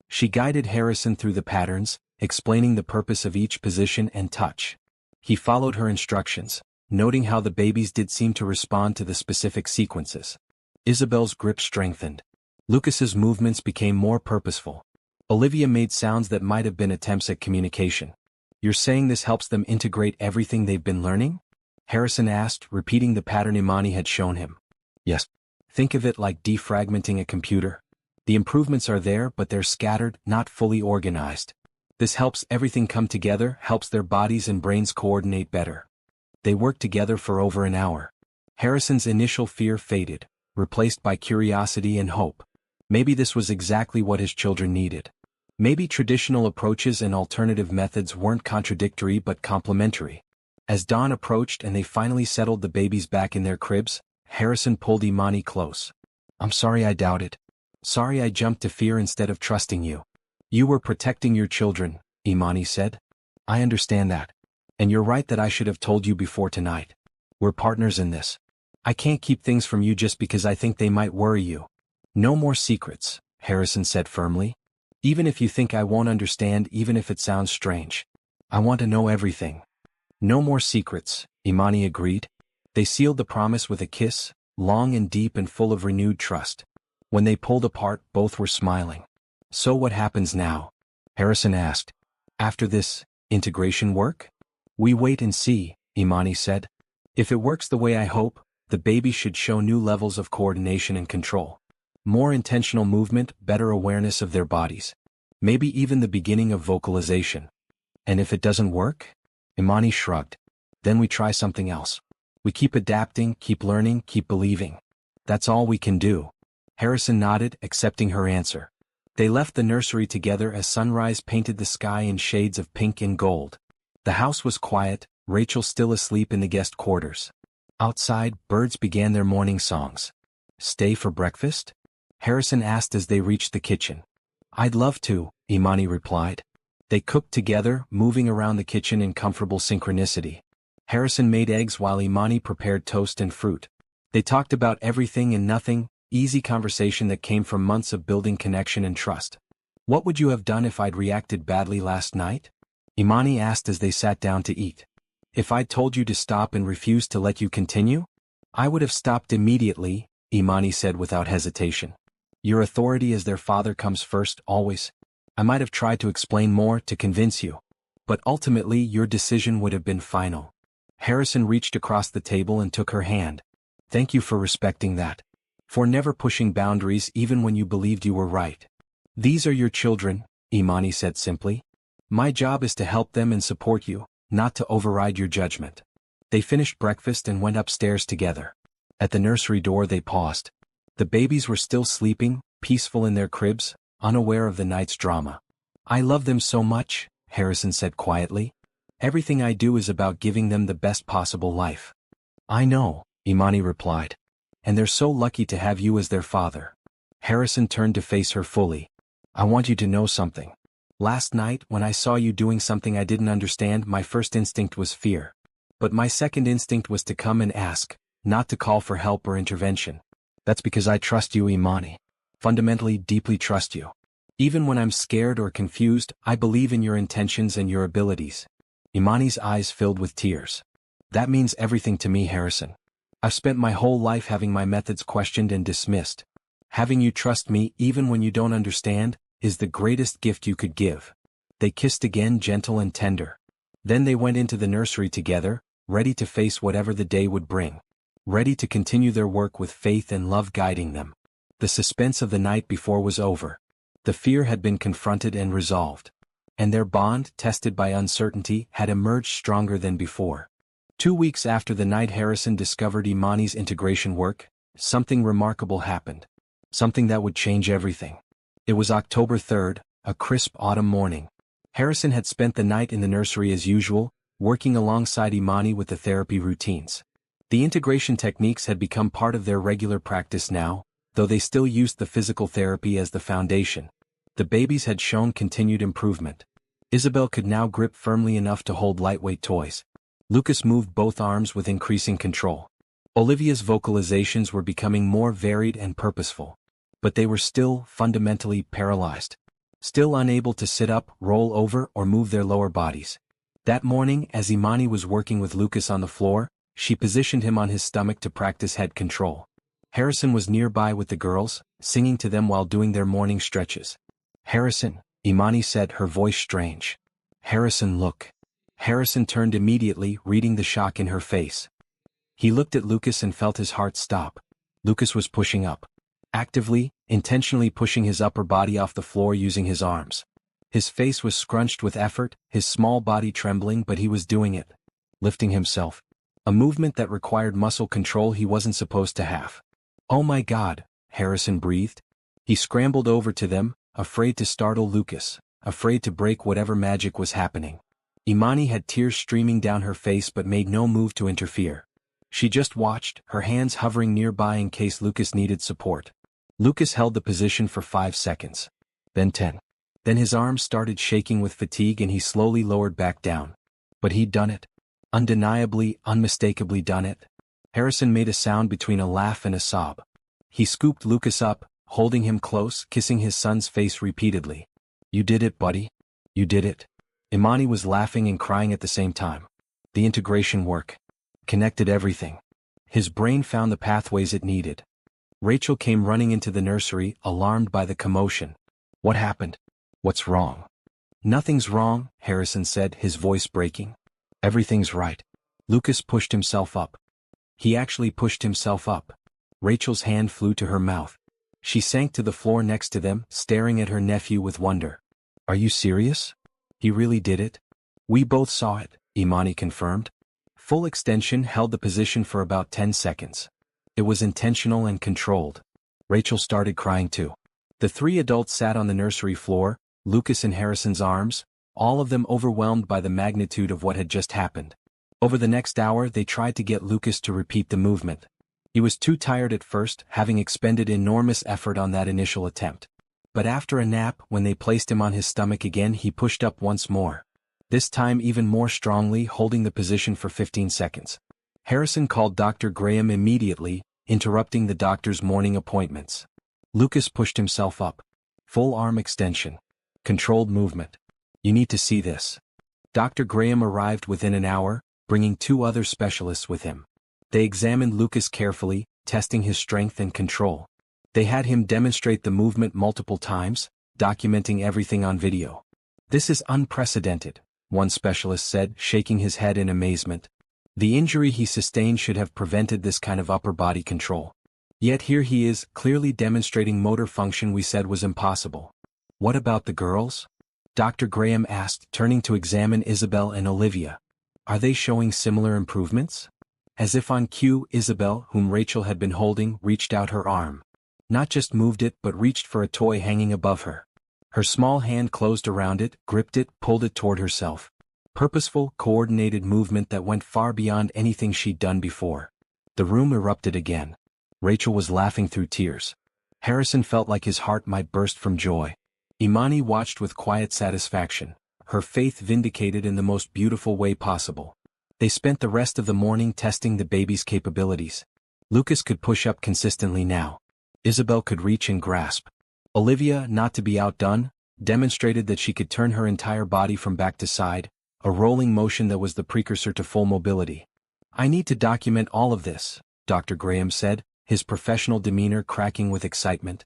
She guided Harrison through the patterns, explaining the purpose of each position and touch. He followed her instructions, noting how the babies did seem to respond to the specific sequences. Isabel's grip strengthened. Lucas's movements became more purposeful. Olivia made sounds that might have been attempts at communication. You're saying this helps them integrate everything they've been learning? Harrison asked, repeating the pattern Imani had shown him. Yes. Think of it like defragmenting a computer. The improvements are there, but they're scattered, not fully organized. This helps everything come together, helps their bodies and brains coordinate better. They worked together for over an hour. Harrison's initial fear faded, replaced by curiosity and hope. Maybe this was exactly what his children needed. Maybe traditional approaches and alternative methods weren't contradictory but complementary. As dawn approached and they finally settled the babies back in their cribs, Harrison pulled Imani close. I'm sorry I doubted. Sorry I jumped to fear instead of trusting you. You were protecting your children, Imani said. I understand that. And you're right that I should have told you before tonight. We're partners in this. I can't keep things from you just because I think they might worry you. No more secrets, Harrison said firmly. Even if you think I won't understand, even if it sounds strange. I want to know everything. No more secrets, Imani agreed. They sealed the promise with a kiss, long and deep and full of renewed trust. When they pulled apart, both were smiling. So what happens now? Harrison asked. After this, integration work? We wait and see, Imani said. If it works the way I hope, the baby should show new levels of coordination and control. More intentional movement, better awareness of their bodies. Maybe even the beginning of vocalization. And if it doesn't work? Imani shrugged. Then we try something else. We keep adapting, keep learning, keep believing. That's all we can do. Harrison nodded, accepting her answer. They left the nursery together as sunrise painted the sky in shades of pink and gold. The house was quiet, Rachel still asleep in the guest quarters. Outside, birds began their morning songs. Stay for breakfast? Harrison asked as they reached the kitchen. I'd love to, Imani replied. They cooked together, moving around the kitchen in comfortable synchronicity. Harrison made eggs while Imani prepared toast and fruit. They talked about everything and nothing, easy conversation that came from months of building connection and trust. What would you have done if I'd reacted badly last night? Imani asked as they sat down to eat. If I'd told you to stop and refused to let you continue? I would have stopped immediately, Imani said without hesitation. Your authority as their father comes first, always. I might have tried to explain more, to convince you. But ultimately your decision would have been final. Harrison reached across the table and took her hand. Thank you for respecting that. For never pushing boundaries even when you believed you were right. These are your children, Imani said simply. My job is to help them and support you, not to override your judgment. They finished breakfast and went upstairs together. At the nursery door they paused. The babies were still sleeping, peaceful in their cribs, unaware of the night's drama. I love them so much, Harrison said quietly. Everything I do is about giving them the best possible life. I know, Imani replied. And they're so lucky to have you as their father. Harrison turned to face her fully. I want you to know something. Last night, when I saw you doing something I didn't understand, my first instinct was fear. But my second instinct was to come and ask, not to call for help or intervention. That's because I trust you, Imani. Fundamentally, deeply trust you. Even when I'm scared or confused, I believe in your intentions and your abilities. Imani's eyes filled with tears. That means everything to me, Harrison. I've spent my whole life having my methods questioned and dismissed. Having you trust me, even when you don't understand, is the greatest gift you could give. They kissed again, gentle and tender. Then they went into the nursery together, ready to face whatever the day would bring. Ready to continue their work with faith and love guiding them. The suspense of the night before was over. The fear had been confronted and resolved. And their bond, tested by uncertainty, had emerged stronger than before. 2 weeks after the night Harrison discovered Imani's integration work, something remarkable happened. Something that would change everything. It was October 3rd, a crisp autumn morning. Harrison had spent the night in the nursery as usual, working alongside Imani with the therapy routines. The integration techniques had become part of their regular practice now, though they still used the physical therapy as the foundation. The babies had shown continued improvement. Isabel could now grip firmly enough to hold lightweight toys. Lucas moved both arms with increasing control. Olivia's vocalizations were becoming more varied and purposeful. But they were still fundamentally paralyzed. Still unable to sit up, roll over, or move their lower bodies. That morning, as Imani was working with Lucas on the floor, she positioned him on his stomach to practice head control. Harrison was nearby with the girls, singing to them while doing their morning stretches. Harrison, Imani said, her voice strange. Harrison, look. Harrison turned immediately, reading the shock in her face. He looked at Lucas and felt his heart stop. Lucas was pushing up. Actively, intentionally pushing his upper body off the floor using his arms. His face was scrunched with effort, his small body trembling, but he was doing it. Lifting himself. A movement that required muscle control he wasn't supposed to have. Oh my God, Harrison breathed. He scrambled over to them, afraid to startle Lucas, afraid to break whatever magic was happening. Imani had tears streaming down her face but made no move to interfere. She just watched, her hands hovering nearby in case Lucas needed support. Lucas held the position for 5 seconds. Then 10. Then his arms started shaking with fatigue and he slowly lowered back down. But he'd done it. Undeniably, unmistakably done it. Harrison made a sound between a laugh and a sob. He scooped Lucas up, holding him close, kissing his son's face repeatedly. You did it, buddy. You did it. Imani was laughing and crying at the same time. The integration work. Connected everything. His brain found the pathways it needed. Rachel came running into the nursery, alarmed by the commotion. What happened? What's wrong? Nothing's wrong, Harrison said, his voice breaking. Everything's right. Lucas pushed himself up. He actually pushed himself up. Rachel's hand flew to her mouth. She sank to the floor next to them, staring at her nephew with wonder. Are you serious? He really did it? We both saw it, Imani confirmed. Full extension held the position for about 10 seconds. It was intentional and controlled. Rachel started crying too. The 3 adults sat on the nursery floor, Lucas in Harrison's arms, all of them overwhelmed by the magnitude of what had just happened. Over the next hour they tried to get Lucas to repeat the movement. He was too tired at first, having expended enormous effort on that initial attempt. But after a nap, when they placed him on his stomach again, he pushed up once more. This time even more strongly, holding the position for 15 seconds. Harrison called Dr. Graham immediately, interrupting the doctor's morning appointments. Lucas pushed himself up. Full arm extension. Controlled movement. You need to see this. Dr. Graham arrived within an hour, bringing 2 other specialists with him. They examined Lucas carefully, testing his strength and control. They had him demonstrate the movement multiple times, documenting everything on video. This is unprecedented, one specialist said, shaking his head in amazement. The injury he sustained should have prevented this kind of upper body control. Yet here he is, clearly demonstrating motor function we said was impossible. What about the girls? Dr. Graham asked, turning to examine Isabel and Olivia. Are they showing similar improvements? As if on cue, Isabel, whom Rachel had been holding, reached out her arm. Not just moved it but reached for a toy hanging above her. Her small hand closed around it, gripped it, pulled it toward herself. Purposeful, coordinated movement that went far beyond anything she'd done before. The room erupted again. Rachel was laughing through tears. Harrison felt like his heart might burst from joy. Imani watched with quiet satisfaction, her faith vindicated in the most beautiful way possible. They spent the rest of the morning testing the baby's capabilities. Lucas could push up consistently now. Isabel could reach and grasp. Olivia, not to be outdone, demonstrated that she could turn her entire body from back to side, a rolling motion that was the precursor to full mobility. I need to document all of this, Dr. Graham said, his professional demeanor cracking with excitement.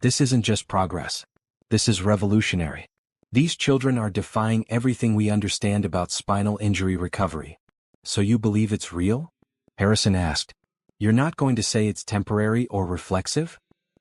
This isn't just progress. This is revolutionary. These children are defying everything we understand about spinal injury recovery. So you believe it's real? Harrison asked. You're not going to say it's temporary or reflexive?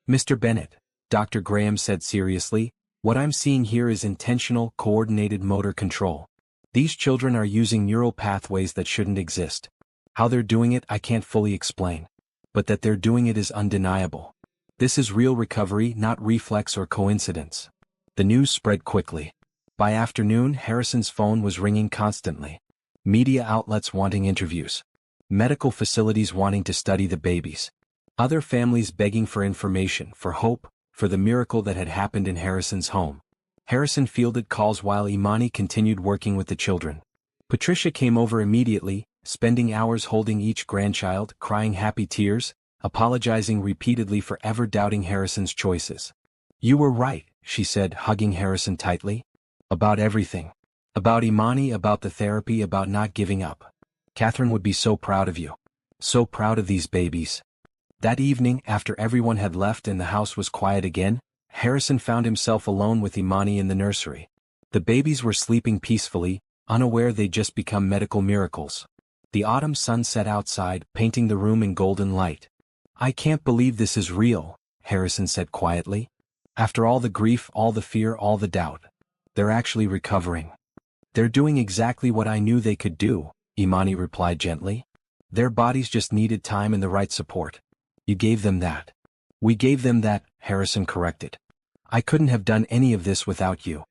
Mr. Bennett, Dr. Graham said seriously, what I'm seeing here is intentional, coordinated motor control. These children are using neural pathways that shouldn't exist. How they're doing it I can't fully explain. But that they're doing it is undeniable. This is real recovery, not reflex or coincidence. The news spread quickly. By afternoon, Harrison's phone was ringing constantly. Media outlets wanting interviews. Medical facilities wanting to study the babies. Other families begging for information, for hope, for the miracle that had happened in Harrison's home. Harrison fielded calls while Imani continued working with the children. Patricia came over immediately, spending hours holding each grandchild, crying happy tears, apologizing repeatedly for ever doubting Harrison's choices. You were right, she said, hugging Harrison tightly. About everything. About Imani, about the therapy, about not giving up. Catherine would be so proud of you. So proud of these babies. That evening, after everyone had left and the house was quiet again, Harrison found himself alone with Imani in the nursery. The babies were sleeping peacefully, unaware they'd just become medical miracles. The autumn sun set outside, painting the room in golden light. I can't believe this is real, Harrison said quietly. After all the grief, all the fear, all the doubt. They're actually recovering. They're doing exactly what I knew they could do, Imani replied gently. Their bodies just needed time and the right support. You gave them that. We gave them that, Harrison corrected. I couldn't have done any of this without you.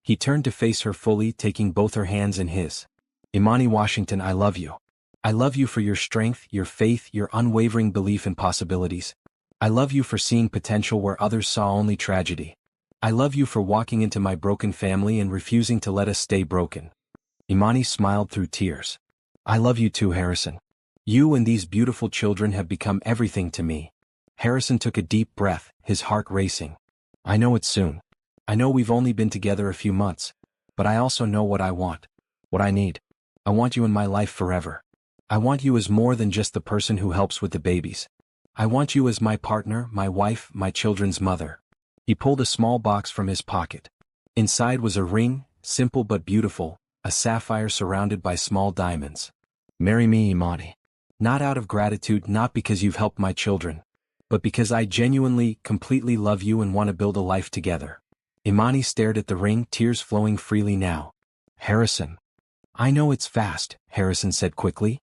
He turned to face her fully, taking both her hands in his. Imani Washington, I love you. I love you for your strength, your faith, your unwavering belief in possibilities. I love you for seeing potential where others saw only tragedy. I love you for walking into my broken family and refusing to let us stay broken. Imani smiled through tears. I love you too, Harrison. You and these beautiful children have become everything to me. Harrison took a deep breath, his heart racing. I know it's soon. I know we've only been together a few months. But I also know what I want. What I need. I want you in my life forever. I want you as more than just the person who helps with the babies. I want you as my partner, my wife, my children's mother. He pulled a small box from his pocket. Inside was a ring, simple but beautiful, a sapphire surrounded by small diamonds. Marry me, Imani. Not out of gratitude, not because you've helped my children, but because I genuinely, completely love you and want to build a life together. Imani stared at the ring, tears flowing freely now. Harrison. I know it's fast, Harrison said quickly.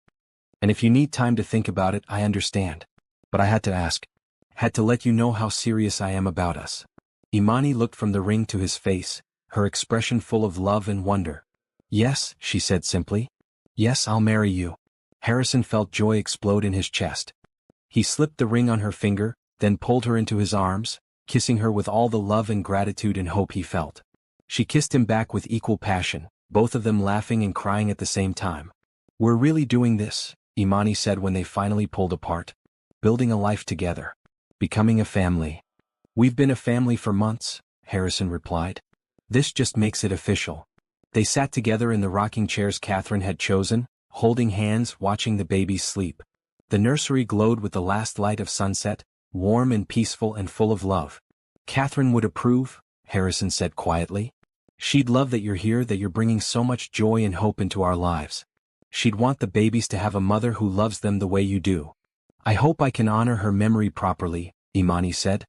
And if you need time to think about it, I understand. But I had to ask. Had to let you know how serious I am about us. Imani looked from the ring to his face, her expression full of love and wonder. Yes, she said simply. Yes, I'll marry you. Harrison felt joy explode in his chest. He slipped the ring on her finger, then pulled her into his arms, kissing her with all the love and gratitude and hope he felt. She kissed him back with equal passion, both of them laughing and crying at the same time. We're really doing this, Imani said when they finally pulled apart. Building a life together. Becoming a family. We've been a family for months, Harrison replied. This just makes it official. They sat together in the rocking chairs Catherine had chosen, holding hands, watching the babies sleep. The nursery glowed with the last light of sunset, warm and peaceful and full of love. Catherine would approve, Harrison said quietly. She'd love that you're here, that you're bringing so much joy and hope into our lives. She'd want the babies to have a mother who loves them the way you do. I hope I can honor her memory properly, Imani said.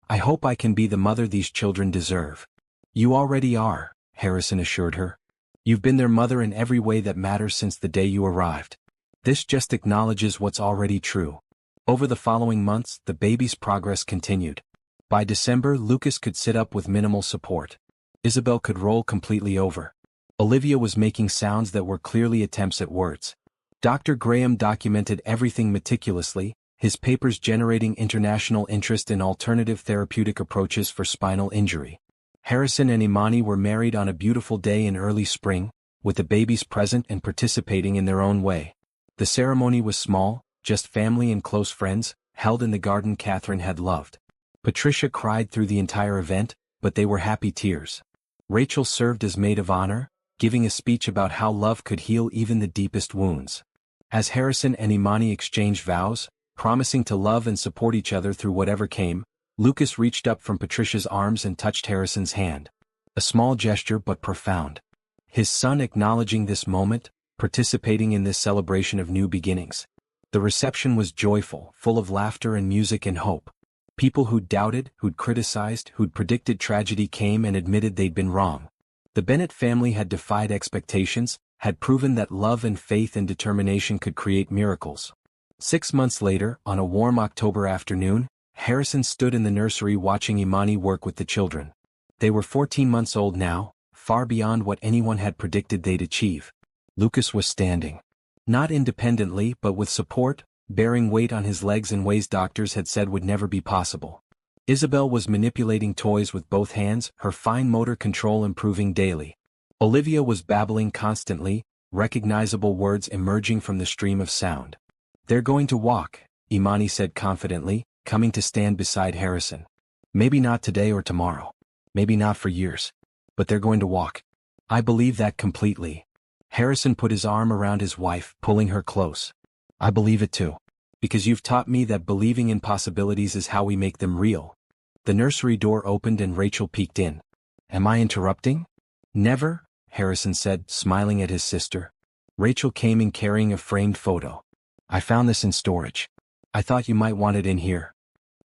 I hope I can be the mother these children deserve. You already are, Harrison assured her. You've been their mother in every way that matters since the day you arrived. This just acknowledges what's already true. Over the following months, the baby's progress continued. By December, Lucas could sit up with minimal support. Isabel could roll completely over. Olivia was making sounds that were clearly attempts at words. Dr. Graham documented everything meticulously, his papers generating international interest in alternative therapeutic approaches for spinal injury. Harrison and Imani were married on a beautiful day in early spring, with the babies present and participating in their own way. The ceremony was small, just family and close friends, held in the garden Catherine had loved. Patricia cried through the entire event, but they were happy tears. Rachel served as maid of honor, giving a speech about how love could heal even the deepest wounds. As Harrison and Imani exchanged vows, promising to love and support each other through whatever came, Lucas reached up from Patricia's arms and touched Harrison's hand. A small gesture but profound. His son acknowledging this moment, participating in this celebration of new beginnings. The reception was joyful, full of laughter and music and hope. People who'd doubted, who'd criticized, who'd predicted tragedy came and admitted they'd been wrong. The Bennett family had defied expectations, had proven that love and faith and determination could create miracles. 6 months later, on a warm October afternoon, Harrison stood in the nursery watching Imani work with the children. They were 14 months old now, far beyond what anyone had predicted they'd achieve. Lucas was standing. Not independently but with support, bearing weight on his legs in ways doctors had said would never be possible. Isabel was manipulating toys with both hands, her fine motor control improving daily. Olivia was babbling constantly, recognizable words emerging from the stream of sound. They're going to walk, Imani said confidently, coming to stand beside Harrison. Maybe not today or tomorrow. Maybe not for years. But they're going to walk. I believe that completely. Harrison put his arm around his wife, pulling her close. I believe it too. Because you've taught me that believing in possibilities is how we make them real. The nursery door opened and Rachel peeked in. Am I interrupting? Never, Harrison said, smiling at his sister. Rachel came in carrying a framed photo. I found this in storage. I thought you might want it in here.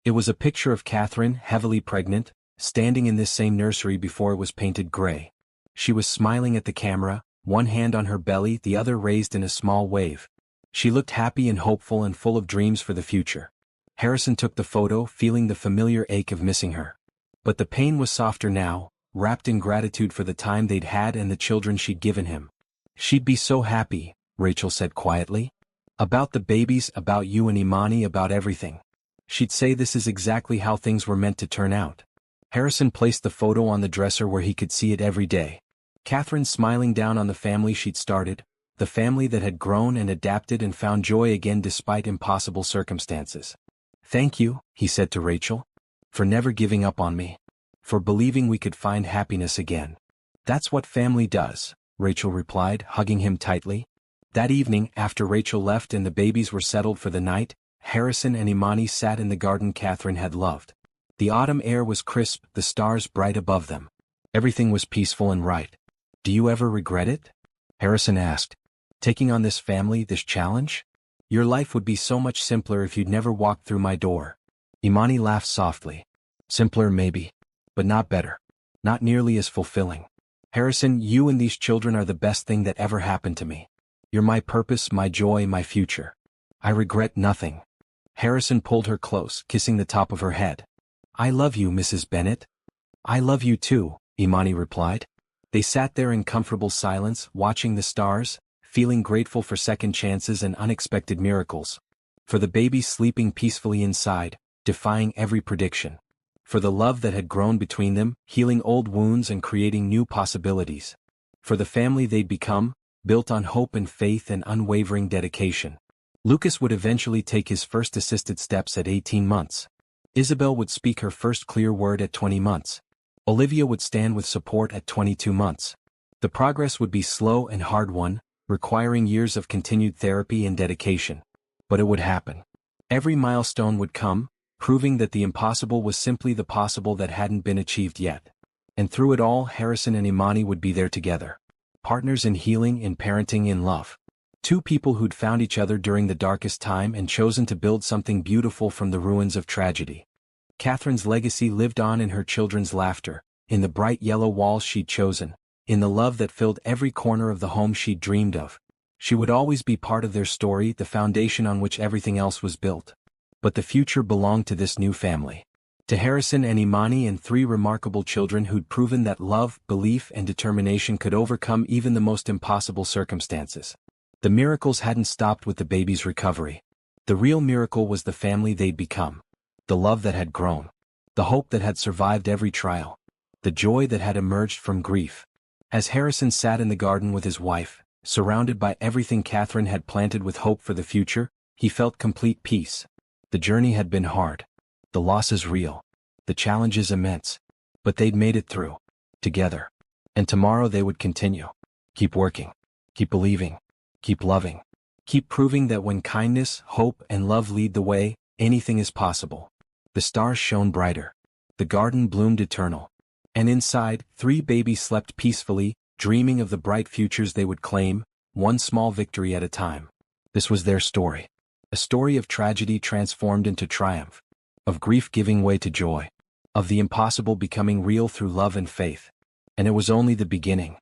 It was a picture of Catherine, heavily pregnant, standing in this same nursery before it was painted gray. She was smiling at the camera, one hand on her belly, the other raised in a small wave. She looked happy and hopeful and full of dreams for the future. Harrison took the photo, feeling the familiar ache of missing her. But the pain was softer now, wrapped in gratitude for the time they'd had and the children she'd given him. She'd be so happy, Rachel said quietly. About the babies, about you and Imani, about everything. She'd say this is exactly how things were meant to turn out. Harrison placed the photo on the dresser where he could see it every day. Catherine smiling down on the family she'd started, the family that had grown and adapted and found joy again despite impossible circumstances. Thank you, he said to Rachel, for never giving up on me. For believing we could find happiness again. That's what family does, Rachel replied, hugging him tightly. That evening, after Rachel left and the babies were settled for the night, Harrison and Imani sat in the garden Catherine had loved. The autumn air was crisp, the stars bright above them. Everything was peaceful and right. Do you ever regret it? Harrison asked. Taking on this family, this challenge? Your life would be so much simpler if you'd never walked through my door. Imani laughed softly. Simpler maybe. But not better. Not nearly as fulfilling. Harrison, you and these children are the best thing that ever happened to me. You're my purpose, my joy, my future. I regret nothing. Harrison pulled her close, kissing the top of her head. I love you, Mrs. Bennett. I love you too, Imani replied. They sat there in comfortable silence, watching the stars, feeling grateful for second chances and unexpected miracles. For the baby sleeping peacefully inside, defying every prediction. For the love that had grown between them, healing old wounds and creating new possibilities. For the family they'd become, built on hope and faith and unwavering dedication. Lucas would eventually take his first assisted steps at 18 months. Isabel would speak her first clear word at 20 months. Olivia would stand with support at 22 months. The progress would be slow and hard-won, requiring years of continued therapy and dedication. But it would happen. Every milestone would come, proving that the impossible was simply the possible that hadn't been achieved yet. And through it all, Harrison and Imani would be there together. Partners in healing, in parenting, in love. Two people who'd found each other during the darkest time and chosen to build something beautiful from the ruins of tragedy. Catherine's legacy lived on in her children's laughter, in the bright yellow walls she'd chosen, in the love that filled every corner of the home she'd dreamed of. She would always be part of their story, the foundation on which everything else was built. But the future belonged to this new family. To Harrison and Imani, and 3 remarkable children who'd proven that love, belief, and determination could overcome even the most impossible circumstances. The miracles hadn't stopped with the baby's recovery. The real miracle was the family they'd become. The love that had grown. The hope that had survived every trial. The joy that had emerged from grief. As Harrison sat in the garden with his wife, surrounded by everything Catherine had planted with hope for the future, he felt complete peace. The journey had been hard. The losses real. The challenges immense. But they'd made it through. Together. And tomorrow they would continue. Keep working. Keep believing. Keep loving. Keep proving that when kindness, hope, and love lead the way, anything is possible. The stars shone brighter. The garden bloomed eternal. And inside, 3 babies slept peacefully, dreaming of the bright futures they would claim, one small victory at a time. This was their story. A story of tragedy transformed into triumph. Of grief giving way to joy. Of the impossible becoming real through love and faith. And it was only the beginning.